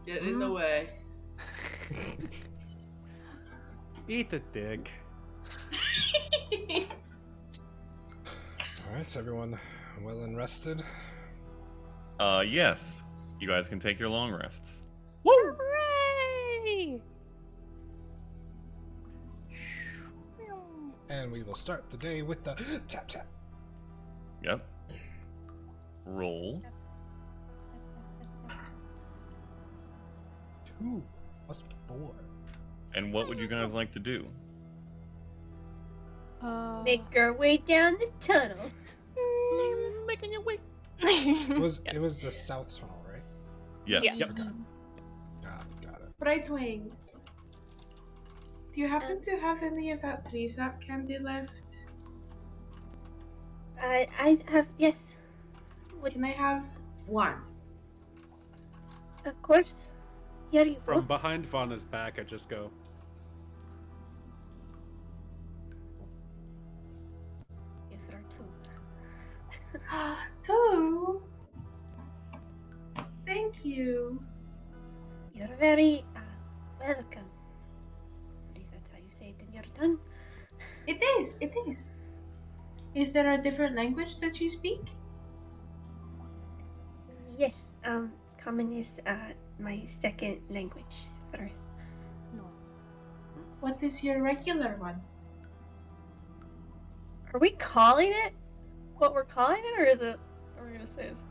get in the way. Eat the dick. Alright, so everyone well and rested? Yes. You guys can take your long rests. Hooray! And we will start the day with the tap tap. Yep. Roll. 2 plus 4. And what would you guys like to do? Make our way down the tunnel. Making your way. It was the south tunnel, right? Yes. Yes. Got it. Brightwing, do you happen to have any of that tree sap candy left? I have, yes. Can I have one? Of course. Here you go. From behind Vana's back, I just go. If there are 2. 2? Thank you. You're very welcome. At least that's how you say it in your tongue. It is. Is there a different language that you speak? Yes, common is my second language. What is your regular one? Are we calling it what we're calling it, or is it? Are we gonna say this?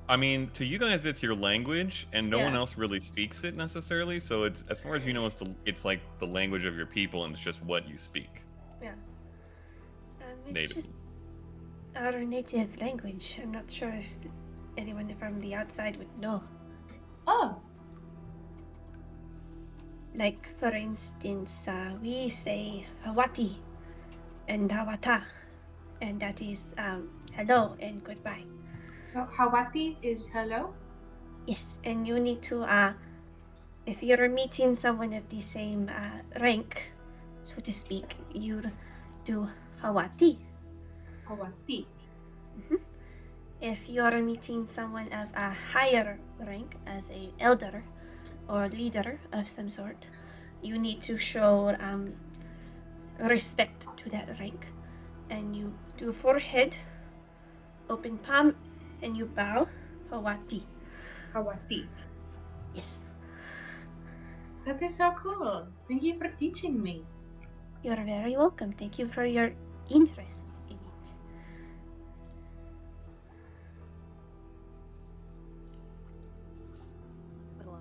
I mean, to you guys, it's your language, and no one Yeah. else really speaks it necessarily. So it's, as far as you know, it's like the language of your people, and it's just what you speak. Yeah. It's Native. just our native language. I'm not sure if anyone from the outside would know. Oh, Like, for instance, we say Hawati and Hawata, and that is hello and goodbye. so Hawati is hello? Yes, and you need to, if you're meeting someone of the same rank, so to speak, you do Hawati. Hawati. If you're meeting someone of a higher rank, as a elder or leader of some sort, you need to show respect to that rank, and you do forehead, open palm, and you bow. Hawati. Hawati. Yes. That is so cool. Thank you for teaching me. You're very welcome. Thank you for your interest in it.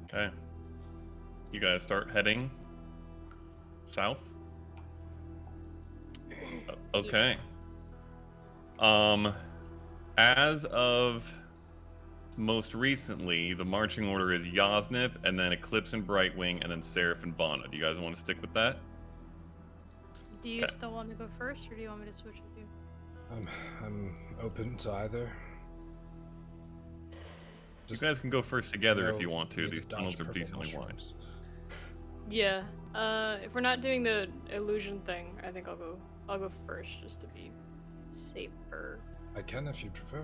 Okay. You guys start heading south. Okay. As of most recently, the marching order is Yasnip, and then Eclipse and Brightwing, and then Seraph and Vana. Do you guys want to stick with that? Do you Okay. still want to go first, or do you want me to switch with you? I'm open to either. You guys can go first together if know you want to. we These dodge tunnels are purple decently wide. mushrooms. Yeah. If we're not doing the illusion thing, I think I'll go first just to be safer. I can if you prefer.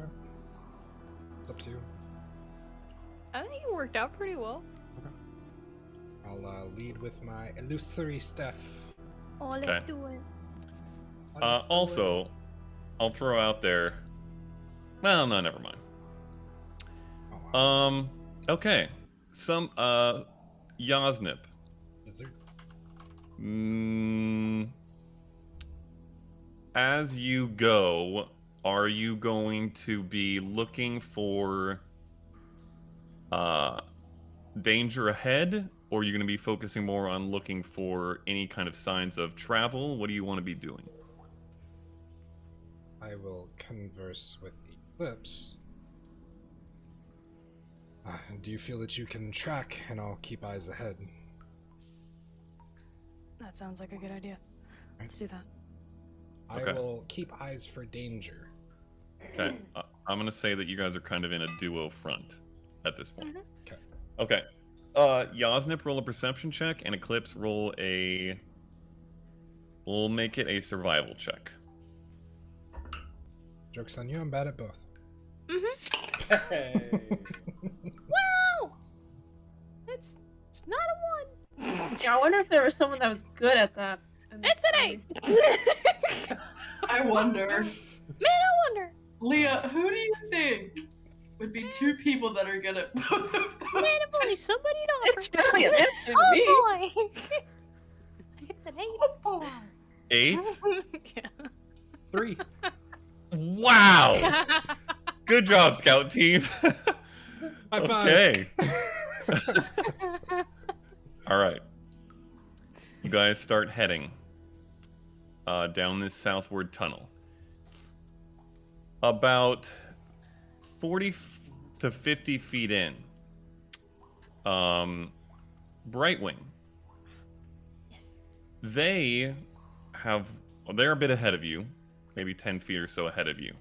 It's up to you. I think it worked out pretty well. I'll lead with my illusory staff. Oh, let's Okay. do it. Let's do it. Also, I'll throw out there. Well, no, never mind. Oh, wow. Okay. Some Yasnip. Is there- as you go, are you going to be looking for danger ahead, or are you going to be focusing more on looking for any kind of signs of travel? What do you want to be doing? I will converse with the Eclipse. Do you feel that you can track, and I'll keep eyes ahead? That sounds like a good idea. Let's do that. I will keep eyes for danger. Okay. I'm going to say that you guys are kind of in a duo front at this point. Okay. Okay. Yasnip, roll a perception check, and Eclipse roll a... We'll make it a survival check. Joke's on you, I'm bad at both. Hey. Wow! It's not a 1. Yeah, I wonder if there was someone that was good at that. It's an 8! I wonder. Man, I wonder. Leah, who do you think would be 2 people that are good at both of those? Man, if only somebody knows. It's really an instant me. Oh boy! It's an 8. Oh boy. 8? Yeah. 3. Wow! Good job, Scout Team. High five. Okay. All right. You guys start heading down this southward tunnel. About 40 to 50 feet in, Brightwing. Yes. They're a bit ahead of you, maybe 10 feet or so ahead of you.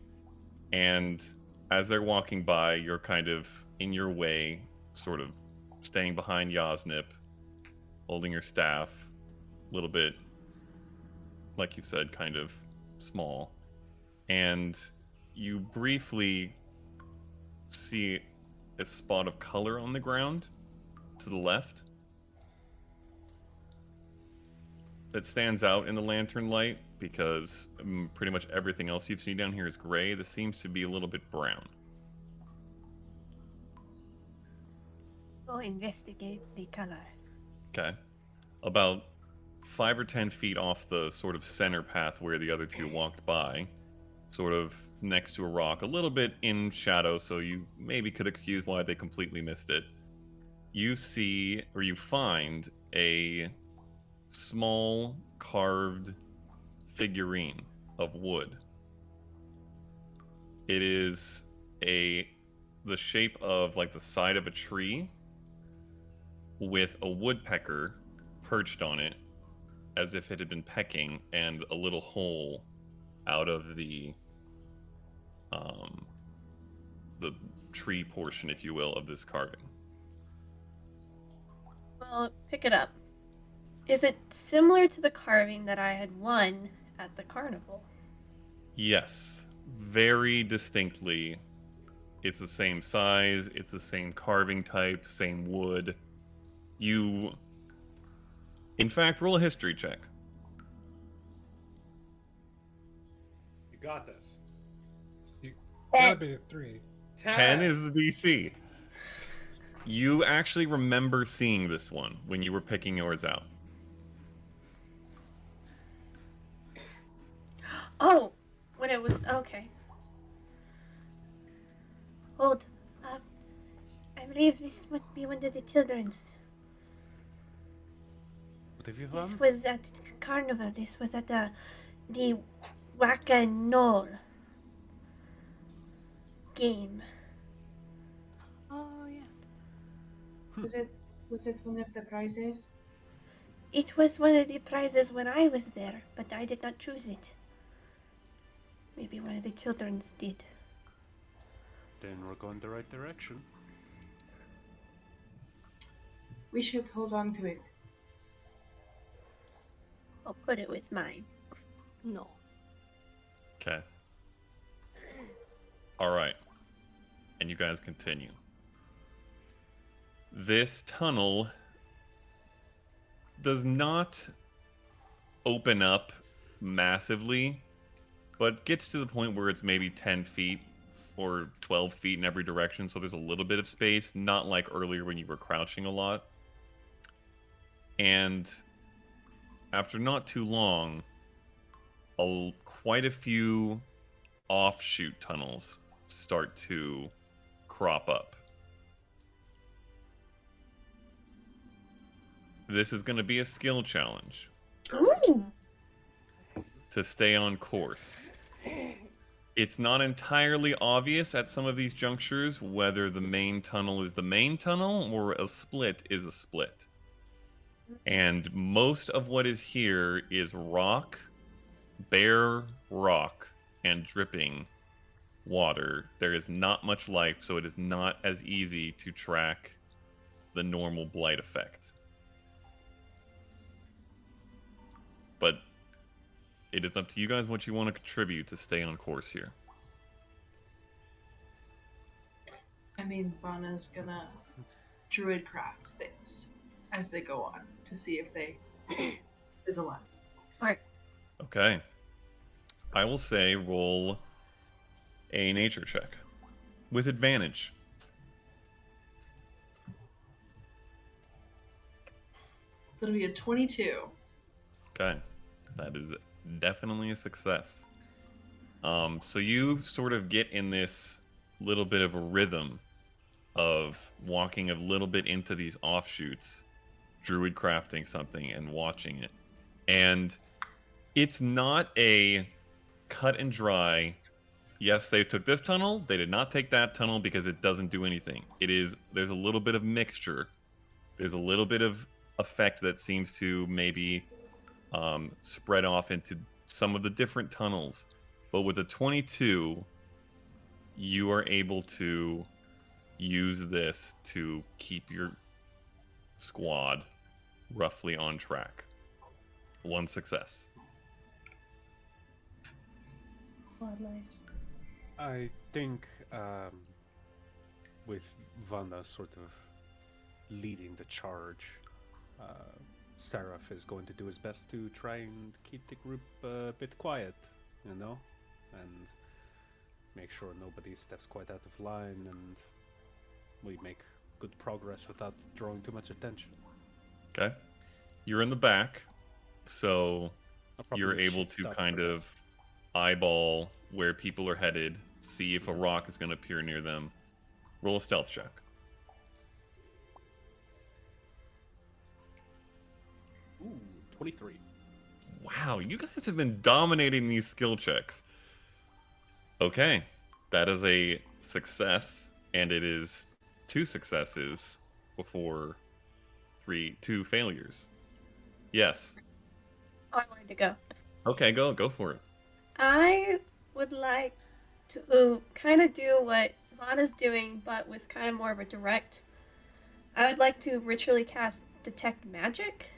And as they're walking by, you're kind of in your way, sort of staying behind Yasnip, holding your staff, a little bit, like you said, kind of small. And you briefly see a spot of color on the ground to the left that stands out in the lantern light, because pretty much everything else you've seen down here is gray. This seems to be a little bit brown. Go investigate the color. Okay. About 5 or 10 feet off the sort of center path where the other 2 walked by, sort of next to a rock, a little bit in shadow, so you maybe could excuse why they completely missed it. You see, or you find, a small carved figurine of wood. It is the shape of like the side of a tree with a woodpecker perched on it as if it had been pecking, and a little hole out of the tree portion, if you will, of this carving. Well, pick it up. Is it similar to the carving that I had won at the carnival? Yes, very distinctly. It's the same size, it's the same carving type, same wood. In fact, roll a history check. You got this. Gotta be a 3. 10 is the DC. You actually remember seeing this one when you were picking yours out. Oh, when it was okay. Hold. I believe this would be one of the children's. What have you This found? was at the carnival. This was at the Whack-a-Knoll game. Oh yeah. Was it one of the prizes? It was one of the prizes when I was there, but I did not choose it. Maybe one of the children's did. Then we're going the right direction. We should hold on to it. I'll put it with mine. No. Okay. All right. And you guys continue. This tunnel does not open up massively, but gets to the point where it's maybe 10 feet or 12 feet in every direction, so there's a little bit of space, not like earlier when you were crouching a lot. And after not too long, quite a few offshoot tunnels start to crop up. This is going to be a skill challenge Ooh. to stay on course. It's not entirely obvious at some of these junctures whether the main tunnel is the main tunnel or a split is a split. And most of what is here is rock, bare rock, and dripping water. There is not much life, so it is not as easy to track the normal blight effect. But it is up to you guys what you want to contribute to stay on course here. I mean, Vanna's gonna druidcraft things as they go on to see if they is alive. Smart. Okay. I will say roll a nature check with advantage. That'll be a 22. Okay. That is definitely a success. So you sort of get in this little bit of a rhythm of walking a little bit into these offshoots, druid crafting something and watching it. And it's not a cut and dry, yes, they took this tunnel, they did not take that tunnel because it doesn't do anything. There's a little bit of mixture. There's a little bit of effect that seems to maybe spread off into some of the different tunnels. But with a 22, you are able to use this to keep your squad roughly on track. One success. I think with Vanna sort of leading the charge, Seraph is going to do his best to try and keep the group a bit quiet, you know, and make sure nobody steps quite out of line and we make good progress without drawing too much attention. Okay. You're in the back, so I'll you're probably able shift to up kind for of this. eyeball where people are headed, see if a rock is going to appear near them. Roll a stealth check. Ooh, 23. Wow, you guys have been dominating these skill checks. Okay, that is a success, and it is 2 successes before 2 failures. Yes. Oh, I wanted to go. Okay, go for it. I would like to kind of do what Vanna's doing, but with kind of more of a direct. I would like to ritually cast Detect Magic.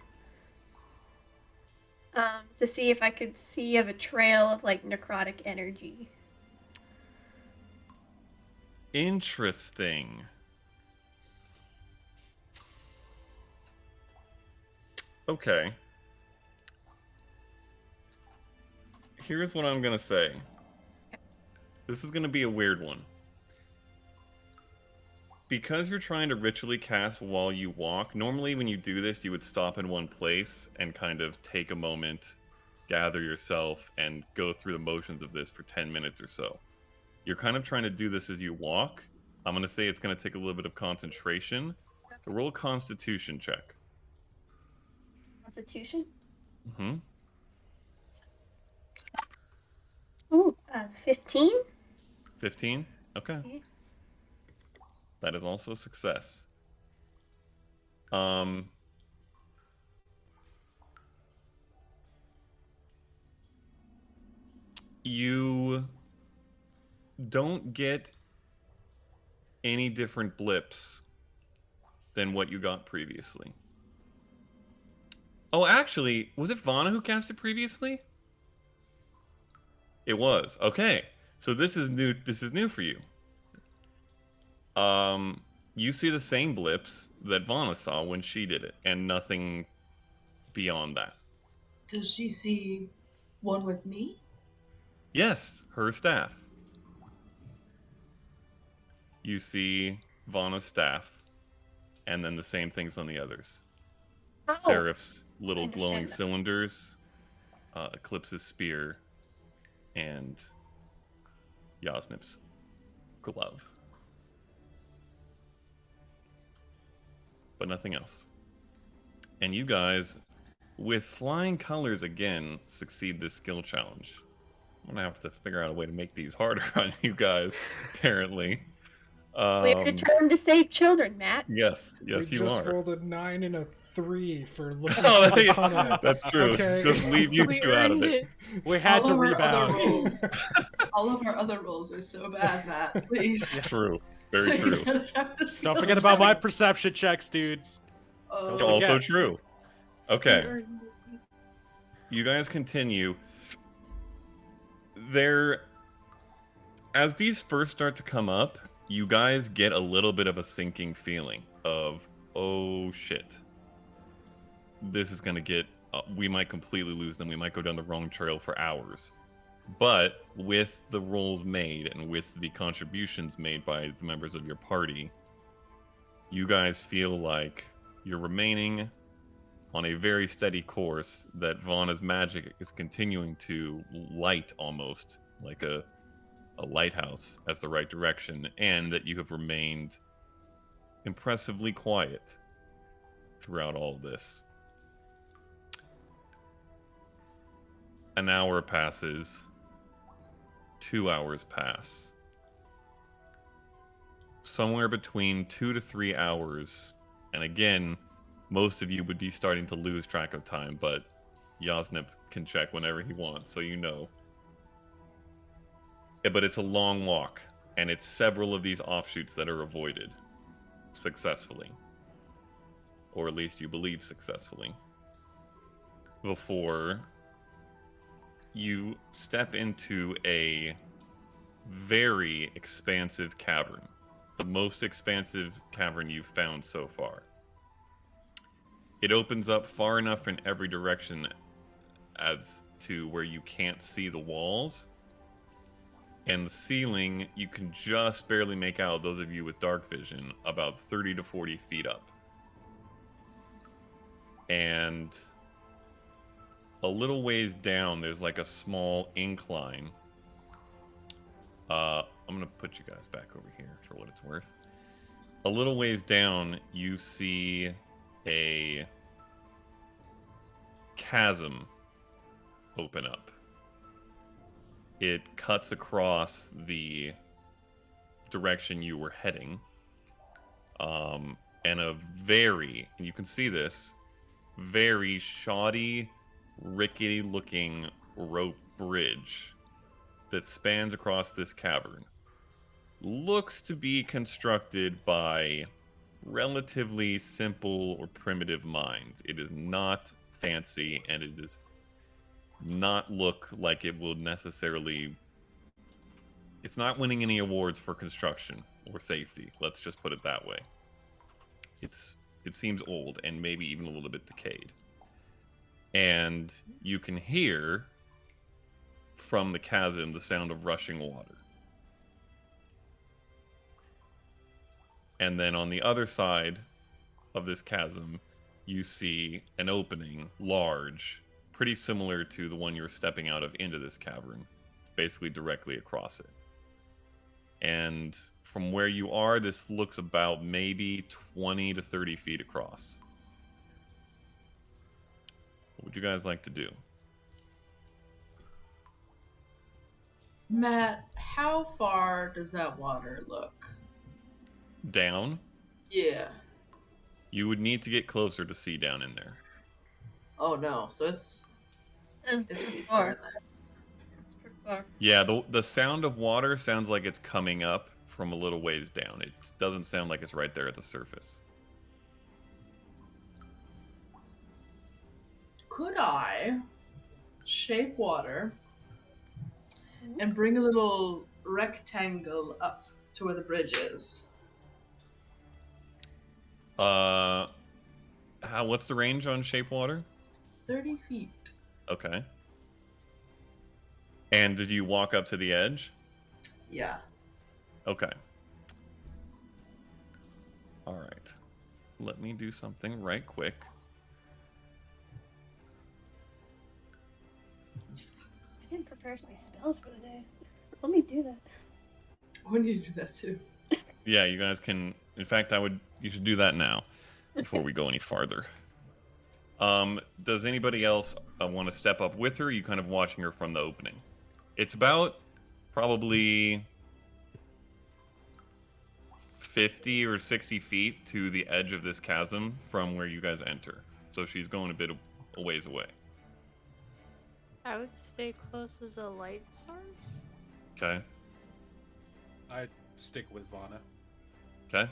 To see if I could see of a trail of like necrotic energy. Interesting. Okay. Here's what I'm gonna say. This is gonna be a weird one. Because you're trying to ritually cast while you walk, normally when you do this, you would stop in one place and kind of take a moment, gather yourself, and go through the motions of this for 10 minutes or so. You're kind of trying to do this as you walk. I'm going to say it's going to take a little bit of concentration. So roll a constitution check. Constitution? Mm-hmm. Ooh, 15? 15? Okay. Okay. That is also a success. You don't get any different blips than what you got previously. Oh, actually, was it Vanna who cast it previously? It was. Okay. So this is new. This is new for you. You see the same blips that Vanna saw when she did it, and nothing beyond that. Does she see one with me? Yes, her staff. You see Vanna's staff, and then the same things on the others. Oh, Seraph's little I glowing understand that. cylinders, Eclipse's spear, and Yasnip's glove. But nothing else. And you guys, with flying colors again, succeed this skill challenge. I'm gonna have to figure out a way to make these harder on you guys, apparently. We're determined to save children, Matt. Yes, We you just are. rolled a 9 and a 3 for looking Oh, for the tunnel. that's true. Okay. Just leave you We two out of earned it. We had all to of our other rebound. rolls, all of our other rolls are so bad, Matt. Please. True. Very true. Please, let's have this Don't skill forget about my challenge. perception checks, dude. Oh, Don't Also forget. true. We Okay. earned it. You guys continue. As these first start to come up, you guys get a little bit of a sinking feeling of, oh shit. This is gonna get, we might completely lose them. We might go down the wrong trail for hours. But with the rolls made and with the contributions made by the members of your party, you guys feel like you're remaining on a very steady course, that Vana's magic is continuing to light almost like a lighthouse as the right direction, and that you have remained impressively quiet throughout all of this. An hour passes. 2 hours pass. Somewhere between 2 to 3 hours, and again, most of you would be starting to lose track of time, but Yasnip can check whenever he wants, so you know. Yeah, but it's a long walk, and it's several of these offshoots that are avoided successfully. Or at least you believe successfully. Before you step into a very expansive cavern. The most expansive cavern you've found so far. It opens up far enough in every direction as to where you can't see the walls. And the ceiling, you can just barely make out, those of you with dark vision, about 30 to 40 feet up. And a little ways down, there's like a small incline. I'm going to put you guys back over here for what it's worth. A little ways down, you see a chasm open up. It cuts across the direction you were heading. And a very, and you can see this, very shoddy, rickety looking rope bridge that spans across this cavern. Looks to be constructed by relatively simple or primitive minds. It is not fancy, and it does not look like it will necessarily... It's not winning any awards for construction or safety. Let's just put it that way. It seems old and maybe even a little bit decayed. And you can hear from the chasm the sound of rushing water. And then on the other side of this chasm, you see an opening, large, pretty similar to the one you're stepping out of into this cavern, basically directly across it. And from where you are, this looks about maybe 20 to 30 feet across. What would you guys like to do? Matt, how far does that water look? Down? Yeah. You would need to get closer to see down in there. Oh no, so it's pretty far. far. It's pretty far. Yeah, the sound of water sounds like it's coming up from a little ways down. It doesn't sound like it's right there at the surface. Could I shape water and bring a little rectangle up to where the bridge is? What's the range on shape water? 30 feet. Okay. And did you walk up to the edge? Yeah. Okay. All right. Let me do something right quick. I didn't prepare prepare my spells for the day. Let me do that. We need to do that too. Yeah, you guys can. In fact, you should do that now, before we go any farther. Does anybody else want to step up with her? Or are you kind of watching her from the opening? It's about probably 50 or 60 feet to the edge of this chasm from where you guys enter. So she's going a bit a ways away. I would stay close as a light source. Okay. I stick with Vana. Okay.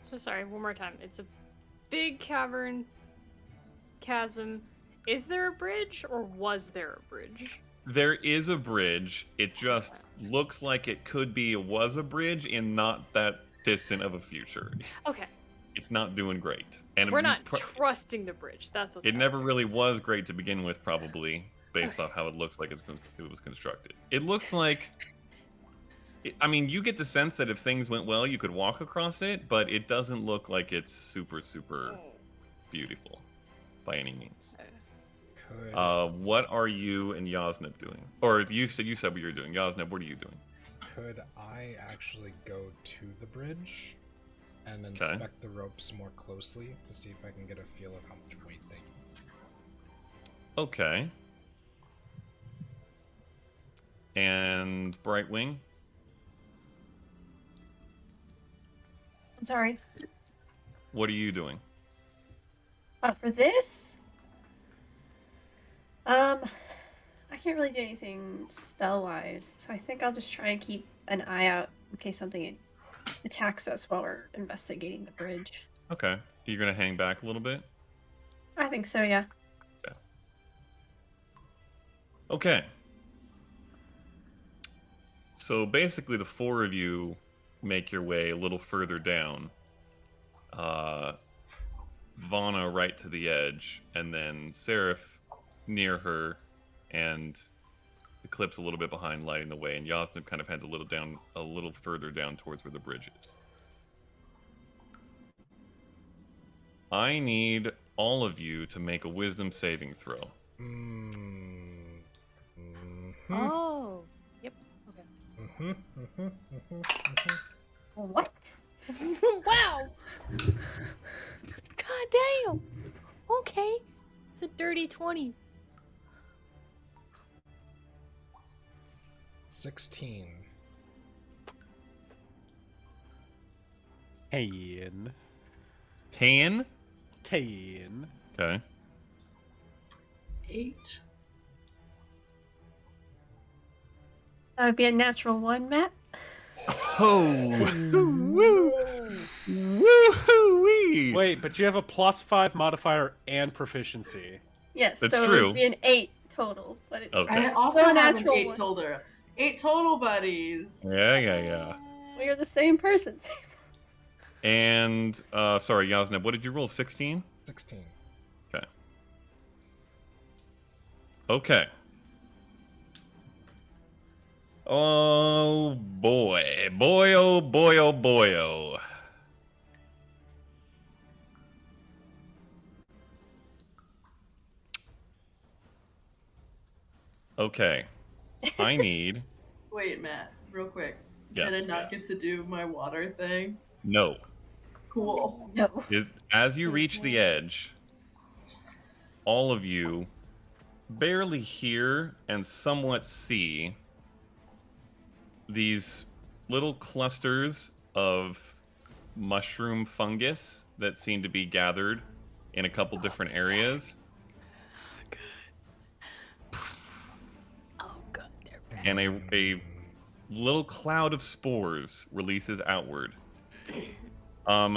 So sorry, one more time. It's a big cavern, chasm. Is there a bridge, or was there a bridge? There is a bridge. It just looks like it was a bridge in not that distant of a future. Okay. It's not doing great. And We're not trusting the bridge. That's what's It happening. never really was great to begin with, probably, based off how it looks like it was constructed. It looks like... I mean, you get the sense that if things went well, you could walk across it, but it doesn't look like it's super, super beautiful by any means. What are you and Yasneb doing? Or you said what you're doing. Yasneb, what are you doing? Could I actually go to the bridge and inspect the ropes more closely to see if I can get a feel of how much weight they need? Okay. And Brightwing? I'm sorry. What are you doing? For this? I can't really do anything spell-wise, so I think I'll just try and keep an eye out in case something attacks us while we're investigating the bridge. Okay. You're going to hang back a little bit? I think so, yeah. Okay. So basically the four of you make your way a little further down. Vana right to the edge, and then Seraph near her, and Eclipse a little bit behind, lighting the way, and Yasneb kind of heads a little further down towards where the bridge is. I need all of you to make a wisdom saving throw. Oh. Yep. Okay. What? Wow. God damn. Okay. It's a dirty 20. 16. Tan. 10? 10. Okay. 8. That would be a natural 1, Matt. Oh! Woo! Woo-hoo-wee! Wait, but you have a +5 modifier and proficiency. Yes, That's so true. it would be an 8 total. But it, Okay. I also So a have an natural 8 one. total. 8 total, buddies. Yeah. we are the same person. And, sorry, Yasneb, what did you roll? 16? 16. Okay. Okay. Oh, boy. Boy, oh, boy, oh, boy, oh. Okay. I need... Wait, Matt, real quick. Yes. Did I not get to do my water thing? No. Cool. No. As you reach the edge, all of you barely hear and somewhat see these little clusters of mushroom fungus that seem to be gathered in a couple different areas. Oh god, they're bad. And a little cloud of spores releases outward.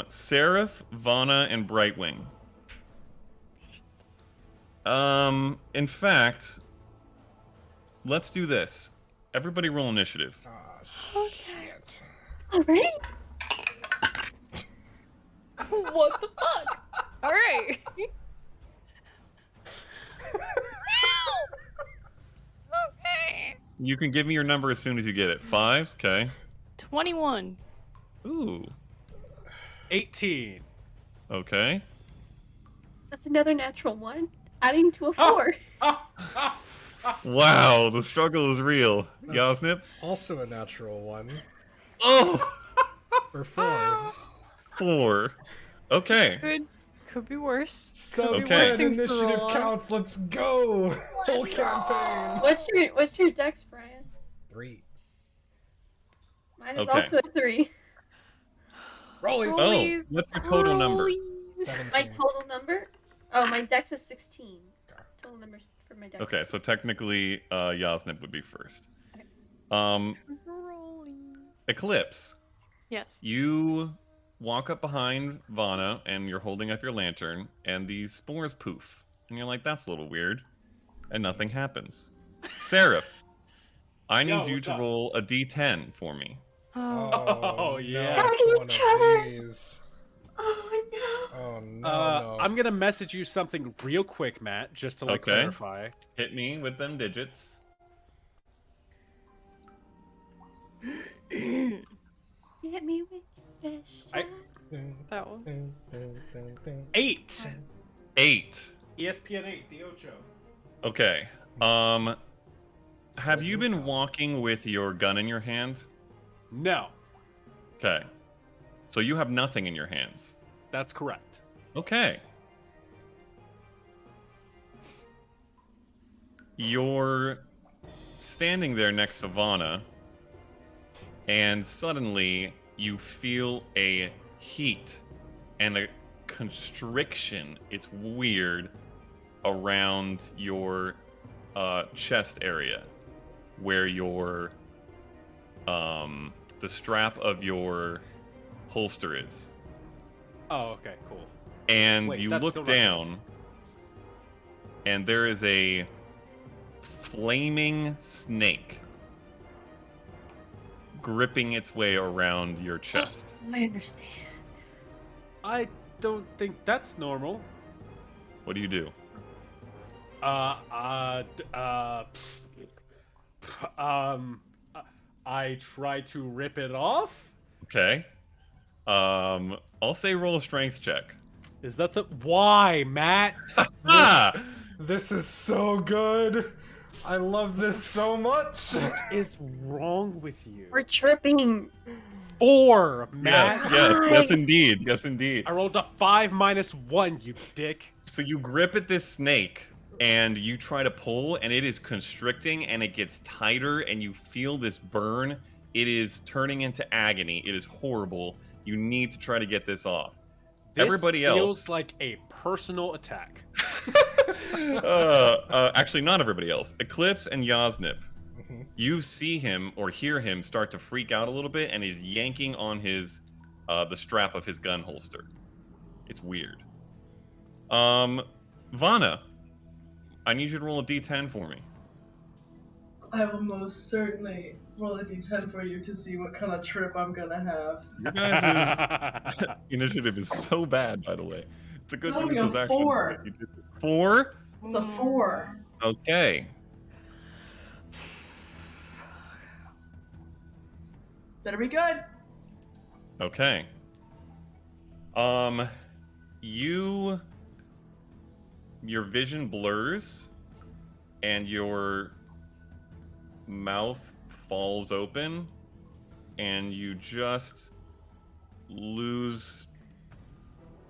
Seraph, Vana, and Brightwing. In fact, let's do this. Everybody roll initiative. Shit. Already? What the fuck? Alright. Okay. You can give me your number as soon as you get it. 5? Okay. 21. Ooh. 18. Okay. That's another natural one. Adding to a 4. Wow, the struggle is real. That's Yasnip? also a natural one. Oh! For 4. 4. Okay. Could be worse. Sub Could be 10 worse things to initiative roll on. counts. Let's go. Whole campaign. What's your dex, Brian? 3. Mine is Okay. also a 3. Rollies. Oh, Rollies, what's your total number? rollies. 17. My total number? Oh, my dex is 16. Total numbers for my dex. Okay, is so 16. technically, Yasnip would be first. Okay. Rollies. Eclipse, Yes. you walk up behind Vana, and you're holding up your lantern, and these spores poof. And you're like, that's a little weird. And nothing happens. Seraph, I need you what's to up? roll a d10 for me. Oh, yeah. No, it's one of these. Oh no. Oh no. I'm gonna message you something real quick, Matt, just to like Okay. clarify. Hit me with them digits. Hit me with this I- shot. That one. 8. 8. ESPN 8, the Ocho. Okay. Have you been walking with your gun in your hand? No, Okay. So you have nothing in your hands. that's correct. Okay. You're standing there next to Vana, and suddenly you feel a heat and a constriction. It's weird around your chest area, where your the strap of your holster is. Oh, okay, cool. And Wait, you that's look still not good. down, and there is a flaming snake gripping its way around your chest. I understand. I don't think that's normal. What do you do? I try to rip it off. Okay. I'll say roll a strength check. Is that the why, Matt? Ah! This is so good. I love this so much. What is wrong with you? We're chirping. 4, Matt. Yes, indeed. Yes, indeed. I rolled a 5 minus 1, you dick. So you grip at this snake and you try to pull, and it is constricting and it gets tighter, and you feel this burn. It is turning into agony. It is horrible. You need to try to get this off. This Everybody feels else. like a personal attack. Actually, not everybody else. Eclipse and Yasnip. Mhm. You see him or hear him start to freak out a little bit, and he's yanking on his the strap of his gun holster. It's weird. Vana, I need you to roll a d10 for me. I will most certainly roll a d10 for you to see what kind of trip I'm gonna have. Your guys' initiative is so bad, by the way. It's a good It's thing this only was a actually 4. 4? It's a 4. Okay. Better be good. Okay. Your vision blurs and your mouth falls open and you just lose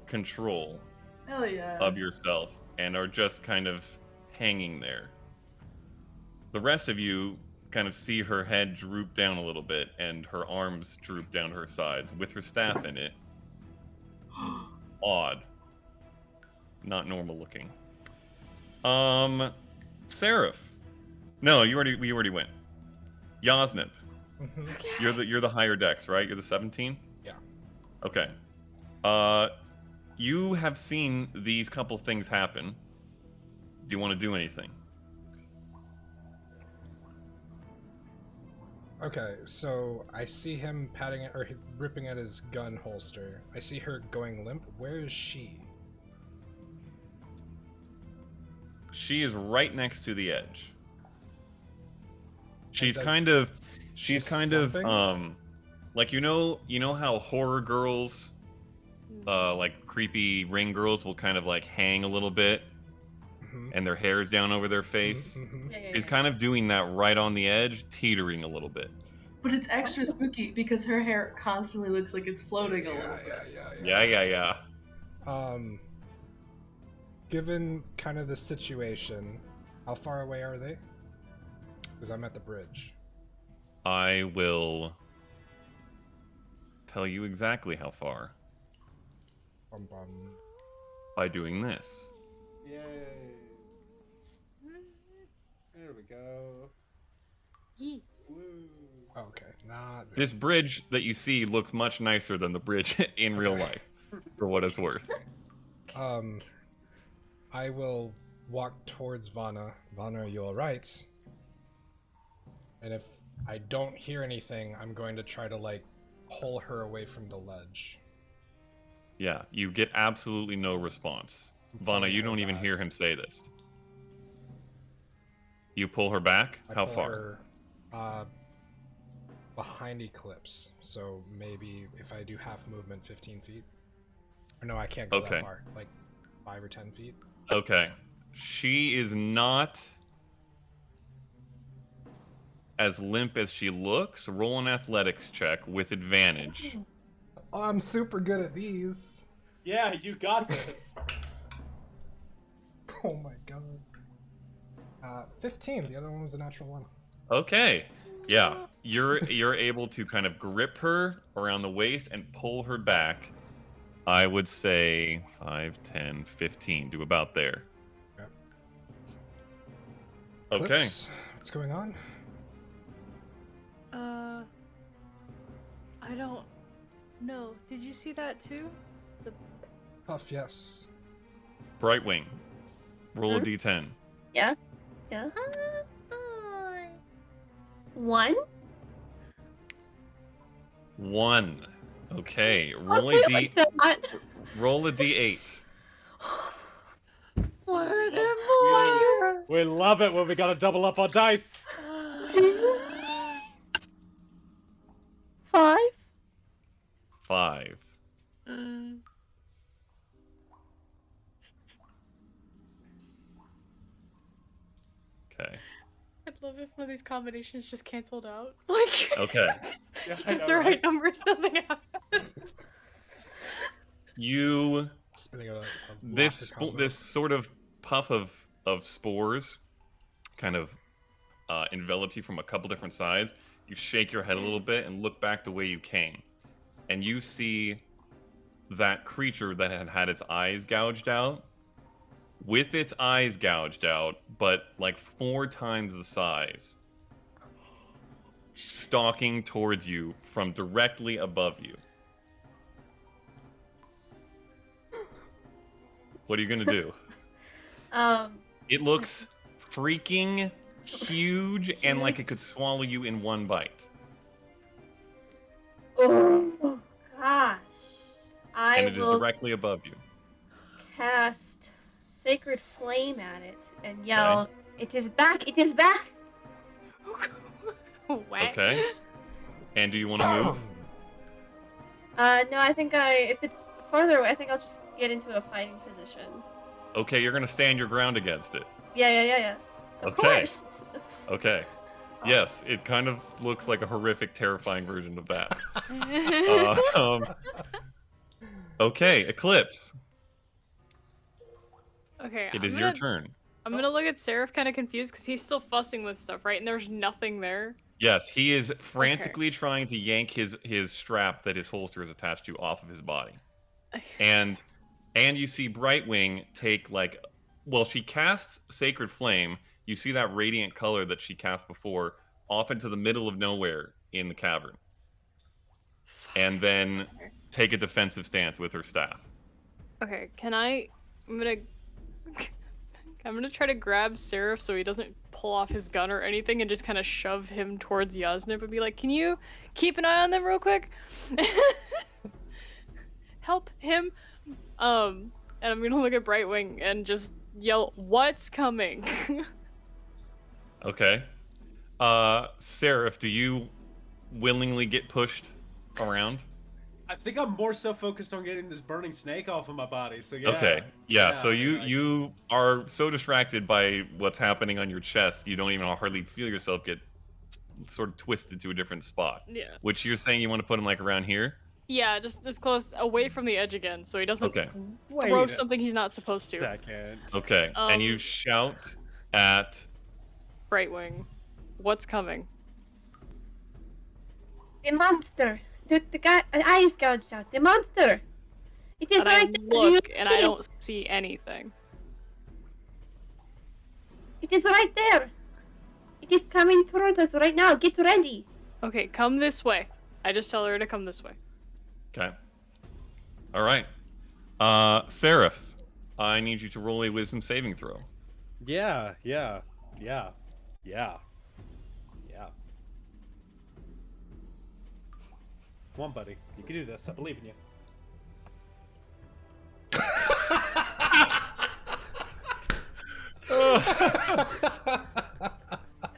control Hell yeah. of yourself and are just kind of hanging there. The rest of you kind of see her head droop down a little bit and her arms droop down her sides with her staff in it. Odd. Not normal looking. Seraph. No, we already went. Yasnip. Mhm. You're the higher dex, right? You're the 17? Yeah. Okay. You have seen these couple things happen. Do you want to do anything? Okay, so I see him patting it or ripping at his gun holster. I see her going limp. Where is she? She is right next to the edge. She's that- kind of She's like slumping? like you know how horror girls like creepy ring girls will kind of like hang a little bit, and their hair's down over their face. She's kind of doing that right on the edge, teetering a little bit. But it's extra spooky because her hair constantly looks like it's floating a little bit. Yeah. Given kind of the situation, how far away are they? Because I'm at the bridge. I will tell you exactly how far. By doing this. Yay. There we go. Yee. Woo. Okay, not very... This bridge that you see looks much nicer than the bridge in real life, for what it's worth. I will walk towards Vanna. Vanna, are you alright? And if I don't hear anything, I'm going to try to, like, pull her away from the ledge. Yeah, you get absolutely no response. Vanna, you don't even hear him say this. You pull her back? How far? Her, behind Eclipse. So maybe if I do half movement, 15 feet. Or no, I can't go that far. Like 5 or 10 feet. Okay. She is not as limp as she looks. Roll an athletics check with advantage. Oh, I'm super good at these. Yeah, you got this. Oh my god. 15. The other one was a natural 1. Okay. Yeah. You're able to kind of grip her around the waist and pull her back. I would say 5, 10, 15. Do about there. Yep. Okay. Eclipse, what's going on? I don't know. Did you see that too? Puff, yes. Brightwing. Roll a d10. Yeah. 1. 1. Okay. I'll say it like that. Roll a d8. Were there more? We love it when we gotta double up on dice. 5. 5. Okay. I'd love if one of these combinations just canceled out. Like, Okay. Yeah, get the right numbers, nothing happens. You Spinning a this sort of puff of spores kind of envelops you from a couple different sides. You shake your head a little bit and look back the way you came, and you see that creature that had had its eyes gouged out, with its eyes gouged out, but like 4 times the size, stalking towards you from directly above you. What are you gonna do? It looks freaking huge and like it could swallow you in one bite. Oh gosh. And it is directly above you. Cast Sacred Flame at it and yell, okay. It is back! It is back! Okay. And do you want to move? No, I think if it's farther away, I think I'll just get into a fighting position. Okay, you're gonna stand your ground against it. Yeah. Of course. Okay. Yes, it kind of looks like a horrific, terrifying version of that. Okay, Eclipse. Okay, it is your turn. I'm gonna look at Seraph kind of confused because he's still fussing with stuff, right? And there's nothing there. Yes, he is frantically trying to yank his strap that his holster is attached to off of his body. And you see Brightwing take she casts Sacred Flame. You see that radiant color that she cast before off into the middle of nowhere in the cavern. And then take a defensive stance with her staff. Okay, I'm gonna try to grab Seraph so he doesn't pull off his gun or anything and just kind of shove him towards Yasnip and be like, can you keep an eye on them real quick? Help him. And I'm gonna look at Brightwing and just yell, what's coming? Okay. Seraph, do you willingly get pushed around? I think I'm more so focused on getting this burning snake off of my body. So yeah. Okay. Yeah. So like- you are so distracted by what's happening on your chest, you don't even hardly feel yourself get sort of twisted to a different spot. Yeah. Which you're saying you want to put him like around here? Yeah, just close, away from the edge again, so he doesn't Okay. throw something he's not supposed to. Second. Okay. And you shout at Brightwing, what's coming? The monster. The guy, eyes gouged out. The monster. It is And I right there. look, You and see I it? don't see anything. It is right there. It is coming towards us right now. Get ready. Okay, come this way. I just tell her to come this way. Okay. All right. Seraph, I need you to roll a wisdom saving throw. Yeah. Come on, buddy. You can do this. I believe in you.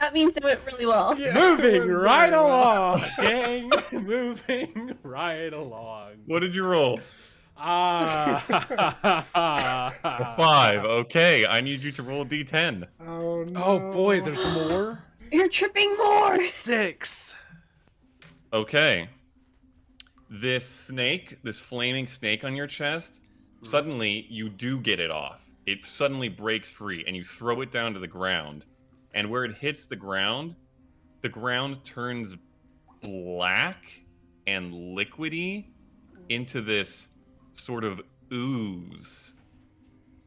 That means it went really well. Yeah, Moving we're right very well. along, gang. Moving right along. What did you roll? Ah. A 5. Okay. I need you to roll a d10. Oh no. Oh boy, there's more. You're tripping more. 6. Okay. This snake, this flaming snake on your chest, suddenly you do get it off. It suddenly breaks free and you throw it down to the ground. And where it hits the ground turns black and liquidy into this sort of ooze.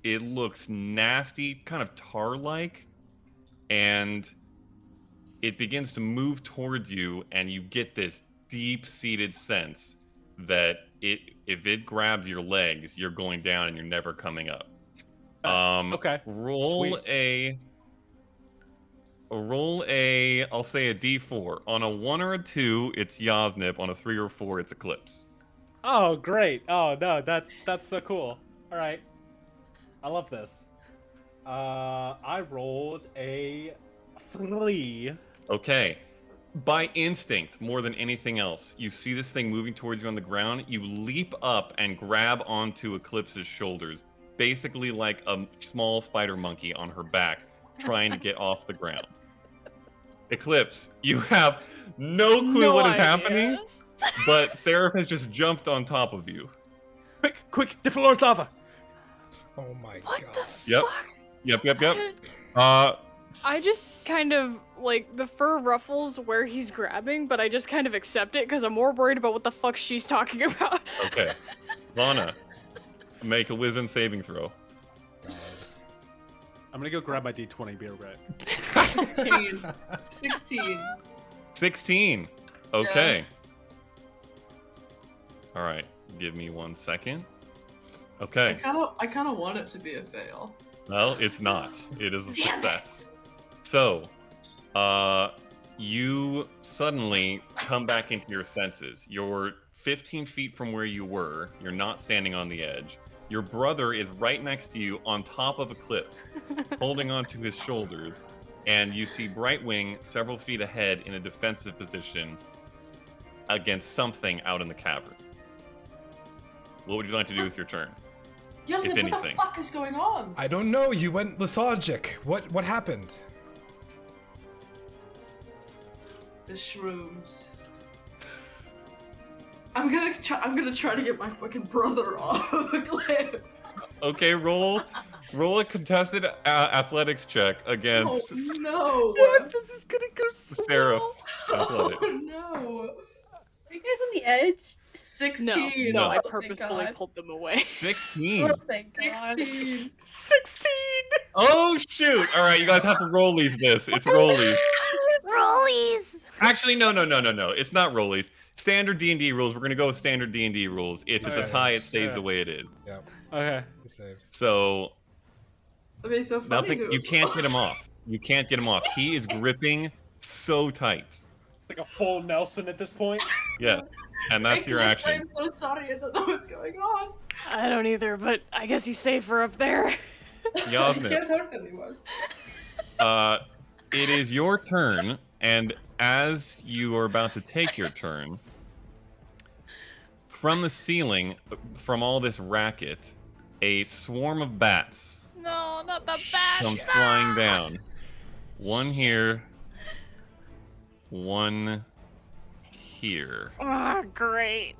It looks nasty, kind of tar-like, and it begins to move towards you, and you get this deep-seated sense that if it grabs your legs, you're going down and you're never coming up. Okay. Roll Sweet. I'll say a D4. On a 1 or a 2, it's Yasnip. On a 3 or 4, it's Eclipse. Oh, great. Oh no, that's so cool. All right. I love this. I rolled a 3. Okay. By instinct, more than anything else, you see this thing moving towards you on the ground. You leap up and grab onto Eclipse's shoulders, basically like a small spider monkey on her back, trying to get off the ground. Eclipse, you have no clue what is happening, but Seraph has just jumped on top of you. Quick, different Lord's lava. Oh my What god. the Yep. fuck? Yep. I just kind of, like, the fur ruffles where he's grabbing, but I just kind of accept it because I'm more worried about what the fuck she's talking about. Okay. Lana, make a wisdom saving throw. I'm gonna go grab my D20. Be right. 16. 16. Okay. All right. Give me 1 second. Okay. I kind of want it to be a fail. Well, it's not. It is a Damn success. So, you suddenly come back into your senses. You're 15 feet from where you were. You're not standing on the edge. Your brother is right next to you on top of Eclipse, holding onto his shoulders. And you see Brightwing several feet ahead in a defensive position against something out in the cavern. What would you like to do with your turn? Yasmin, what the anything. fuck is going on? I don't know. You went lethargic. What happened? The shrooms. I'm gonna try to get my fucking brother off of a cliff. Okay, roll a contested athletics check against Oh no! Yes, this is gonna go so Seraph. Oh Athletics. no! Are you guys on the edge? 16. No, No. I thank purposefully God. pulled them away. 16. Oh, thank God. 16. 16. Oh shoot! All right, you guys have to rollies this. It's rollies. Rollies! Actually, no. It's not rollies. Standard D&D rules. We're gonna go with standard D&D rules. If it's a Okay, tie, it stays yeah. the way it is. Yep. Okay. He saves. So It'd be so funny. nothing. if it You was- can't get him off. You can't get him off. He is gripping so tight. Like a full Nelson at this point. Yes, and that's your Nicholas, action. I'm so sorry. I don't know what's going on. I don't either, but I guess he's safer up there. I Yasmin, can't hurt anyone. it is your turn, and as you are about to take your turn, from the ceiling, from all this racket, a swarm of bats No, not the bats. comes flying down. One here, one here. Oh, great.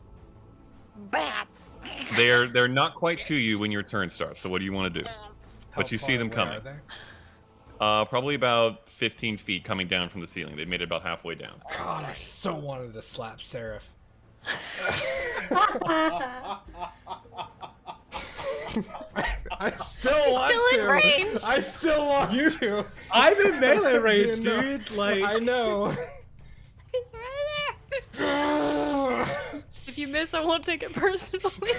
Bats. They're not quite to you when your turn starts. So what do you want to do? But you see them away coming. are they? Probably about 15 feet coming down from the ceiling. They made it about halfway down. God, I so wanted to slap Seraph. I still want still to. in range. I still want to. I'm in melee range, You know, dude. Like, I know. He's right there. If you miss, I won't take it personally.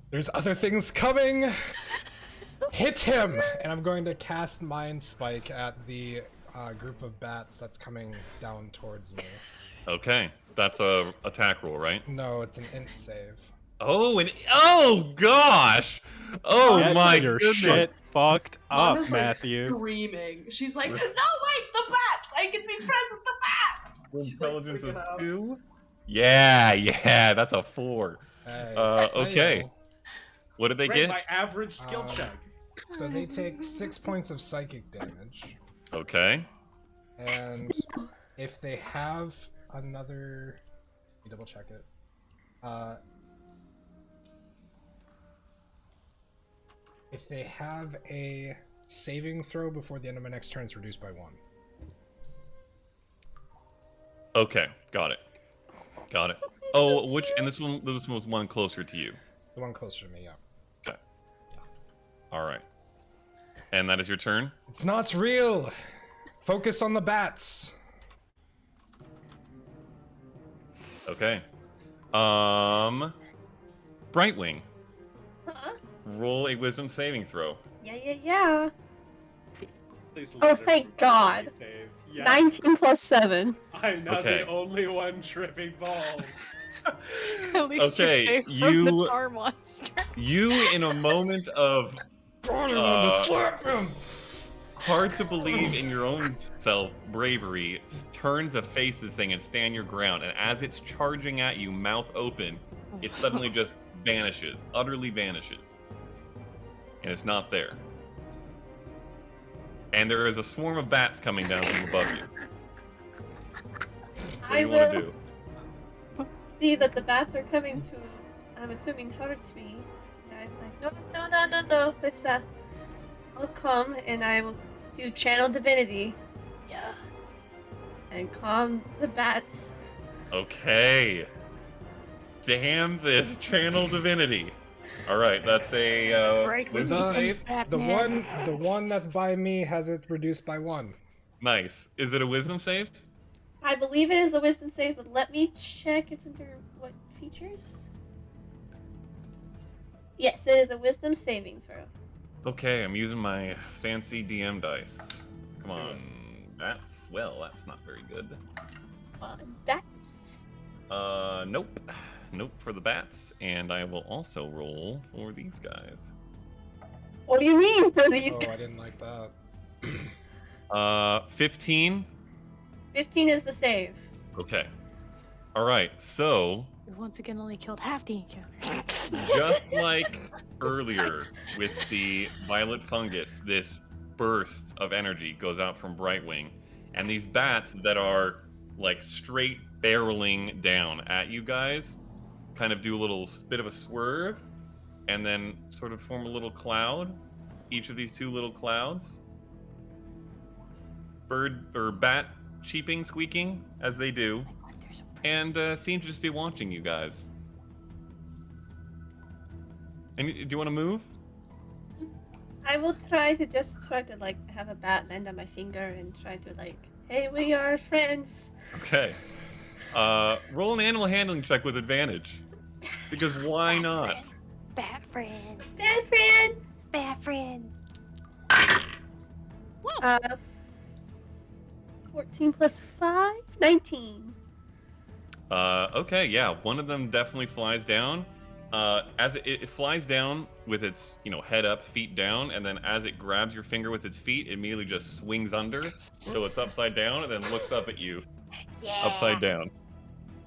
There's other things coming. Hit him! And I'm going to cast Mind Spike at the group of bats that's coming down towards me. Okay, that's a attack roll, right? No, it's an int save. Oh, and oh gosh! Oh get my your goodness! shit fucked up, Mama's like Matthew. screaming. She's like, no, wait, the bats! I can be friends with the bats! She's like Intelligence freaking of out. 2. Yeah, that's a 4. Hey, Okay. hey-o. What did they Rate get? my average skill Um, check. So they take 6 points of psychic damage. Okay. And if they have another... Let me double check it. If they have a saving throw before the end of my next turn, it's reduced by 1. Okay, got it. Got it. Oh, which and this one was one closer to you. The one closer to me, yeah. Okay. All right. And that is your turn? It's not real! Focus on the bats! Okay. Brightwing, Huh? roll a wisdom saving throw. Yeah. Please Oh, let thank her God. save. Yes. 19 plus 7. I'm not Okay. the only one tripping balls. At least Okay, you're safe from the you- tar monster. You, in a moment of God, I wanted to Uh, slap him! hard to believe in your own self bravery, turn to face this thing and stand your ground. And as it's charging at you, mouth open, it suddenly just vanishes, utterly vanishes, and it's not there. And there is a swarm of bats coming down from above you. What do I you want to will do? see that the bats are coming to, I'm assuming, hurt me. And I'm like, no. It's I'll come and I will do channel divinity Yes. and calm the bats. Okay. Damn this channel divinity. All right, that's a Break wisdom the- save. The one that's by me has it reduced by 1. Nice. Is it a wisdom save? I believe it is a wisdom save, but let me check. It's under what features? Yes, it is a wisdom saving throw. Okay, I'm using my fancy DM dice. Come on. That's not very good. Bats. Nope. Nope for the bats. And I will also roll for these guys. What do you mean for these Oh, guys? I didn't like that. 15. 15 is the save. Okay. All right, so We once again only killed half the encounter. just like earlier with the violet fungus, this burst of energy goes out from Brightwing, and these bats that are like straight barreling down at you guys kind of do a little bit of a swerve and then sort of form a little cloud, each of these 2 little clouds. Bird or bat cheeping, squeaking as they do, and seem to just be watching you guys. And do you want to move? I will try to like have a bat land on my finger and try to like, hey, we are friends. Okay. Roll an animal handling check with advantage. Because why not? Bat friends. Bad friends. Bat friends. 14 plus 5, 19. Okay, yeah, one of them definitely flies down. As it flies down with its, head up, feet down, and then as it grabs your finger with its feet, it immediately just swings under, so it's upside down, and then looks up at you, Yeah. upside down.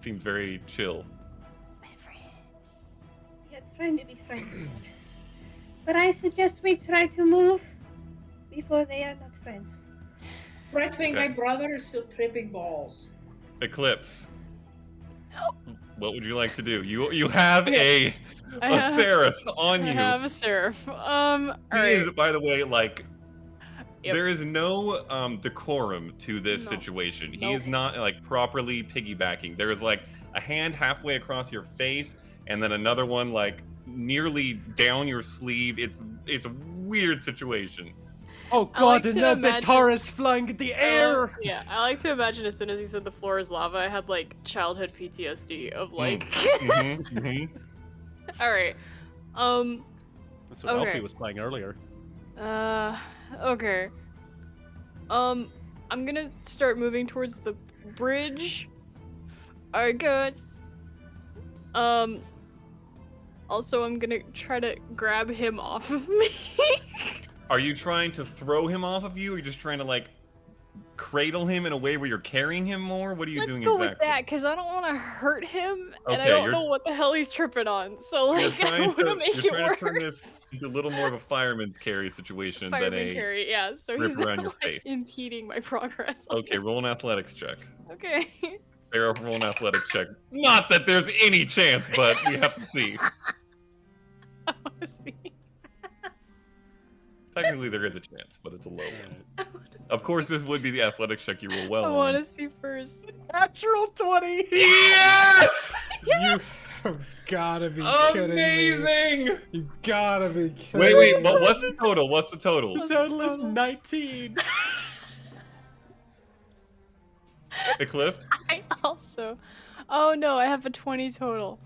Seems very chill. trying to be friends. But I suggest we try to move before they are not friends. Right wing, Okay. my brother is still tripping balls. Eclipse. What would you like to do? You have Okay. a seraph on I you. have a seraph. All He right. is, by the way, like Yep. there is no decorum to this No. situation. He Nope. is not like properly piggybacking. There is like a hand halfway across your face, and then another one like nearly down your sleeve. It's a weird situation. Oh I like god, to and then the imagine- Taurus flying in the air! Yeah, I like to imagine as soon as he said the floor is lava, I had like childhood PTSD of like. All right. That's what Okay. Alfie was playing earlier. Okay. I'm gonna start moving towards the bridge. I guess. Also, I'm gonna try to grab him off of me. Are you trying to throw him off of you, or are you just trying to like cradle him in a way where you're carrying him more? What are you Let's doing go exactly? with that, because I don't want to hurt him, and I Okay, don't you're- know what the hell he's tripping on. So You're like, I trying want to to, make you're it trying worse. to turn this into a little more of a fireman's carry situation than Fireman a. carry, yeah. So rip he's around not your like face. impeding my progress. on Okay, it. roll an athletics check. Okay. Sarah, roll an athletics check. Not that there's any chance, but we have to see. I want to see. Technically, there is a chance, but it's a low one. Of course, this would be the athletics check you roll well I on. want to see first. Natural 20! Yes! You have gotta be kidding me. Amazing! You gotta be kidding Wait, me. what's the total? What's the total? The total is 19. Eclipse? I also. Oh no, I have a 20 total.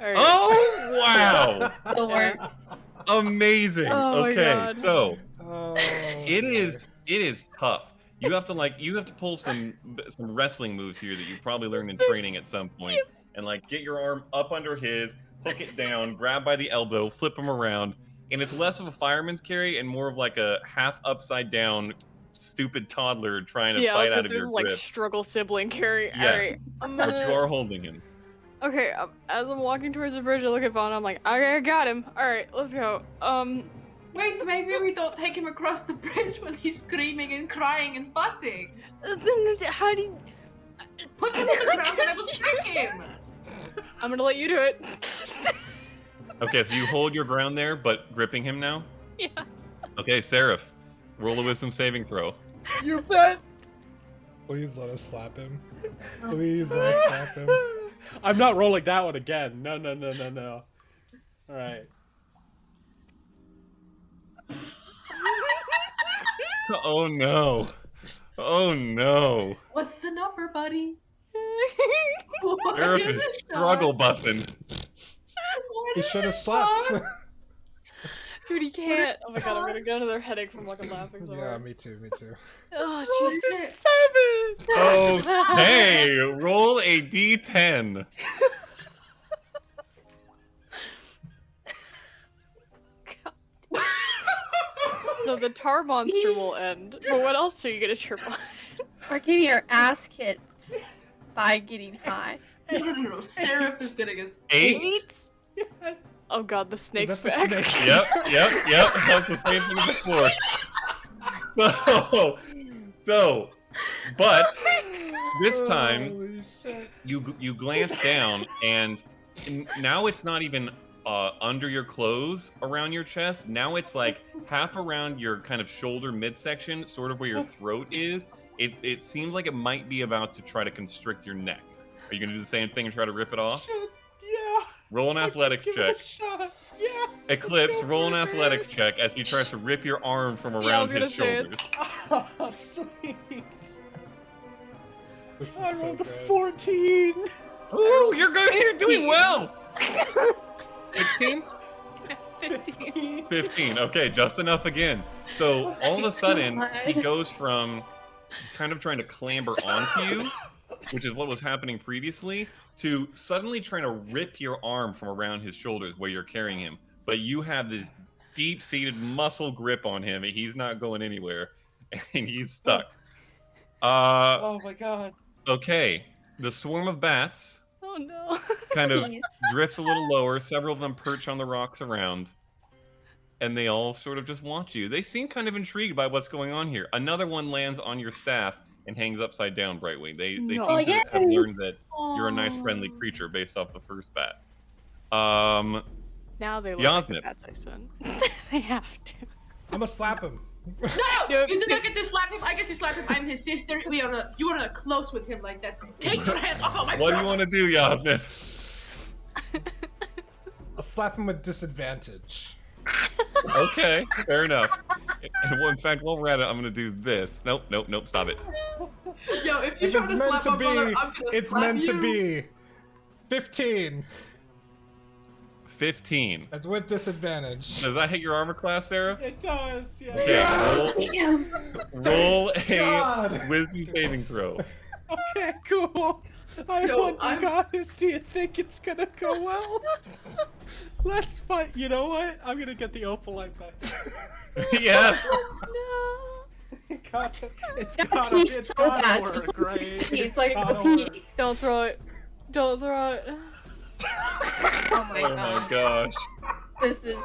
All right. Oh, wow! The works. Amazing. Oh my Okay, God. so Oh, it is tough. You have to pull some wrestling moves here that you probably learned in training at some point, and like get your arm up under his, hook it down, grab by the elbow, flip him around, and it's less of a fireman's carry and more of like a half upside down stupid toddler trying to Yeah, I was fight gonna out of say your this is like grip. struggle sibling carry. Yes. All right. But you are holding him. Okay, as I'm walking towards the bridge, I look at Vaughn. I'm like, okay, I got him. All right, let's go. Wait, maybe we don't take him across the bridge when he's screaming and crying and fussing. How do you... Put him on the ground and I will smack him. I'm gonna let you do it. Okay, so you hold your ground there, but gripping him now? Yeah. Okay, Seraph, roll a wisdom saving throw. You bet! please let us slap him. Please let us slap him. I'm not rolling that one again. No. Alright. Oh no. Oh no. What's the number, buddy? Seraph is struggle bussing. He should have slapped. Dude, he can't. Oh my god, I'm gonna get another headache from like laughing so Yeah, hard. me too, me too. Oh, Jesus. 7! Okay, roll a d10. So the tar monster will end. But what else are you gonna trip on? Or getting your ass kicked by getting high. No. Seraph is getting his 8. Oh god, the snake's Is that back. the snake? Yep. That's the same thing as before. So, but this time Holy shit. you glance down and now it's not even under your clothes around your chest. Now it's like half around your kind of shoulder midsection, sort of where your throat is. It seems like it might be about to try to constrict your neck. Are you gonna do the same thing and try to rip it off? Yeah! Roll an athletics check. Yeah! Eclipse, roll an athletics check as he tries to rip your arm from Yeah, I around was his gonna say shoulders. Oh, sweet! This I is so rolled a good. 14! Ooh, you're good. You're doing well. 16? 15. 15. Okay, just enough again. So all of a sudden, he goes from kind of trying to clamber onto you, which is what was happening previously, to suddenly trying to rip your arm from around his shoulders where you're carrying him. But you have this deep-seated muscle grip on him, and he's not going anywhere, and he's stuck. Oh my god. Okay. The swarm of bats Oh no. kind of Please. drifts a little lower. Several of them perch on the rocks around, and they all sort of just watch you. They seem kind of intrigued by what's going on here. Another one lands on your staff and hangs upside down, Brightwing. They No. seem to have Yay! learned that you're a nice, friendly creature based off the first bat. Now they look like the Yasnip. bats I sent. They have to. I'm gonna slap him. No, No, you do not get to slap him. I get to slap him. I'm his sister. You are not close with him like that. Take your hand off of my What do you brother. want to do, Yasnip? I'll slap him with disadvantage. Okay, fair enough. And well, in fact, while we're at it, I'm gonna do this. Nope, stop it. Yo, if you If try it's to meant slap to my brother, be, I'm gonna it's slap meant to you. be. 15. 15. That's with disadvantage. Does that hit your armor class, Sarah? It does, yeah. Okay, roll a God. wisdom saving throw. Okay, cool. I Yo, wonder, I'm- guys, do you think it's gonna go well? Let's fight. You know what? I'm gonna get the opalite back. Yes. It's Gotta gotta, pee it's so gotta bad, so work, please right? succeed, It's so I can gotta pee. work. Don't throw it. Don't throw it. Oh my Oh my god. gosh. This is.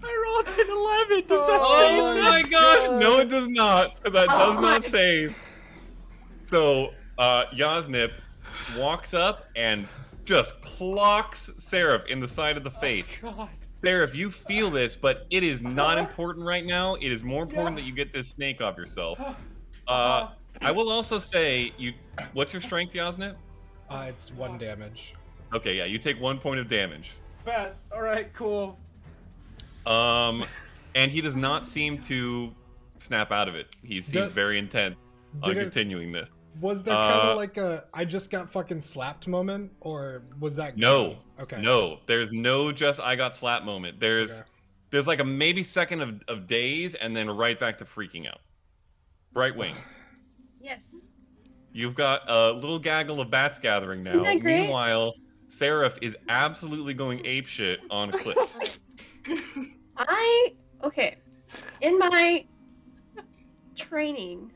I rolled an 11. Does that Oh save my me? gosh. No, it does not. That does Oh not my- save. So, Yasnip walks up and just clocks Seraph in the side of the face. God. Seraph, you feel this, but it is not important right now. It is more important that you get this snake off yourself. I will also say, what's your strength, Yasnip? It's 1 damage. Okay, yeah, you take 1 point of damage. Bet. All right, cool. And he does not seem to snap out of it. He's very intent on Did it- continuing this. Was there kind of like a I just got fucking slapped moment, or was that No. Okay. No, there's no just I got slapped moment. There's Okay. like a maybe second of daze and then right back to freaking out. Brightwing, Yes. you've got a little gaggle of bats gathering now. Isn't that great? Meanwhile, Seraph is absolutely going apeshit on Eclipse. Okay. In my training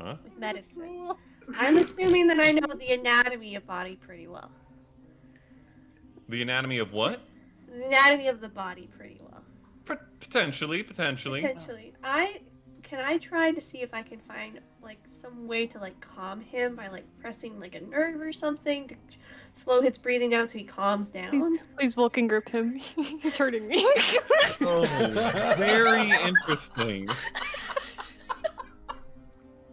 Huh? with medicine, I'm assuming that I know the anatomy of body pretty well. The anatomy of what? The anatomy of the body pretty well. Potentially. Potentially. Can I try to see if I can find like some way to like calm him by like pressing like a nerve or something to slow his breathing down so he calms down? Please Vulcan grip him. He's hurting me. Oh, very interesting.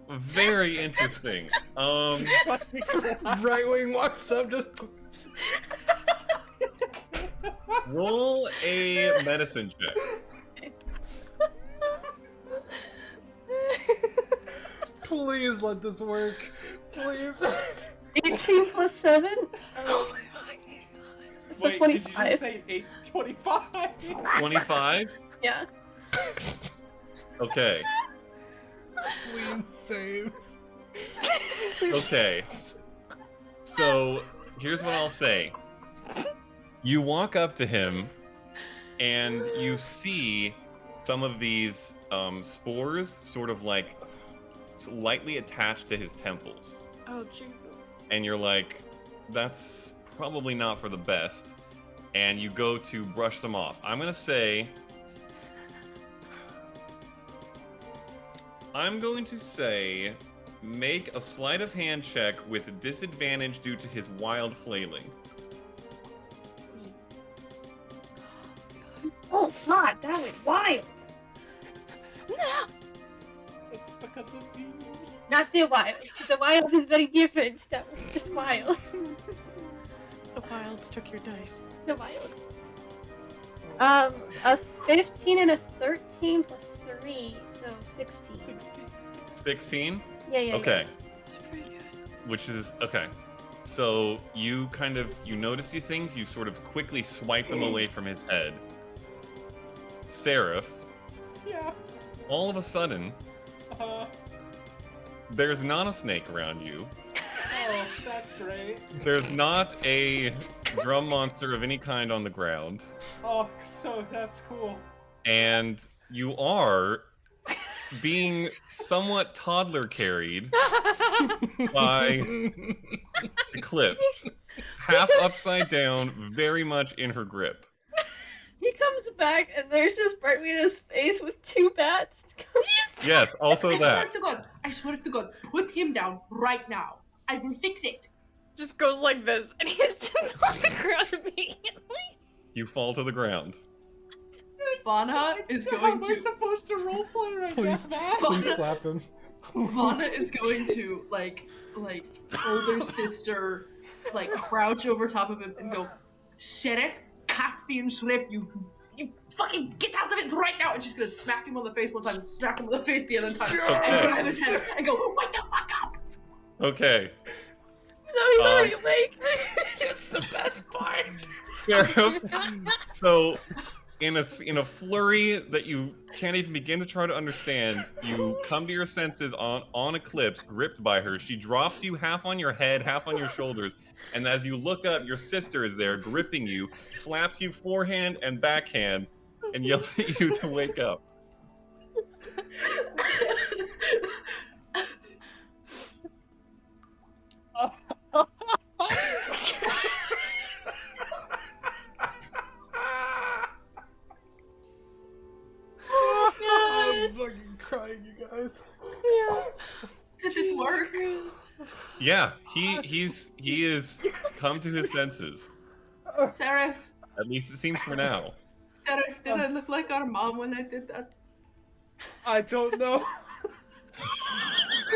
Very interesting. Brightwing walks up just. Roll a medicine check. Please let this work. Please. 18 plus 7? So Wait, 25. did you just say 25? 25? Yeah. Okay. Please save. Okay. So, here's what I'll say. You walk up to him, and you see some of these spores sort of like lightly attached to his temples. Oh, Jesus. And you're like, that's probably not for the best. And you go to brush them off. I'm going to say, make a sleight of hand check with disadvantage due to his wild flailing. Oh god, that went wild! It's because of me. Not the wild. The wild is very different. That was just wild. The wilds took your dice. The wild. A 15 and a 13 plus 3, so 16. 16? Yeah. Okay. It's pretty good. Which is, okay. So you notice these things, you sort of quickly swipe them away from his head. Seraph, Yeah. all of a sudden, there's not a snake around you. Oh, that's great. There's not a drum monster of any kind on the ground. Oh, so that's cool. And you are being somewhat toddler carried by Eclipse, half upside down, very much in her grip. He comes back and there's just Bartmina's face with 2 bats. Yes, also that. I swear to God, put him down right now. I will fix it. Just goes like this, and he's just on the ground immediately. You fall to the ground. Vana is How going am I to. supposed to roleplay right Please, now? please slap him. Vana is going to like older sister, like crouch over top of him and go, Sheriff Caspian Slip, you fucking get out of it right now! And she's gonna smack him on the face one time and smack him on the face the other time, and grab his head and go, wake the fuck up! Okay. No, he's already awake. It's the best part. Sheriff. So, in a flurry that you can't even begin to try to understand, you come to your senses on Eclipse, gripped by her. She drops you half on your head, half on your shoulders, and as you look up, your sister is there, gripping you, slaps you forehand and backhand, and yells at you to wake up. I'm fucking crying, you guys. Did it work? Yeah, he is come to his senses. Seraph, At least it seems for now. Seraph, did I look like our mom when I did that? I don't know.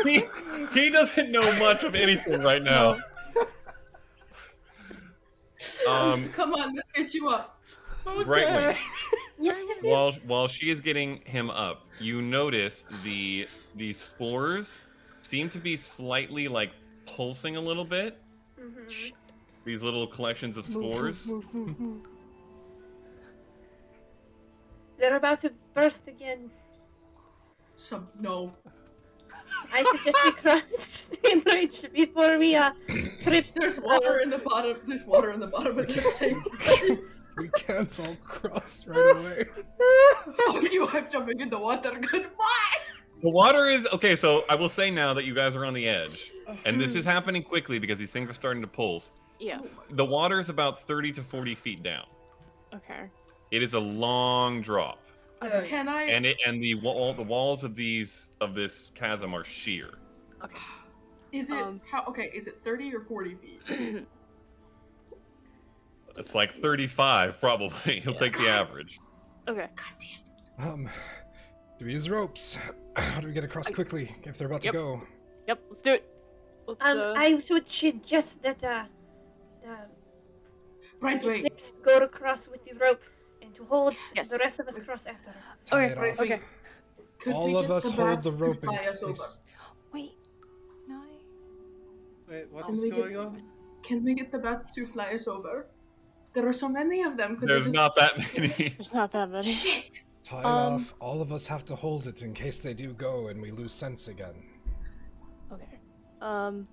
He doesn't know much of anything right now. Come on, let's get you up. Brightly. Yes. While she is getting him up, you notice the spores seem to be slightly like pulsing a little bit. Mm-hmm. These little collections of spores. They're about to burst again. No. I suggest we cross the bridge before we trip. There's water in the bottom. There's water in the bottom of the tank. We can't all cross right away. Fuck you! I'm jumping in the water. Goodbye. The water is okay. So I will say now that you guys are on the edge, and this is happening quickly because these things are starting to pulse. Yeah. The water is about 30 to 40 feet down. Okay. It is a long drop. Can I? And the walls of this chasm are sheer. Okay. Is it how? Okay, is it 30 or 40 feet? It's like 35 probably. He'll take the average. Okay. God damn it. Do we use ropes? How do we get across quickly if they're about to go? Yep. Let's do it. Let's, I would suggest that the Right way. Eclipse go across with the rope and to hold, Yes. and the rest of us cross after her. Tie Okay, it right, off. okay. Could All we of get us hold bats the to rope in fly us place. over? Wait. No. Wait, what Can is we going get- on? Can we get the bats to fly us over? There are so many of them. Could we There's just... not that many. There's not that many. Shit. Tie it off. All of us have to hold it in case they do go and we lose sense again. Okay. All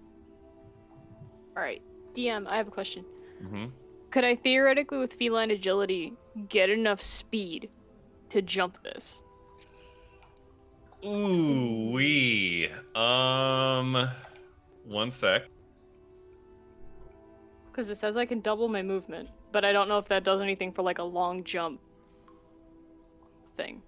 right. DM, I have a question. Mm-hmm. Could I theoretically, with feline agility, get enough speed to jump this? Ooh wee. 1 sec. Because it says I can double my movement, but I don't know if that does anything for like a long jump thing.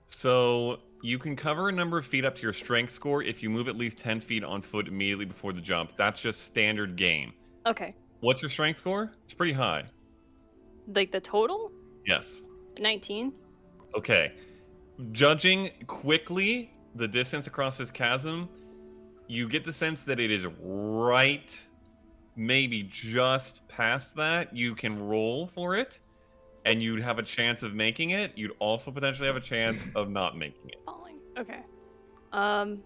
So you can cover a number of feet up to your strength score if you move at least 10 feet on foot immediately before the jump. That's just standard game. Okay. What's your strength score? It's pretty high. Like the total? Yes. 19. Okay. Judging quickly the distance across this chasm, you get the sense that it is right, maybe just past that. You can roll for it, and you'd have a chance of making it. You'd also potentially have a chance of not making it. Falling. Okay. God.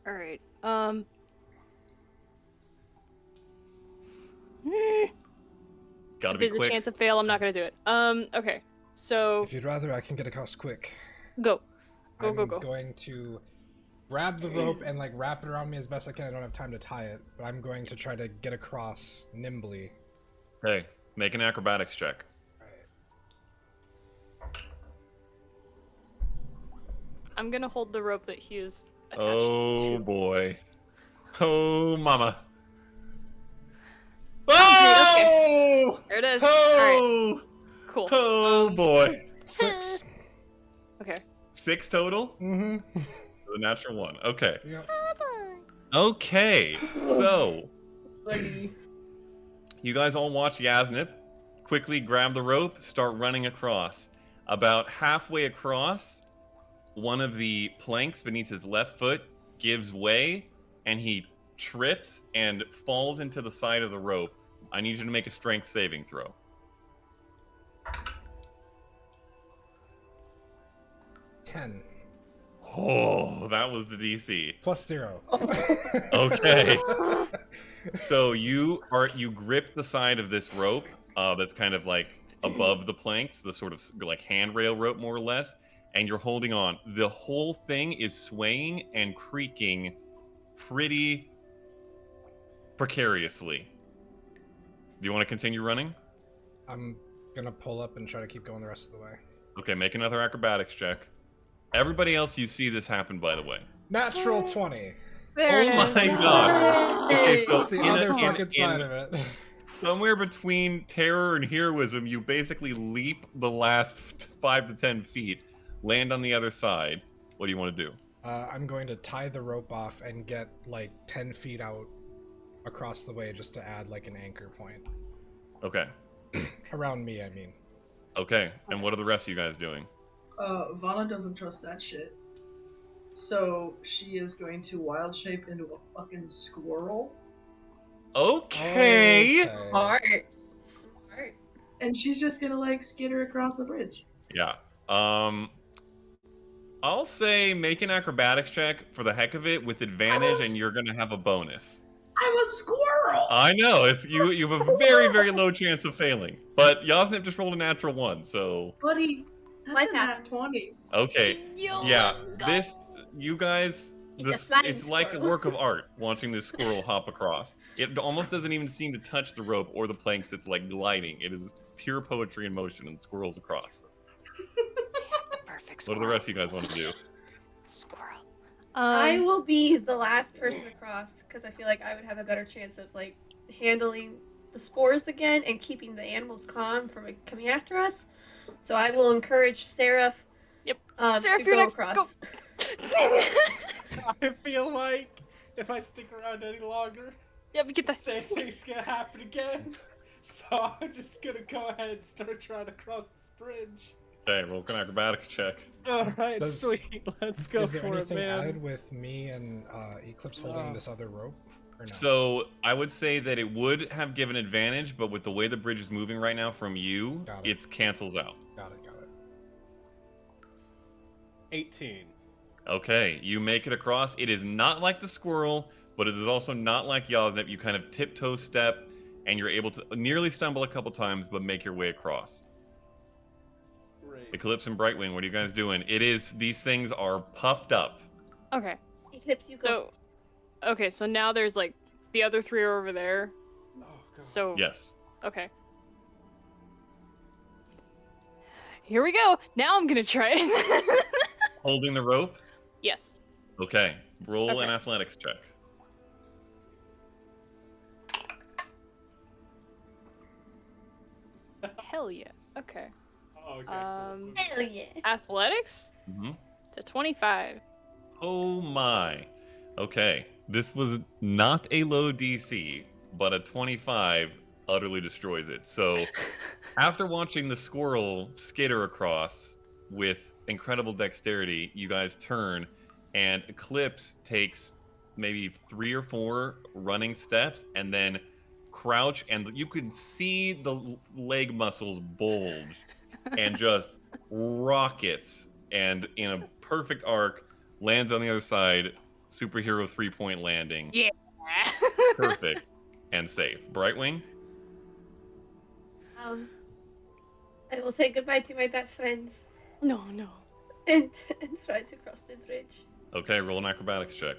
All right. Gotta If be there's quick. a chance of fail, I'm not gonna do it. Okay. So If you'd rather, I can get across quick. go. I'm Go. going to grab the rope and like wrap it around me as best I can. I don't have time to tie it, but I'm going to try to get across nimbly. Hey, make an acrobatics check. I'm gonna hold the rope that he is attached to. Oh boy. Oh mama. Oh! Oh! There it is. Oh! Alright. Cool. Oh boy. 6. Okay. 6 total? Mm-hmm. The natural 1. Okay. Yep. Okay. So, Buddy. you guys all watch Yasnip quickly grab the rope, start running across. About halfway across, one of the planks beneath his left foot gives way, and he trips and falls into the side of the rope. I need you to make a strength saving throw. $10. Oh, that was the DC. Plus 0. Okay. So you grip the side of this rope that's kind of like above the planks, the sort of like handrail rope more or less, and you're holding on. The whole thing is swaying and creaking pretty precariously. Do you want to continue running? I'm gonna pull up and try to keep going the rest of the way. Okay, make another acrobatics check. Everybody else, you see this happen, by the way. Natural 20. There it Oh is. my god. Okay, so That's the other fucking side of it. somewhere between terror and heroism, you basically leap the last 5 to 10 feet, land on the other side. What do you want to do? I'm going to tie the rope off and get like 10 feet out across the way just to add like an anchor point. Okay. Around me, I mean. Okay, and what are the rest of you guys doing? Vana doesn't trust that shit. So she is going to wild shape into a fucking squirrel. Okay. Smart. Smart. And she's just gonna like skitter across the bridge. Yeah. I'll say make an acrobatics check for the heck of it with advantage, and you're gonna have a bonus. I'm a squirrel! I know, it's you have a very, very low chance of failing. But Yasnip just rolled a natural 1, so Buddy, that's Life a nat happens. 20. okay. Yo, Yeah, let's go. this you guys It's a this flying it's like a squirrel. work of art watching this squirrel hop across. It almost doesn't even seem to touch the rope or the planks. It's like gliding. It is pure poetry in motion, and the squirrel's across. Perfect What squirrel. do the rest of you guys want to do? Squirrel. I will be the last person across because I feel like I would have a better chance of like handling the spores again and keeping the animals calm from like, coming after us. So I will encourage Seraph. Yep. To Seraph, you're go next. across. Let's go. I feel like if I stick around any longer, Yeah, we get the that. same thing's gonna happen again. So I'm just gonna go ahead and start trying to cross this bridge. Okay, roll an acrobatics check. Alright, Does- sweet. Let's go Is there for it, anything man. added with me and Eclipse holding this other rope? Or no? So I would say that it would have given advantage, but with the way the bridge is moving right now from you, Got it. it cancels out. Got it, got it. 18. Okay, you make it across. It is not like the squirrel, but it is also not like Yasnip. You kind of tiptoe step, and you're able to nearly stumble a couple times, but make your way across. Great. Eclipse and Brightwing, what are you guys doing? These things are puffed up. Okay. Eclipse, you go. So, okay, so now there's like the other 3 are over there. Oh, God. So, Yes. okay. Here we go. Now I'm gonna try it. Holding the rope? Yes. Okay. Roll an Okay. athletics check. Hell yeah. Okay. Oh, okay. Hell yeah. Athletics? Mm-hmm. It's a 25. Oh my. Okay. This was not a low DC, but a 25 utterly destroys it. So, after watching the squirrel skitter across with incredible dexterity, you guys turn, and Eclipse takes maybe 3 or 4 running steps, and then crouch, and you can see the leg muscles bulge, and just rockets, and in a perfect arc, lands on the other side, superhero 3-point landing. Yeah. Perfect and safe. Brightwing? I will say goodbye to my bad friends No, no. and try to cross the bridge. Okay, roll an acrobatics check.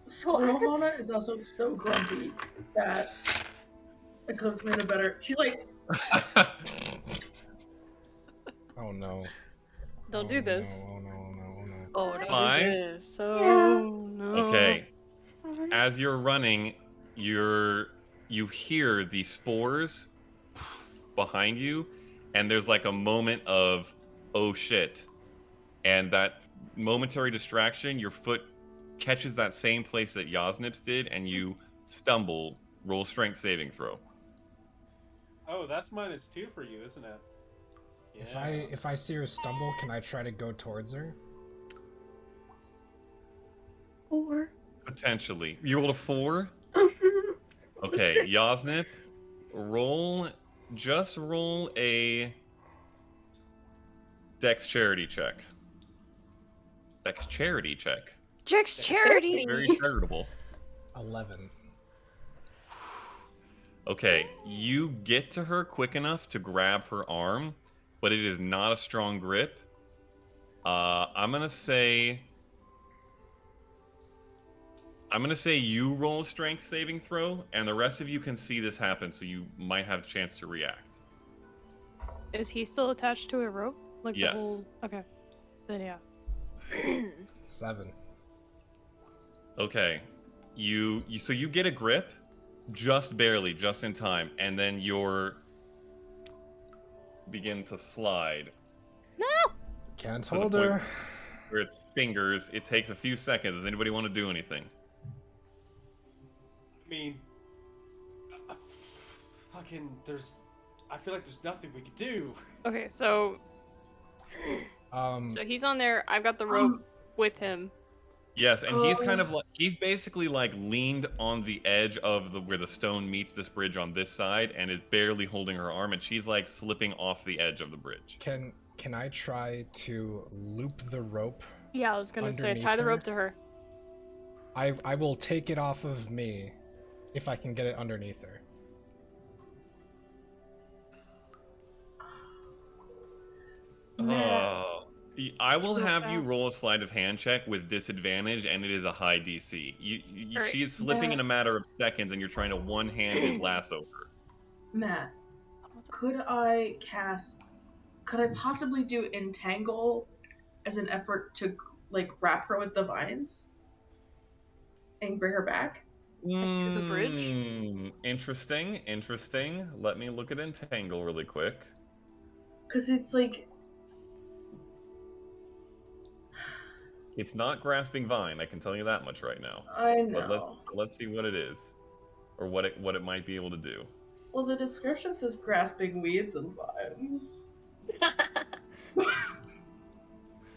Squirrel Mona is also so grumpy that Eclipse made it better. She's like, Oh no. Don't do this. No, no. Oh, don't 5. do this. Oh, Yeah. no. Okay. Alright. As you're running, you hear the spores behind you, and there's like a moment of oh shit, and that momentary distraction, your foot catches that same place that Yasnip's did, and you stumble. Roll strength saving throw. Oh, that's -2 for you, isn't it? If I see her stumble, can I try to go towards her? 4. Potentially. You rolled a 4? Mhm. Okay, 6. Yasnip, roll a dexterity check. Dexterity check. Jack's charity. Very charitable. 11. Okay, you get to her quick enough to grab her arm, but it is not a strong grip. I'm gonna say you roll a strength saving throw, and the rest of you can see this happen, so you might have a chance to react. Is he still attached to a rope? Like Yes. the whole... Okay. Then yeah. 7. Okay, so you get a grip, just barely, just in time, and then you're begin to slide. Can't To the hold point her. where its fingers. It takes a few seconds. Does anybody want to do anything? I mean, fucking, I feel like there's nothing we could do. Okay, so he's on there. I've got the rope with him. Yes, and he's kind of like he's basically like leaned on the edge of where the stone meets this bridge on this side, and is barely holding her arm, and she's like slipping off the edge of the bridge. Can I try to loop the rope? Yeah, I was gonna say Underneath tie the her? rope to her. I will take it off of me if I can get it underneath her. Oh, I will Real have you fast. roll a sleight of hand check with disadvantage, and it is a high DC. Alright. She is slipping in Matt. a matter of seconds, and you're trying to one-handed lasso her. Matt, could I possibly do entangle as an effort to like wrap her with the vines and bring her back? To the bridge? Interesting. Let me look at entangle really quick. Because it's like, It's not grasping vine. I can tell you that much right now. I But know. let's see what it is, or what it might be able to do. Well, the description says grasping weeds and vines. It's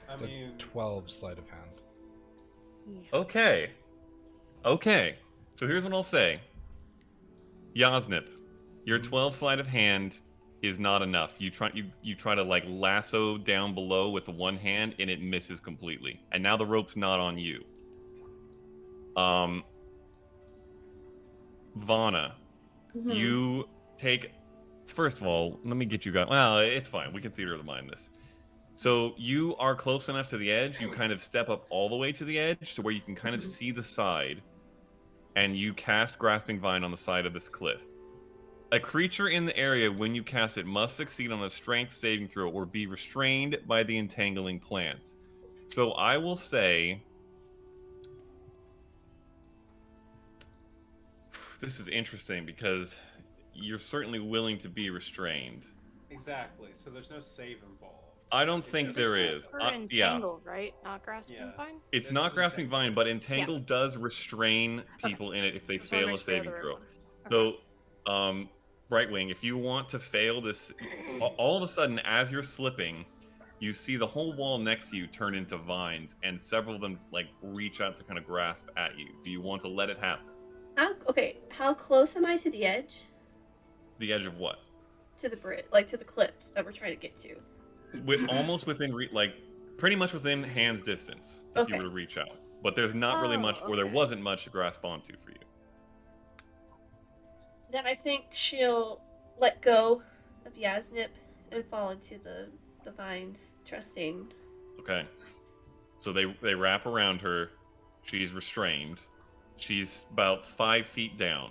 I mean, a 12 sleight of hand. Okay. So here's what I'll say. Yasnip, your 12 sleight of hand is not enough. You try to like lasso down below with the one hand, and it misses completely. And now the rope's not on you. Vana, Mhm. you take. First of all, let me get you guys. Well, it's fine. We can theater of the mind this. So you are close enough to the edge. You kind of step up all the way to the edge to where you can kind of see the side, and you cast Grasping Vine on the side of this cliff. A creature in the area, when you cast it, must succeed on a strength saving throw or be restrained by the entangling plants. So I will say, this is interesting because you're certainly willing to be restrained. exactly. So there's no save involved. I don't think This there This is. for Yeah, entangled, right? Not grasping Yeah. vine? it's This not is grasping entangled. vine, but entangle does restrain people in it if they Just wanna fail a make sure I have saving the throw. right one. So, Brightwing, if you want to fail this, all of a sudden, as you're slipping, you see the whole wall next to you turn into vines, and several of them like reach out to kind of grasp at you. Do you want to let it happen? How close am I to the edge? The edge of what? To the bridge, like to the cliff that we're trying to get to. Almost within, pretty much within hand's distance, if you Okay. were to reach out. But there's not really much, or there okay. wasn't much to grasp onto for you. Then I think she'll let go of Yasnip and fall into the vines, trusting. Okay. So they wrap around her. She's restrained. She's about 5 feet down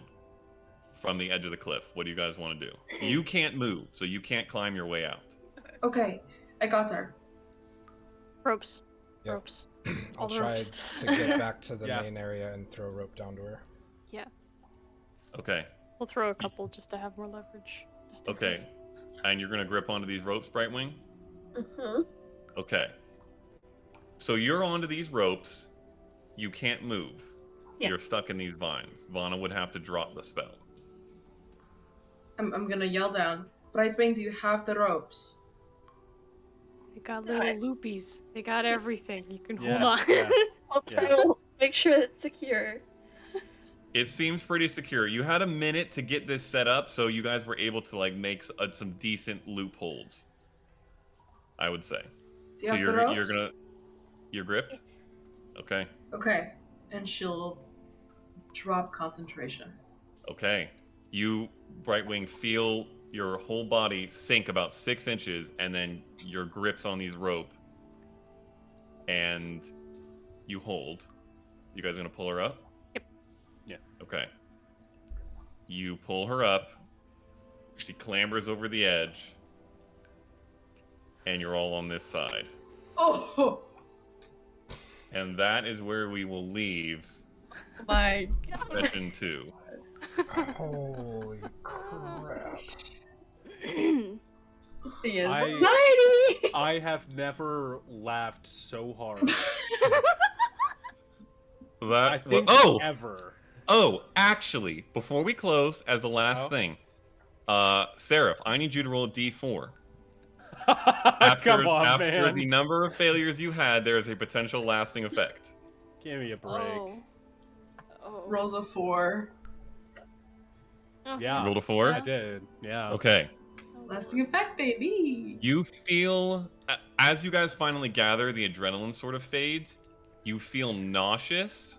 from the edge of the cliff. What do you guys want to do? You can't move, so you can't climb your way out. Okay, I got there. Ropes. Yep. Ropes. I'll All the try ropes. to get back to the Yeah. main area and throw a rope down to her. Yeah. Okay. We'll throw a couple just to have more leverage. Just in Okay. case. And you're gonna grip onto these ropes, Brightwing? Uh-huh. Okay. So you're onto these ropes. You can't move. Yeah. You're stuck in these vines. Vana would have to drop the spell. I'm gonna yell down. Brightwing, do you have the ropes? They got little loopies. They got everything. You can Yeah, hold on. yeah. I'll try to make sure it's secure. It seems pretty secure. You had a minute to get this set up, so you guys were able to like make some decent loopholes. I would say. Do you So have the ropes? you're gripped? Okay. Okay. And she'll drop concentration. Okay. You, Brightwing, feel your whole body sink about 6 inches, and then your grip's on these rope, and you hold. You guys gonna pull her up? Yep. Yeah. Okay. You pull her up. She clambers over the edge, and you're all on this side. Oh! And that is where we will leave Oh my god. session 2. Holy crap. The I- anxiety. I have never laughed so hard. That I think oh! ever. Oh, actually, before we close, as the last Oh. thing, Seraph, I need you to roll a d4. After, Come on, after man. the number of failures you had, there is a potential lasting effect. Give me a break. Oh. Oh. Rolls a 4. Oh. Yeah. You rolled a 4? I did. Yeah. Okay. Lasting effect, baby! You feel, as you guys finally gather, the adrenaline sort of fades. You feel nauseous,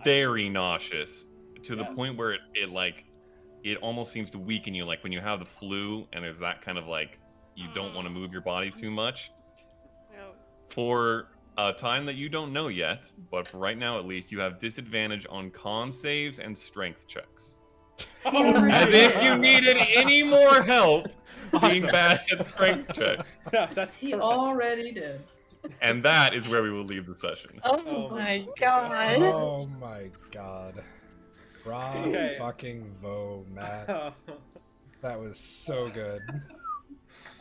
very nauseous, to the Yeah. point where it almost seems to weaken you, like when you have the flu and there's that kind of like, you don't want to move your body too much. No. For a time that you don't know yet, but for right now at least, you have disadvantage on con saves and strength checks. Oh, As if you needed any more help being Awesome. bad at strength checks. Yeah, that's He perfect. already did. And that is where we will leave the session. Oh Oh my god. Oh my god. Bravo Okay. fucking vo, Matt. That was so good.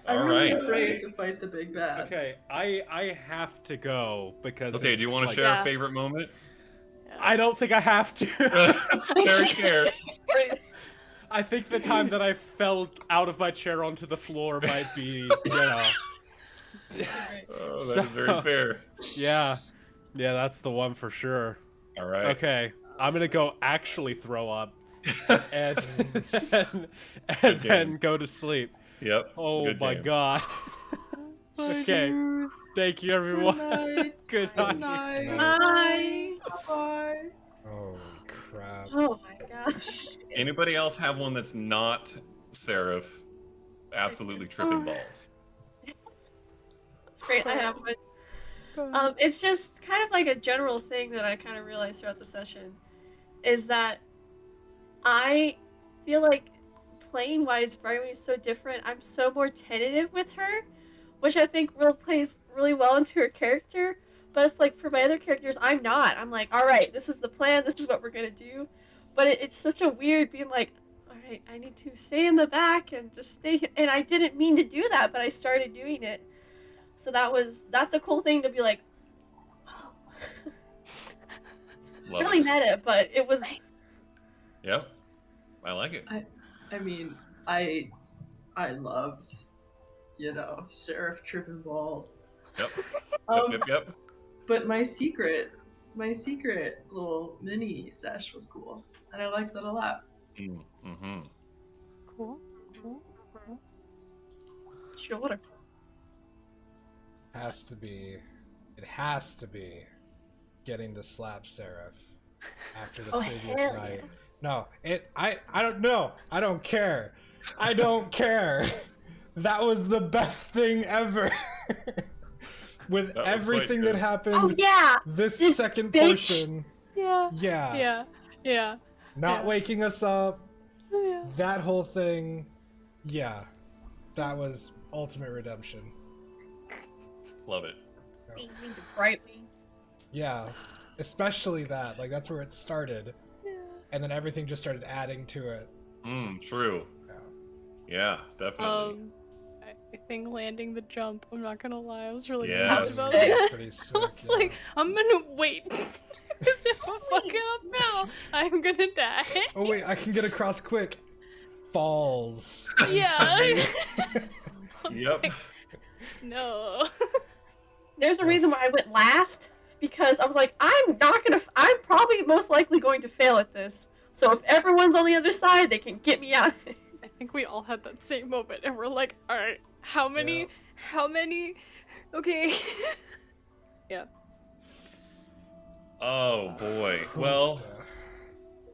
I'm All really right. afraid to fight the big bad. Okay, I have to go because Okay, do you it's, want to like, share Yeah. a favorite moment? I don't think I have to. Share. I think the time that I fell out of my chair onto the floor might be, you know. Oh, that So- is very fair. Yeah. Yeah, that's the one for sure. All right. Okay, I'm gonna go actually throw up and and Good then game. go to sleep. Yep. Oh good my game. god. Okay. Thank you, everyone. Good night. Bye. Bye. Holy crap. Oh my gosh. Anybody else have one that's not Seraph? Absolutely tripping balls. That's great. I have one. It's just kind of like a general thing that I kind of realized throughout the session is that I feel like playing wise Brightwing is so different. I'm so more tentative with her, which I think plays really well into her character. But it's like for my other characters, I'm not. I'm like, all right, this is the plan. This is what we're gonna do. But it's such a weird being like, all right, I need to stay in the back and just stay. And I didn't mean to do that, but I started doing it. So that's a cool thing to be like, oh. Love Really it. meta, but it was. Yep. I like it. I mean, I loved, Seraph tripping balls. Yep. Um, Yep. But my secret little mini sesh was cool, and I liked that a lot. Mm-hmm. Cool. Sure. It has to be getting to slap Seraph after the Oh, previous hell night. yeah. No, I don't know. I don't care. I don't care. That was the best thing ever. With That was everything quite that good. happened, Oh yeah. this this second bitch. portion, Yeah. yeah, Yeah. not yeah. waking us up, Yeah. that whole thing, yeah, that was ultimate redemption. Love it. Being brightly. Yeah, especially that. Like, that's where it started. Yeah. And then everything just started adding to it. True. Yeah, definitely. I think landing the jump, I'm not gonna lie, I was really Yeah. nervous about Sick. that. Pretty sick, I was yeah. like, I'm gonna wait. Because if I fuck it up now, I'm gonna die. Oh wait, I can get across quick. Falls. Yeah. Yep. No. There's a reason why I went last, because I was like, I'm probably most likely going to fail at this. So if everyone's on the other side, they can get me out of it. I think we all had that same moment, and we're like, alright, how many? Yeah. How many? Okay. Yeah. Oh boy. Well,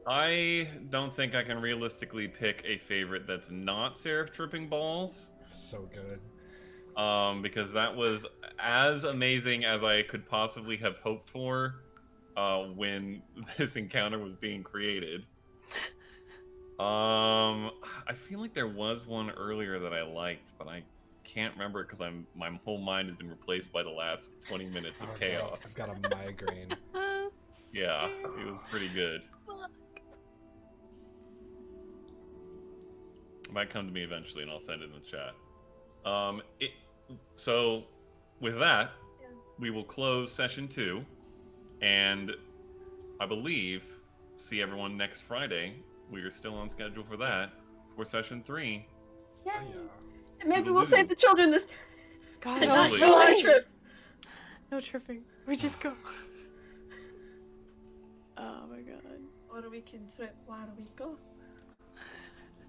I don't think I can realistically pick a favorite that's not Seraph Tripping Balls. So good. Because that was as amazing as I could possibly have hoped for when this encounter was being created. I feel like there was one earlier that I liked, but I can't remember it because my whole mind has been replaced by the last 20 minutes of chaos. I've got a migraine. Yeah, it was pretty good. It might come to me eventually, and I'll send it in the chat. So, with that, we will close session 2, and I believe see everyone next Friday. We are still on schedule for that for session 3. Yay. Yeah. And maybe we'll save the children this time. God, And not Hopefully. go on a trip. no tripping. We just go. Oh my god. What do we consider? Why do we go?